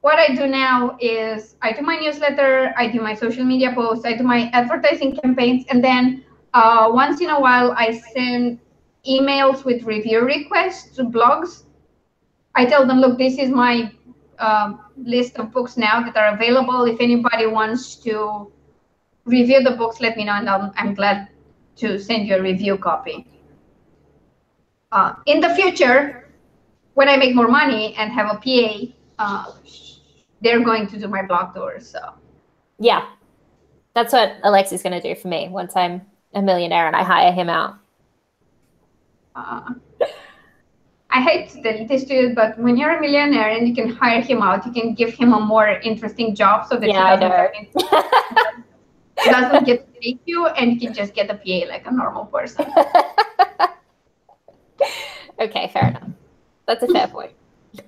what I do now is I do my newsletter, I do my social media posts, I do my advertising campaigns, and then once in a while I send emails with review requests to blogs. I tell them, look, this is my list of books now that are available. If anybody wants to review the books, let me know, and I'm glad to send you a review copy. In the future, when I make more money and have a PA, they're going to do my blog tours. So yeah, that's what Alexi's going to do for me once I'm a millionaire and I hire him out. I hate to tell this to you, but when you're a millionaire and you can hire him out, you can give him a more interesting job so that he doesn't doesn't get to take you, and you can just get a PA like a normal person. Okay, fair enough. That's a fair point.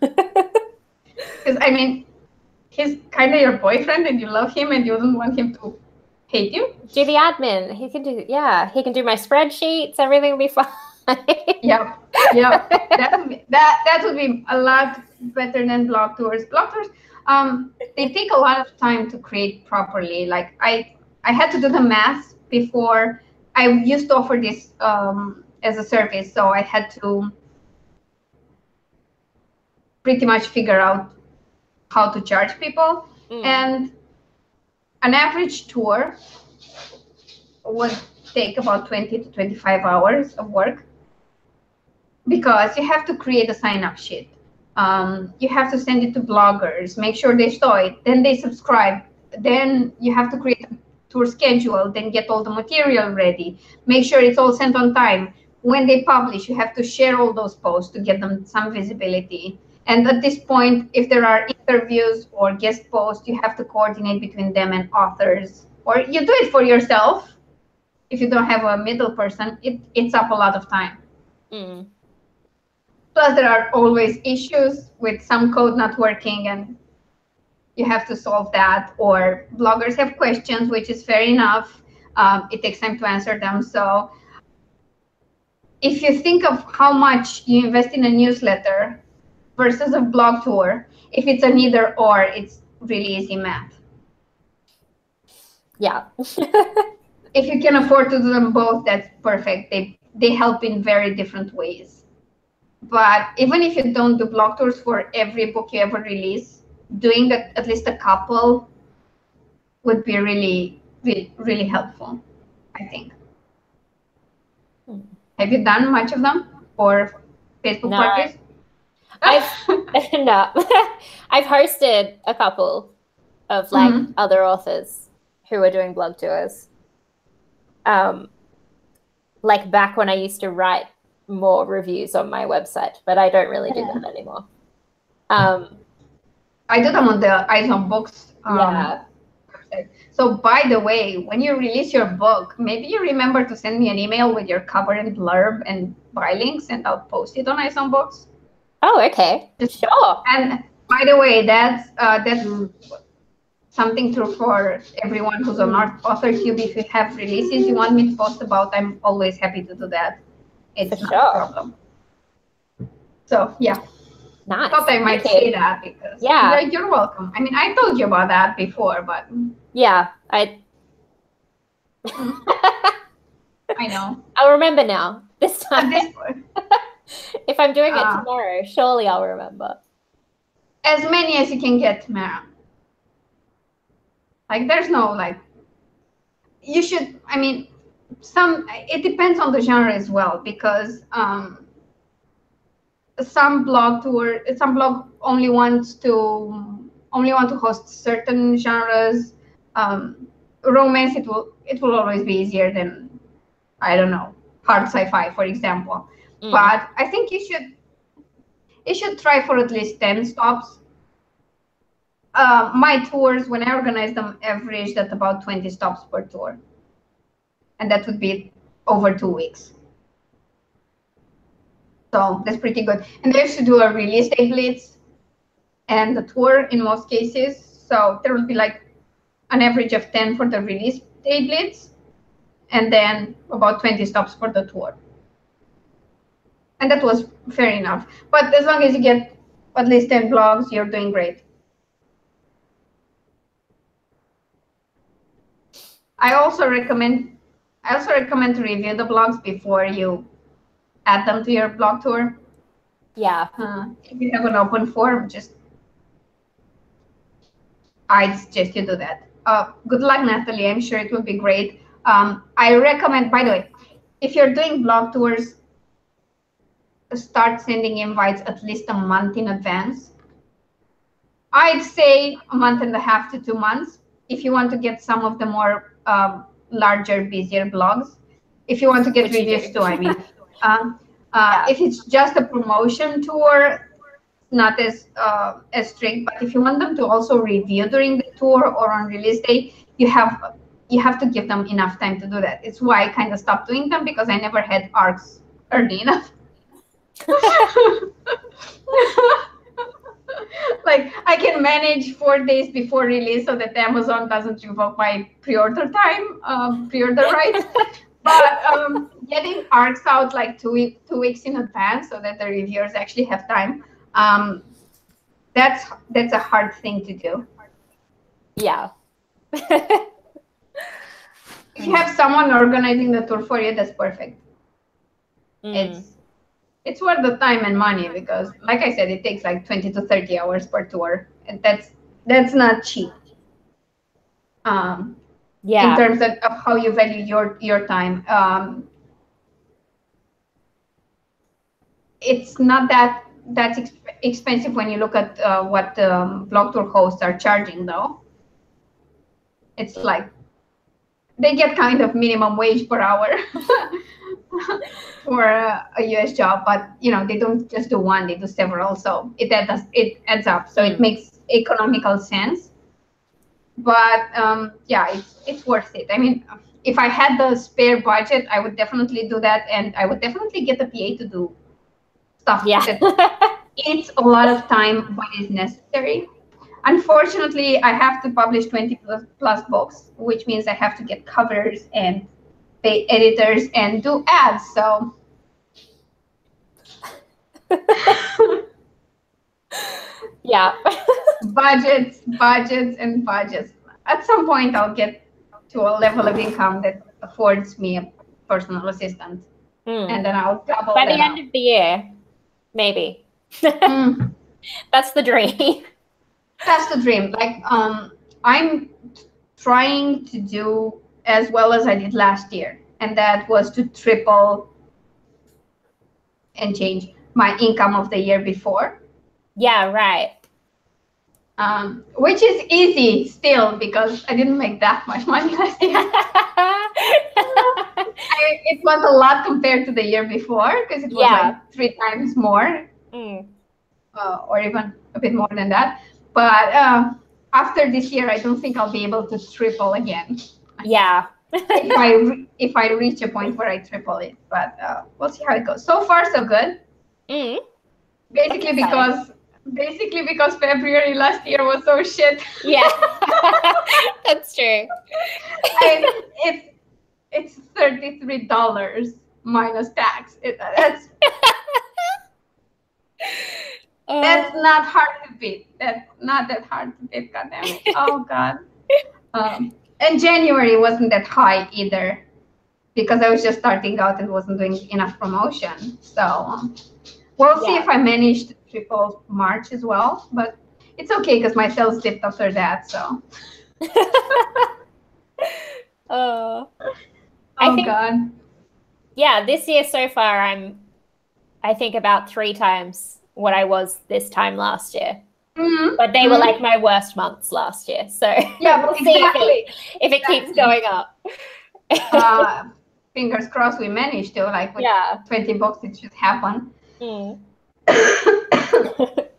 Because I mean, he's kind of your boyfriend, and you love him, and you don't want him to hate you. Do the admin. He can do, yeah, he can do my spreadsheets. Everything will be fine. Yep. That would be a lot better than blog tours. Blog tours, they take a lot of time to create properly. Like I had to do the math before. I used to offer this as a service, so I had to pretty much figure out how to charge people. And an average tour would take about 20 to 25 hours of work, because you have to create a sign-up sheet. You have to send it to bloggers, make sure they saw it, then they subscribe. Then you have to create a tour schedule, then get all the material ready, make sure it's all sent on time. When they publish, you have to share all those posts to get them some visibility. And at this point, if there are interviews or guest posts, you have to coordinate between them and authors. Or you do it for yourself. If you don't have a middle person, it eats up a lot of time. Plus, there are always issues with some code not working, and you have to solve that. Or bloggers have questions, which is fair enough. It takes time to answer them. So if you think of how much you invest in a newsletter versus a blog tour, if it's an either or, it's really easy math. Yeah. If you can afford to do them both, that's perfect. They help in very different ways. But even if you don't do blog tours for every book you ever release, doing at least a couple would be really, really, really helpful, I think. Have you done much of them for Facebook parties? No. I've hosted a couple of like other authors who are doing blog tours. Like back when I used to write more reviews on my website, but I don't really do that anymore. I do them on the Eyes on Books website. So by the way, when you release your book, maybe you remember to send me an email with your cover and blurb and buy links, and I'll post it on Eyes on Books. Oh, okay. Sure. And by the way, that's something true for everyone who's on AuthorCube. If you have releases you want me to post about, I'm always happy to do that. It's not a problem. So yeah. Nice. I thought I might say that because you're welcome. I mean, I told you about that before, but yeah, I know. I'll remember now. This time. At this point. If I'm doing it tomorrow, surely I'll remember. As many as you can get, Mara. Like, there's no, like, you should, I mean, it depends on the genre as well, because some blog only want to host certain genres. Romance, it will always be easier than, I don't know, hard sci-fi, for example. But I think you should try for at least 10 stops. My tours, when I organize them, averaged at about 20 stops per tour. And that would be over 2 weeks. So that's pretty good. And they used to do a release day blitz and the tour in most cases. So there will be like an average of 10 for the release day blitz, and then about 20 stops for the tour. And that was fair enough. But as long as you get at least 10 blogs, you're doing great. I also recommend to review the blogs before you add them to your blog tour. Yeah. If you have an open forum, I'd suggest you do that. Good luck, Natalie. I'm sure it will be great. I recommend, by the way, if you're doing blog tours, start sending invites at least a month in advance. I'd say a month and a half to 2 months if you want to get some of the more larger, busier blogs. If you want to get reviews too, I mean. If it's just a promotion tour, not as strict. But if you want them to also review during the tour or on release day, you you have to give them enough time to do that. It's why I kind of stopped doing them, because I never had arcs early enough. Like, I can manage 4 days before release so that Amazon doesn't revoke my pre-order rights. But getting arcs out like 2 weeks in advance so that the reviewers actually have time, that's a hard thing to do. Yeah. If you have someone organizing the tour for you, that's perfect. It's worth the time and money, because, like I said, it takes like 20 to 30 hours per tour, and that's not cheap. In terms of how you value your time, it's not that expensive when you look at what blog tour hosts are charging, though. It's like they get kind of minimum wage per hour for a US job, but they don't just do one, they do several, so it adds up, so it makes economical sense. But yeah, it's worth it. I mean, if I had the spare budget, I would definitely do that, and I would definitely get a PA to do stuff. It's a lot of time, but it's necessary. Unfortunately, I have to publish 20 plus books, which means I have to get covers and pay editors and do ads. So yeah. budgets. At some point, I'll get to a level of income that affords me a personal assistant, and then I'll double by that the end of the year, maybe. That's the dream. That's the dream. Like, I'm trying to do as well as I did last year, and that was to triple and change my income of the year before. Yeah, right. Which is easy still, because I didn't make that much money last year. It was a lot compared to the year before, because it was like 3 times more, or even a bit more than that. But after this year, I don't think I'll be able to triple again. Yeah. if I reach a point where I triple it, but we'll see how it goes. So far, so good. Basically because February last year was so shit. Yeah, that's true. It's $33 minus tax. That's that's not hard to beat. That's not that hard to beat. Goddamn it! Oh God. And January wasn't that high either, because I was just starting out and wasn't doing enough promotion. So we'll see if I manage to triple March as well. But it's okay, because my sales dipped after that. So. I think, God. Yeah, this year so far, I think about 3 times what I was this time last year. But they were like my worst months last year. So yeah, we'll see if it keeps going up. Fingers crossed we manage to, like, with 20 books, it should happen.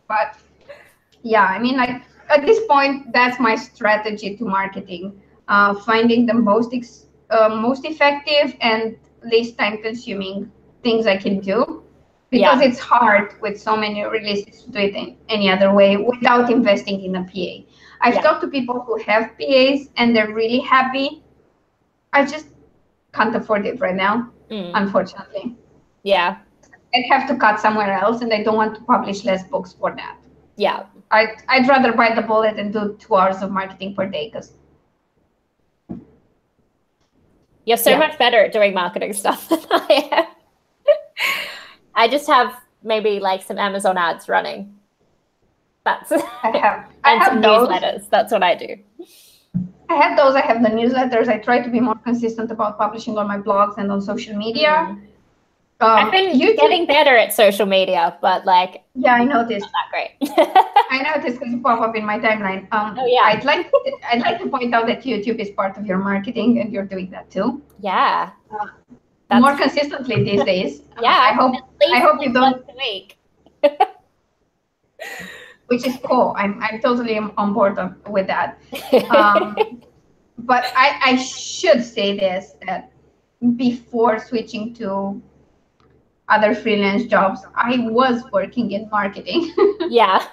But yeah, I mean, like, at this point, that's my strategy to marketing. Finding the most effective and least time consuming things I can do, because it's hard with so many releases to do it in any other way without investing in a PA. I've talked to people who have PAs and they're really happy. I just can't afford it right now, unfortunately. Yeah. I'd have to cut somewhere else, and I don't want to publish less books for that. Yeah. I'd rather bite the bullet and do 2 hours of marketing per day, because you're so much better at doing marketing stuff than I am. I just have maybe like some Amazon ads running. That's I have some those. newsletters. That's what I do. I have those. I have the newsletters. I try to be more consistent about publishing on my blogs and on social media. I've been getting better at social media, but like, I noticed. Not that great. I noticed, because you pop up in my timeline. I'd like to point out that YouTube is part of your marketing, and you're doing that too. Yeah. More consistently these days. Yeah. I hope you don't. Once a week. Which is cool. I'm totally on board with that. but I should say this, that before switching to other freelance jobs, I was working in marketing. Yeah.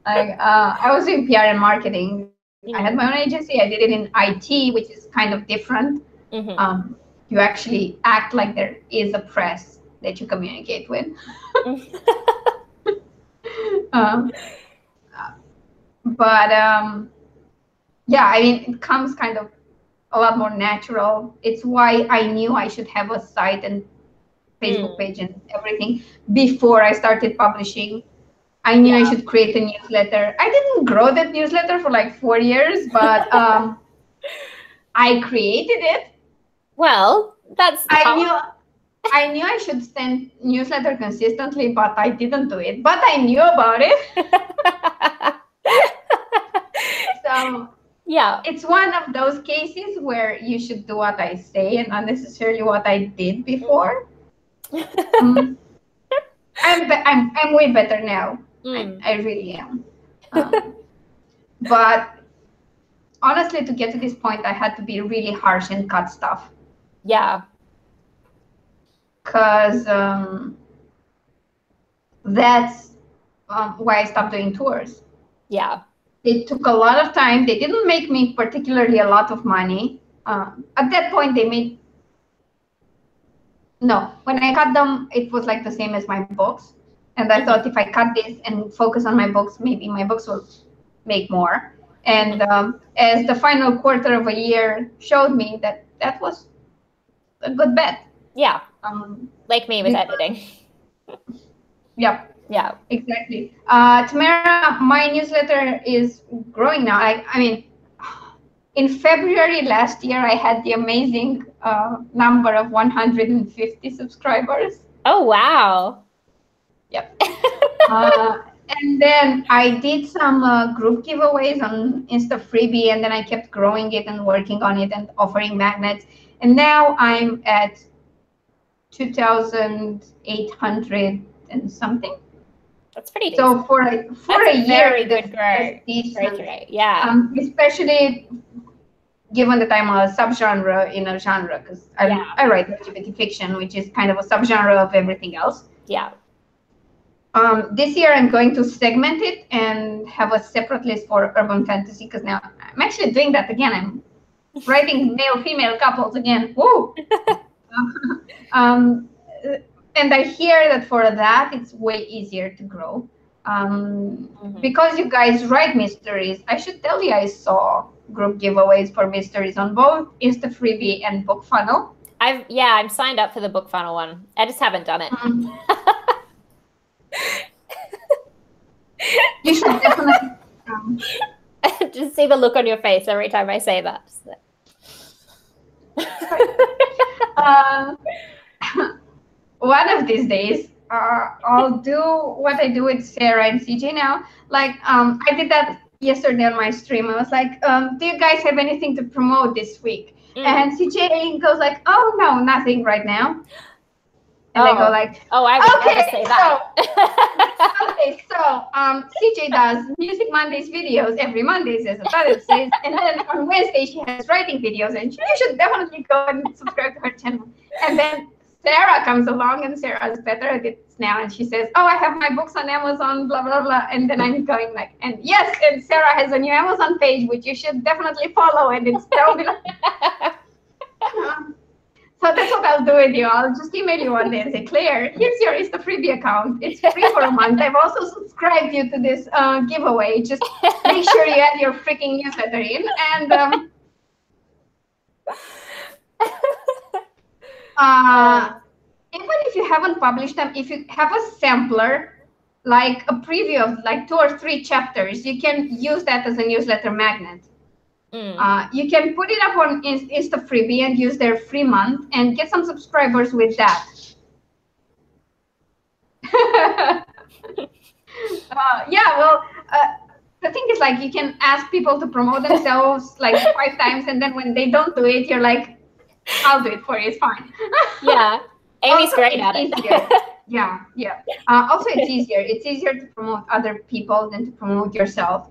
I was doing PR and marketing. I had Mhm. my own agency. I did it in IT, which is kind of different. Mhm. You actually act like there is a press that you communicate with. um, but yeah, I mean, it comes kind of a lot more natural. It's why I knew I should have a site and Facebook page and everything before I started publishing. I knew I should create a newsletter. I didn't grow that newsletter for like 4 years, but I created it. Well, that's I knew I should send newsletter consistently, but I didn't do it. But I knew about it. So yeah. it's one of those cases where you should do what I say and not necessarily what I did before. I'm way better now. I really am. But honestly, to get to this point, I had to be really harsh and cut stuff. Yeah. Because that's why I stopped doing tours. Yeah. They took a lot of time. They didn't make me particularly a lot of money. At that point, they made... No, when I cut them, it was like the same as my books. And I thought if I cut this and focus on my books, maybe my books will make more. And as the final quarter of a year showed me, that was a good bet. Yeah. Like me with editing. Yep. Yeah. Exactly. Tamara, my newsletter is growing now. I mean, in February last year, I had the amazing number of 150 subscribers. Oh, wow. Yep. And then I did some group giveaways on Insta Freebie, and then I kept growing it and working on it and offering magnets. And now I'm at 2,800 and something. That's pretty decent. So for a year, very good growth. Yeah. Especially given that I'm a subgenre in a genre, because I write LGBT fiction, which is kind of a subgenre of everything else. Yeah. This year I'm going to segment it and have a separate list for urban fantasy, because now I'm actually doing that again. I'm writing male-female couples again. Woo! And I hear that for that it's way easier to grow. Because you guys write mysteries, I should tell you I saw group giveaways for mysteries on both Insta Freebie and Book Funnel. I'm signed up for the Book Funnel one. I just haven't done it. You should definitely. Just see the look on your face every time I say that. One of these days, I'll do what I do with Sarah and CJ now. Like, I did that yesterday on my stream. I was like, do you guys have anything to promote this week? And CJ goes like, oh, no, nothing right now. And I go like, I would never say that. So CJ does Music Mondays videos every Mondays, as Natalia says, and then on Wednesday she has writing videos, and you should definitely go and subscribe to her channel. And then Sarah comes along, and Sarah's better at it now, and she says, oh, I have my books on Amazon, blah, blah, blah. And then I'm going like, and yes, and Sarah has a new Amazon page, which you should definitely follow, and it's down. So that's what I'll do with you. I'll just email you one day and say, Claire, here's your Insta Freebie account. It's free for a month. I've also subscribed you to this giveaway. Just make sure you add your freaking newsletter in. And even if you haven't published them, if you have a sampler, like a preview of like 2 or 3 chapters, you can use that as a newsletter magnet. You can put it up on Insta Freebie and use their free month and get some subscribers with that. The thing is, like, you can ask people to promote themselves like 5 times, and then when they don't do it, you're like, I'll do it for you, it's fine. Yeah, Amy's great at it. Yeah. Also, it's easier. It's easier to promote other people than to promote yourself.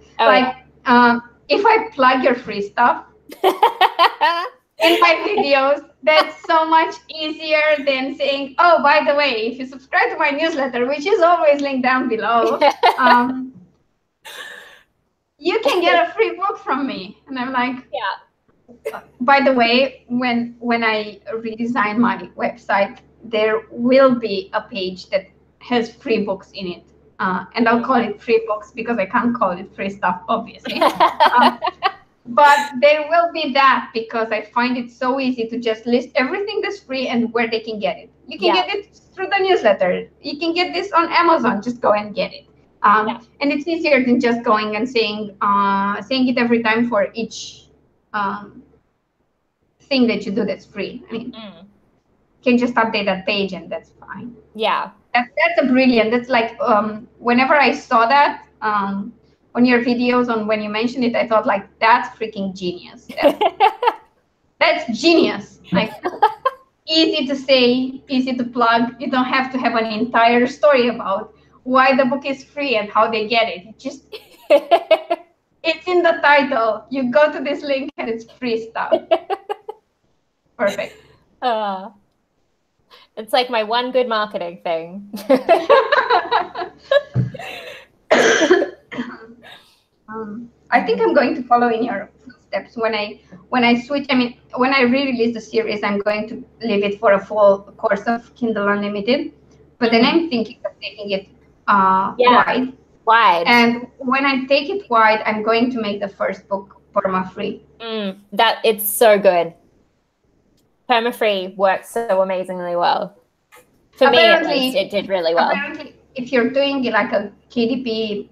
If I plug your free stuff, in my videos. That's so much easier than saying, oh, by the way, if you subscribe to my newsletter, which is always linked down below, you can get a free book from me. And I'm like, yeah. By the way, when I redesign my website, there will be a page that has free books in it. And I'll call it free books because I can't call it free stuff, obviously. But there will be that because I find it so easy to just list everything that's free and where they can get it. You can get it through the newsletter. You can get this on Amazon. Just go and get it. And it's easier than just going and saying it every time for each thing that you do that's free. I mean, you can just update that page and that's fine. Yeah. That's a brilliant. That's like whenever I saw that on your videos on when you mentioned it, I thought like that's freaking genius. That's genius. Like easy to say, easy to plug. You don't have to have an entire story about why the book is free and how they get it. Just it's in the title. You go to this link and it's free stuff. Perfect. It's like my one good marketing thing. I think I'm going to follow in your footsteps when I switch. I mean, when I re-release the series, I'm going to leave it for a full course of Kindle Unlimited. But then I'm thinking of taking it wide. And when I take it wide, I'm going to make the first book perma-free. That it's so good. Perma-free works so amazingly well. For me, at least, it did really well. Apparently, if you're doing like a KDP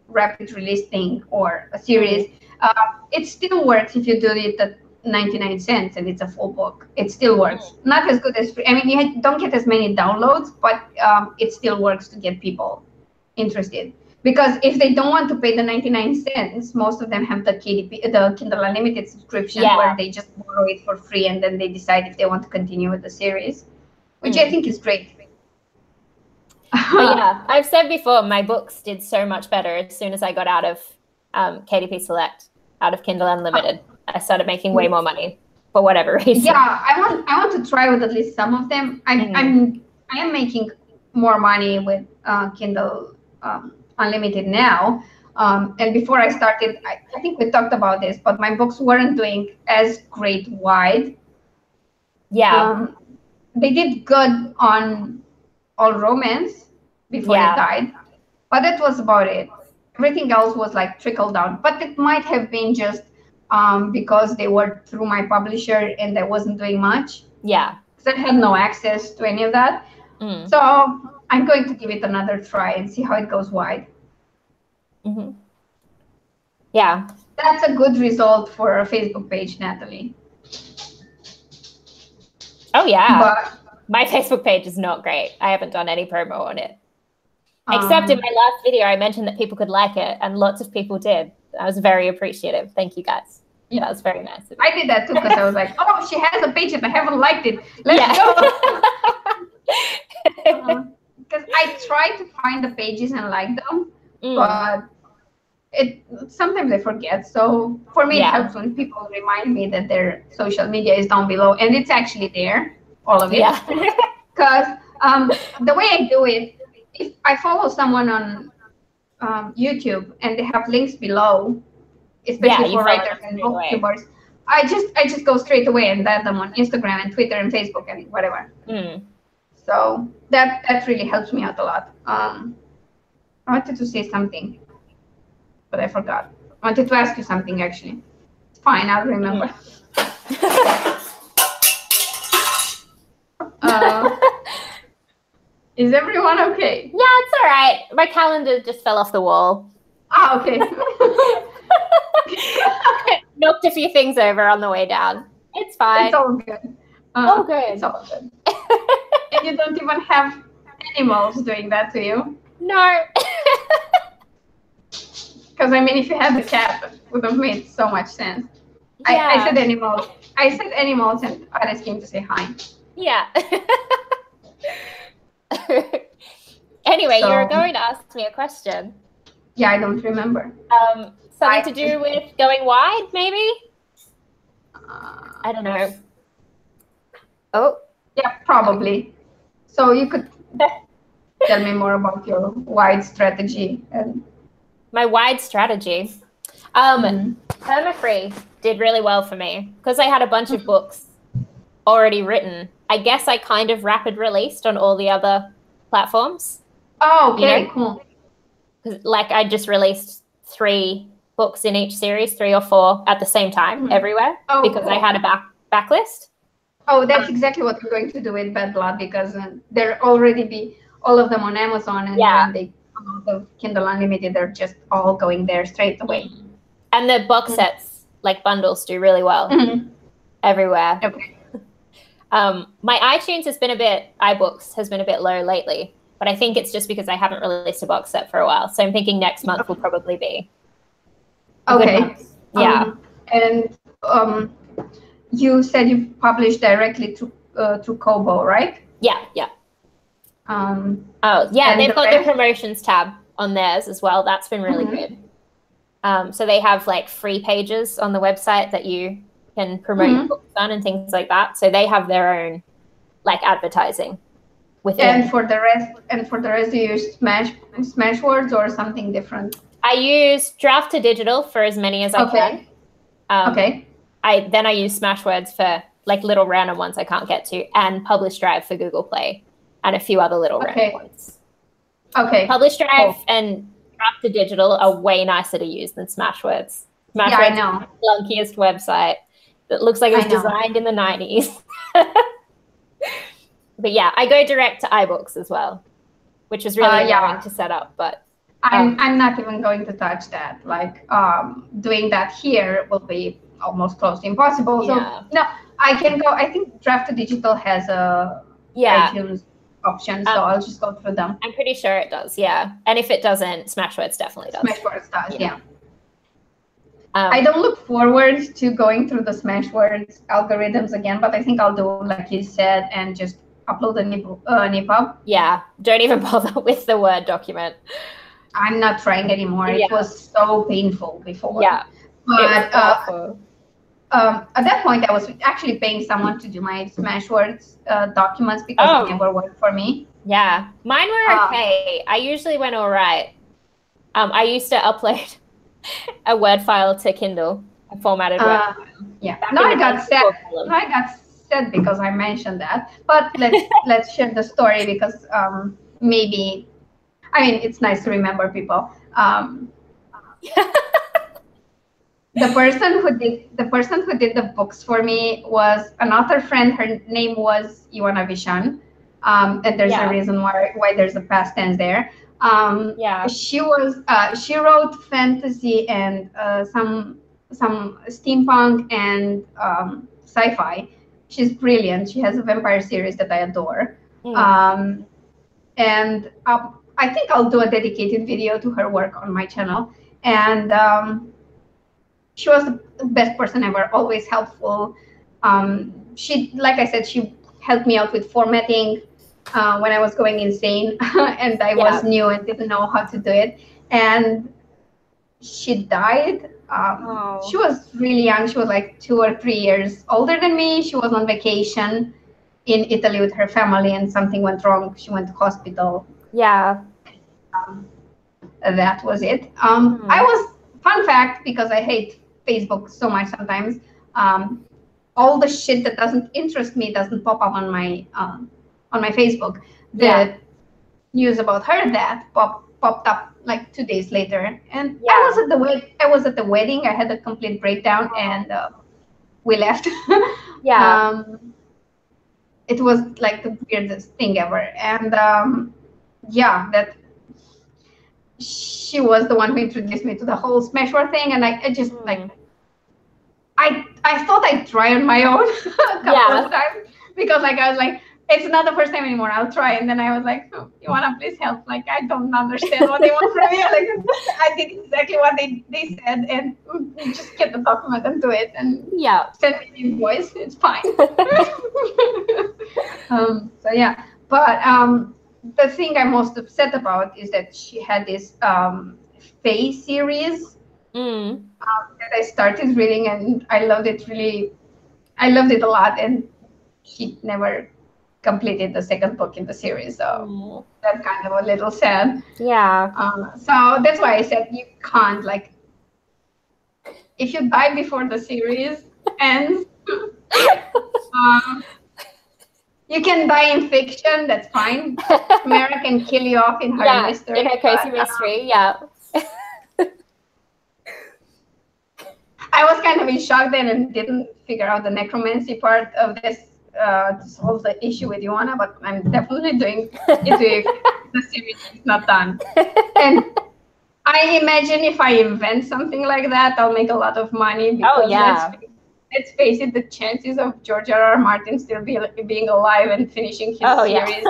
rapid release thing or a series, it still works if you do it at 99 cents and it's a full book. It still works. Not as good as free. I mean, you don't get as many downloads, but it still works to get people interested. Because if they don't want to pay the 99 cents, most of them have the KDP, the Kindle Unlimited subscription, where they just borrow it for free and then they decide if they want to continue with the series, which I think is great. Yeah, I've said before, my books did so much better as soon as I got out of KDP Select, out of Kindle Unlimited. I started making way more money for whatever reason. Yeah, I want to try with at least some of them. I am making more money with Kindle Unlimited now. And before I started, I think we talked about this, but my books weren't doing as great wide. Yeah. They did good on All Romance before it died, but that was about it. Everything else was like trickle down, but it might have been just because they were through my publisher and I wasn't doing much. Yeah. Because I had no access to any of that. So I'm going to give it another try and see how it goes wide. Yeah. That's a good result for a Facebook page, Natalie. Oh, yeah. But my Facebook page is not great. I haven't done any promo on it. Except in my last video, I mentioned that people could like it, and lots of people did. I was very appreciative. Thank you, guys. Yeah, that was very nice. I did that too, because I was like, oh, she has a page and I haven't liked it. Let's go. Because I try to find the pages and like them, but sometimes I forget. So for me, it helps when people remind me that their social media is down below, and it's actually there, all of it. Because the way I do it, if I follow someone on YouTube and they have links below, especially for writers and booktubers, I just go straight away and add them on Instagram and Twitter and Facebook and whatever. So that really helps me out a lot. I wanted to say something, but I forgot. I wanted to ask you something, actually. It's fine, I'll remember. Is everyone okay? Yeah, it's all right. My calendar just fell off the wall. Ah, okay. Knocked a few things over on the way down. It's fine. It's all good. All good. It's all good. And you don't even have animals doing that to you? No. Because, I mean, if you had a cat, it would have made so much sense. I said animals. I said animals, and Ares came to say hi. Yeah. Anyway, you were going to ask me a question. Yeah, I don't remember. Something to do with going wide, maybe? I don't know. Oh. Yeah, probably. So you could tell me more about your wide strategy. And my wide strategy. Permafree did really well for me because I had a bunch of books already written. I guess I kind of rapid released on all the other platforms. Oh, okay, cool. Like I just released 3 books in each series, 3 or 4 at the same time everywhere because I had a backlist. Oh, that's exactly what I'm going to do with Bad Blood because there already be all of them on Amazon, and when they come out of Kindle Unlimited, they're just all going there straight away. And the box sets, like bundles, do really well everywhere. Okay. My iTunes has been iBooks has been a bit low lately, but I think it's just because I haven't released a box set for a while. So I'm thinking next month will probably be a good month. Yeah. And you said you published directly through Kobo, right? Yeah. They've got the promotions tab on theirs as well. That's been really good. So they have like free pages on the website that you can promote your books on and things like that. So they have their own like advertising within. And for the rest, do you use Smashwords or something different? I use Draft to Digital for as many as I can. I use Smashwords for like little random ones I can't get to, and Publish Drive for Google Play, and a few other little random ones. Okay. Publish Drive and Draft to Digital are way nicer to use than Smashwords. Smashwords is the clunkiest website that looks like it was designed in the 90s. But yeah, I go direct to iBooks as well, which is really annoying to set up. But I'm not even going to touch that. Like doing that here will be almost close to impossible. So no, I can go. I think Draft to Digital has a iTunes option, so I'll just go through them. I'm pretty sure it does, and if it doesn't, Smashwords definitely does. Smashwords does, I don't look forward to going through the Smashwords algorithms again, but I think I'll do like you said and just upload an EPUB. Yeah, don't even bother with the Word document. I'm not trying anymore. It was so painful before. Yeah, but at that point, I was actually paying someone to do my Smashwords documents because it never worked for me. Yeah, mine were okay. I usually went all right. I used to upload a Word file to Kindle, a formatted Word file. Yeah. No, I got sad because I mentioned that. But let's share the story because maybe, I mean, it's nice to remember people. The person who did the books for me was an author friend. Her name was Ioana Vișan, and there's a reason why there's a past tense there. She wrote fantasy and some steampunk and sci-fi. She's brilliant. She has a vampire series that I adore. And I think I'll do a dedicated video to her work on my channel. And she was the best person ever, always helpful. She, like I said, she helped me out with formatting when I was going insane and I was new and didn't know how to do it. And she died. She was really young. She was like 2 or 3 years older than me. She was on vacation in Italy with her family and something went wrong. She went to hospital. Yeah. That was it. I was, fun fact, because I hate Facebook so much sometimes, all the shit that doesn't interest me doesn't pop up on my Facebook. The news about her death popped up like 2 days later, and I was at the wedding. I had a complete breakdown, and we left. It was like the weirdest thing ever, and that she was the one who introduced me to the whole Smashwords thing, and I just like I thought I'd try on my own a couple of times because like I was like, it's not the first time anymore. I'll try. And then I was like, oh, you wanna please help? Like I don't understand what they want from me. Like I did exactly what they said, and you just get the document and do it, and send me the invoice. It's fine. The thing I'm most upset about is that she had this Fae series that I started reading, and I loved it really I loved it a lot, and he never completed the second book in the series, so that's kind of a little sad. Yeah. So that's why I said you can't, like, if you die before the series ends, you can die in fiction, that's fine. Mara can kill you off in her mystery. In her cozy mystery, yeah. I was kind of in shock then and didn't figure out the necromancy part of this to solve the issue with Ioana, but I'm definitely doing it if the series is not done. And I imagine if I invent something like that, I'll make a lot of money. Because let's face it, the chances of George R.R. Martin still being alive and finishing his series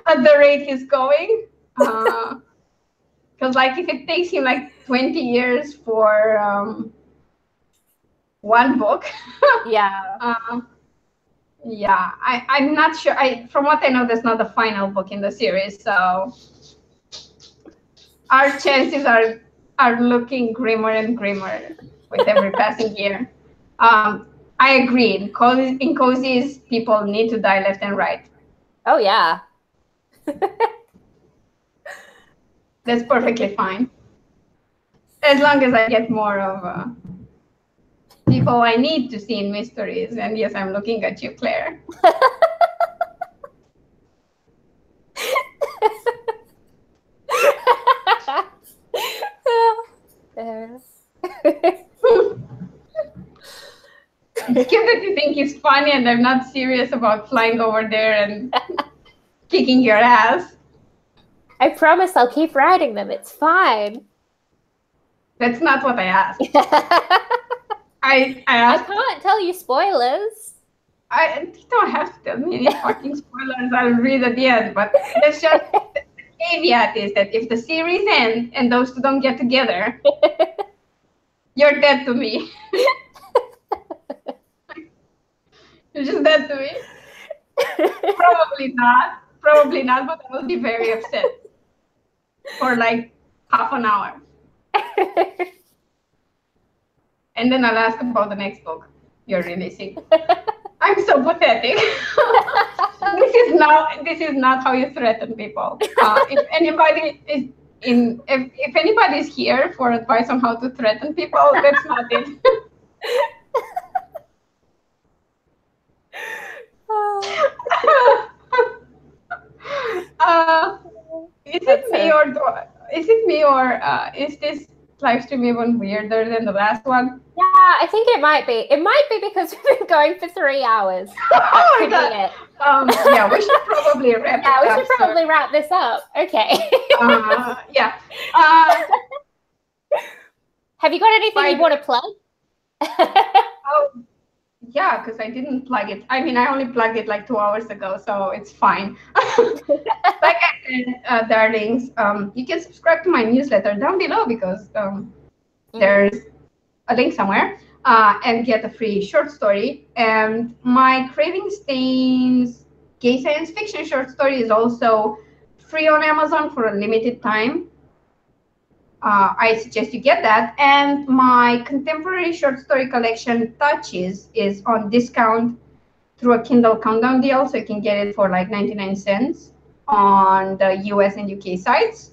at the rate he's going. Because like if it takes him like 20 years for one book, I'm not sure. From what I know, there's not the final book in the series, so our chances are looking grimmer and grimmer with every passing year. I agree. In cozies, people need to die left and right. Oh yeah. That's perfectly fine. As long as I get more of people I need to see in mysteries. And yes, I'm looking at you, Claire. It's cute that you think it's funny and I'm not serious about flying over there and kicking your ass. I promise I'll keep writing them. It's fine. That's not what I asked. I asked. I can't tell you spoilers. You don't have to tell me any fucking spoilers. I'll read at the end. But that's just the caveat is that if the series ends and those two don't get together, you're dead to me. You're just dead to me. Probably not, but I will be very upset for like half an hour. And then I'll ask about the next book you're releasing. I'm so pathetic. This is not how you threaten people. If anybody's here for advice on how to threaten people, that's not it. Is it me or is this live stream even weirder than the last one? Yeah, I think it might be. It might be because we've been going for 3 hours. That could be it. Yeah, we should probably wrap it up. Yeah, we should probably wrap this up. Okay. Yeah. Have you got anything you want to plug? Yeah, because I didn't plug it. I mean, I only plugged it like 2 hours ago, so it's fine. Like I said, darlings, you can subscribe to my newsletter down below because there's a link somewhere and get a free short story. And my Craving Stains gay science fiction short story is also free on Amazon for a limited time. I suggest you get that. And my contemporary short story collection, Touches, is on discount through a Kindle Countdown deal, so you can get it for like 99 cents on the US and UK sites.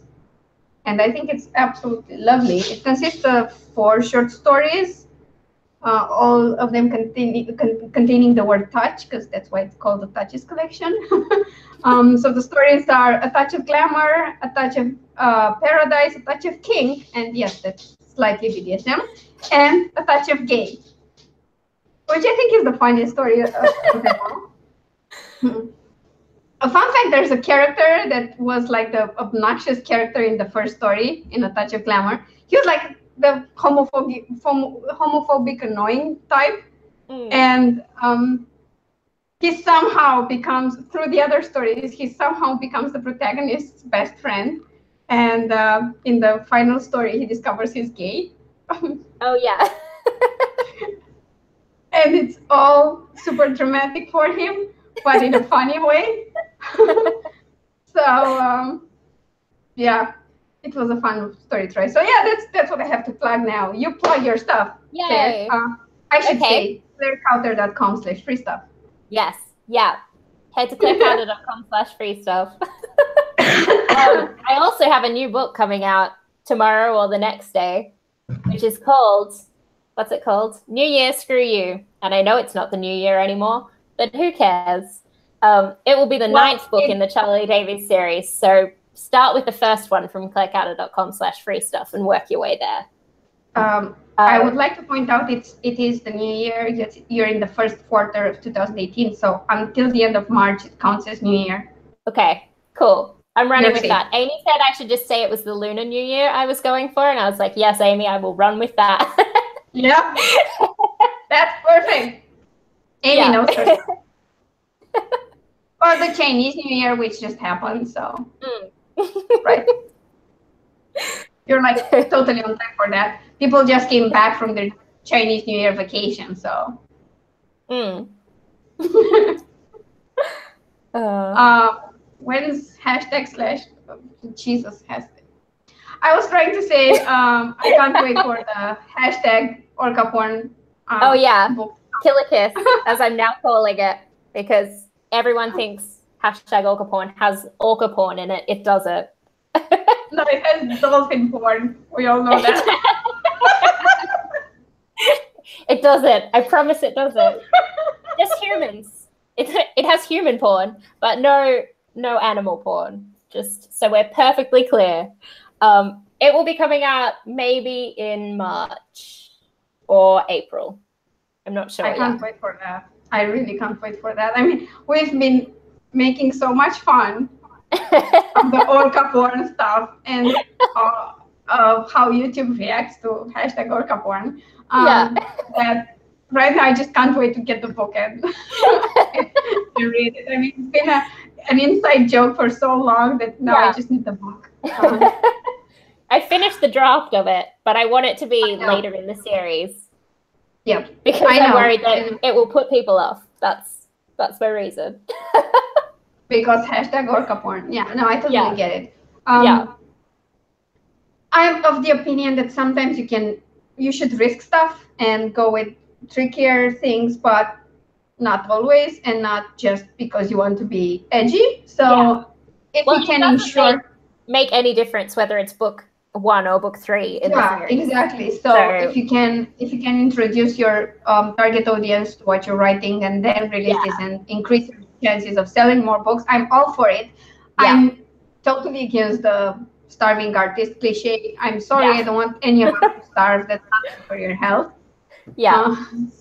And I think it's absolutely lovely. It consists of 4 short stories, all of them containing the word touch, because that's why it's called the Touches collection. So the stories are a touch of glamour, a touch of paradise, a touch of kink, and yes, that's slightly BDSM, and a touch of gay, which I think is the funniest story of them all. A fun fact, there's a character that was like the obnoxious character in the first story, in A Touch of Glamour. He was like the homophobic annoying type. And he somehow becomes, through the other stories, he somehow becomes the protagonist's best friend. And in the final story, he discovers he's gay. Oh, yeah. And it's all super dramatic for him, but in a funny way. So, yeah, it was a fun story to try. So, yeah, that's what I have to plug now. You plug your stuff. Yay. I I should say clarekauter.com/free stuff. Yes. Yeah. Head to clarekauter.com/free stuff. I also have a new book coming out tomorrow or the next day, which is called, what's it called? New Year, Screw You. And I know it's not the new year anymore, but who cares? It will be the 9th book in the Charlie Davies series. So start with the first one from clarekauter.com/free stuff and work your way there. I would like to point out it is the new year. You're in the first quarter of 2018. So until the end of March, it counts as new year. Okay, cool. I'm running with that. Amy said I should just say it was the Lunar New Year I was going for. And I was like, yes, Amy, I will run with that. Yeah. That's perfect. Amy knows her stuff. Or the Chinese New Year, which just happened. So, right. You're like totally on time for that. People just came back from their Chinese New Year vacation. So. When's # Jesus has it. I was trying to say I can't wait for the hashtag orca porn. Oh yeah, book. Killer Kiss, as I'm now calling it, because everyone thinks hashtag orca porn has orca porn in it. It doesn't. No, it has dolphin porn. We all know that. It doesn't. I promise it doesn't. Just humans. It has human porn, but no animal porn. Just so we're perfectly clear. It will be coming out maybe in March or April. I'm not sure. I can't wait for that. I really can't wait for that. I mean, we've been making so much fun of the orca porn stuff and of how YouTube reacts to hashtag orca porn. That right now I just can't wait to get the book and read it. I mean, it's been an inside joke for so long that now I just need the book. I finished the draft of it, but I want it to be later in the series. Yeah, because I'm worried that it will put people off. That's my reason. Because hashtag orca porn. Yeah, no, I totally get it. I'm of the opinion that sometimes you should risk stuff and go with trickier things, but not always, and not just because you want to be edgy. So if you can ensure make any difference whether it's book 1 or book 3 in the series. Exactly. So if you can introduce your target audience to what you're writing and then release this and increase your chances of selling more books, I'm all for it. I'm totally against the starving artist cliche. I'm sorry, I don't want any of us to starve. That's not good for your health.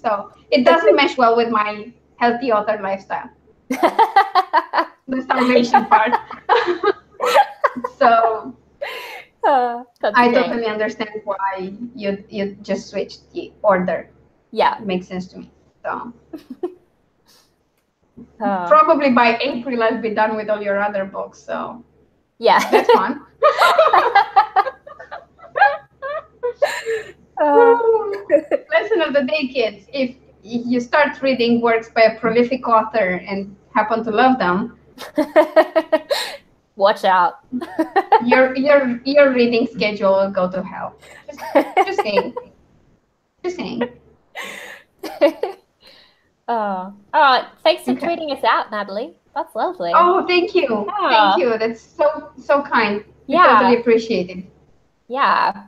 So it doesn't mesh well with my healthy author lifestyle. The starvation part. So I totally understand why you just switched the order. Yeah, it makes sense to me. So probably by April I'll be done with all your other books. So that's fun. Lesson of the day, kids: if you start reading works by a prolific author and happen to love them, watch out. your reading schedule will go to hell. Just saying. Just saying. Thanks for tweeting us out, Natalie. That's lovely. Oh, thank you. Thank you. That's so kind. I totally appreciate it. Yeah.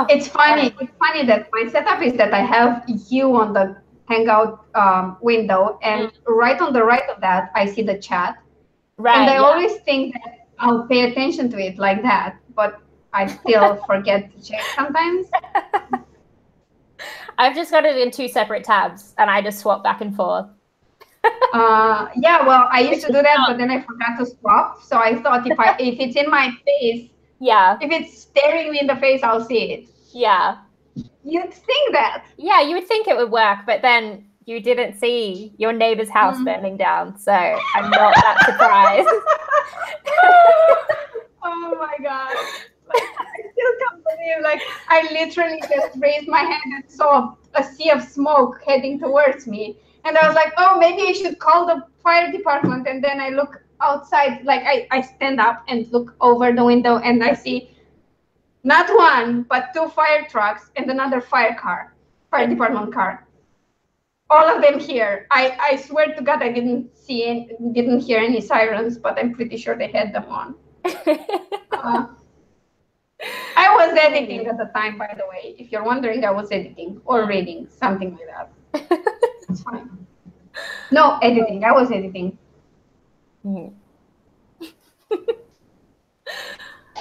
It's funny. It's funny that my setup is that I have you on the Hangout window, and right on the right of that, I see the chat. Right. And I always think that I'll pay attention to it like that, but I still forget to check sometimes. I've just got it in 2 separate tabs, and I just swap back and forth. Well, I used to do that, but then I forgot to swap. So I thought if it's in my face, if it's staring me in the face, I'll see it. Yeah. You'd think that. Yeah, you would think it would work, but then you didn't see your neighbor's house burning down, so I'm not that surprised. Oh my God. I still can't believe, I literally just raised my hand and saw a sea of smoke heading towards me. And I was like, oh, maybe I should call the fire department. And then I look outside, I stand up and look over the window, and I see not 1, but 2 fire trucks and another fire car. fire department car. All of them here. I swear to God, I didn't hear any sirens, but I'm pretty sure they had them on. I was editing at the time, by the way. If you're wondering, I was editing or reading, something like that. It's fine. No, editing. I was editing.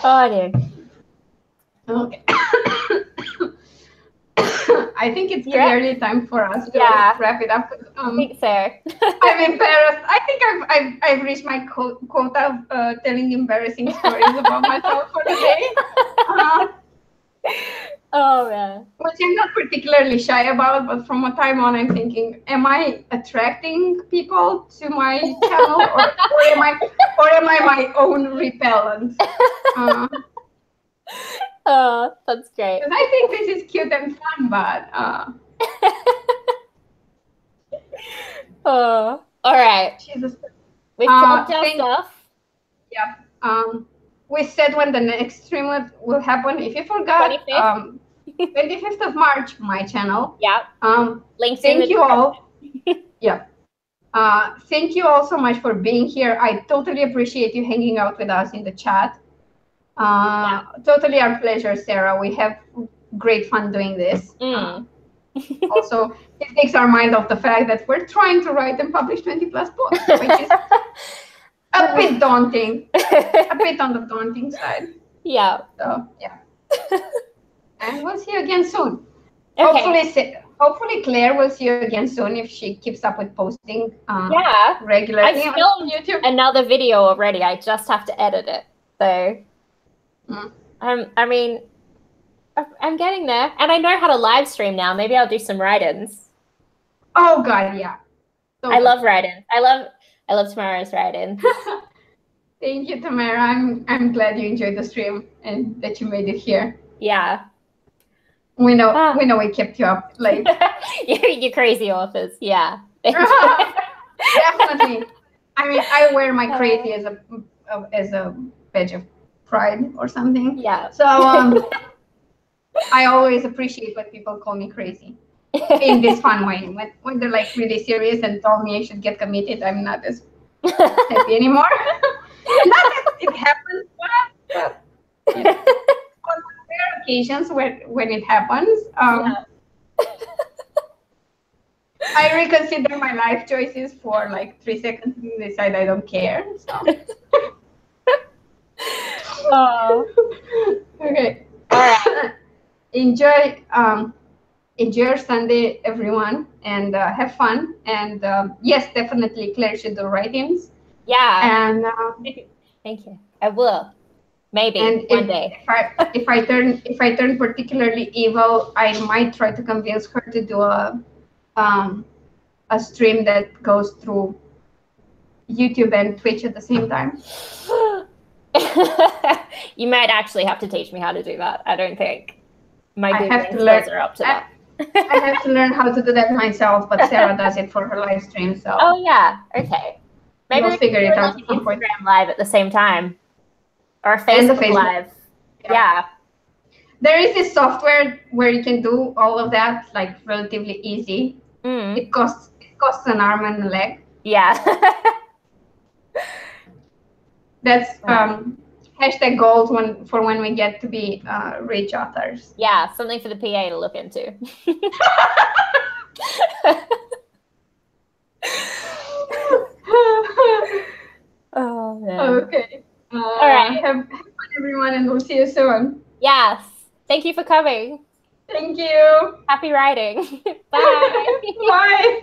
Oh, dear. Okay. I think it's clearly time for us to wrap it up. I think so. I'm embarrassed. I think I've reached my quota of telling embarrassing stories about myself for the day. Oh man. Which I'm not particularly shy about, but from a time on, I'm thinking, am I attracting people to my channel, or am I my own repellent? Oh, that's great. I think this is cute and fun, but oh, all right. Jesus. We've talked our stuff. Yeah. We said when the next stream will happen. If you forgot, 25th of March, my channel. Yeah. Links. Thank you all. Yeah. Thank you all so much for being here. I totally appreciate you hanging out with us in the chat. Totally our pleasure, Sarah. We have great fun doing this. Also, it takes our mind off the fact that we're trying to write and publish 20+ books, which is a bit daunting, a bit on the daunting side. Yeah. So yeah. And we'll see you again soon. Okay. Hopefully Claire will see you again soon if she keeps up with posting regularly. I've filmed YouTube another video already. I just have to edit it. So I mean, I'm getting there, and I know how to live stream now. Maybe I'll do some write-ins. Oh God, yeah. So I love write-ins. I love Tamara's write-ins. Thank you, Tamara. I'm glad you enjoyed the stream and that you made it here. Yeah. We know we kept you up late. You crazy authors. Yeah. Definitely. I mean, I wear my crazy as a badge of pride or something. Yeah. So I always appreciate when people call me crazy in this fun way. When they're like really serious and told me I should get committed, I'm not as happy anymore. Not that it happens, but you know, on rare occasions when it happens, I reconsider my life choices for like 3 seconds and decide I don't care. So. Okay. All right. Enjoy your Sunday, everyone, and have fun. And yes, definitely, Claire should do write-ins. Yeah. And thank you. I will. Maybe one day. If I turn particularly evil, I might try to convince her to do a stream that goes through YouTube and Twitch at the same time. You might actually have to teach me how to do that. I don't think my Googling skills are up to that. I have to learn how to do that myself, but Sarah does it for her live stream. So. Oh yeah. Okay. Maybe we'll figure it out. Instagram live at the same time, or a Facebook live. Yeah. There is this software where you can do all of that like relatively easy. It costs an arm and a leg. Yeah. That's hashtag goals for when we get to be rich authors. Yeah, something for the PA to look into. Oh man. Okay. All right. Have fun, everyone, and we'll see you soon. Yes. Thank you for coming. Thank you. Happy writing. Bye. Bye.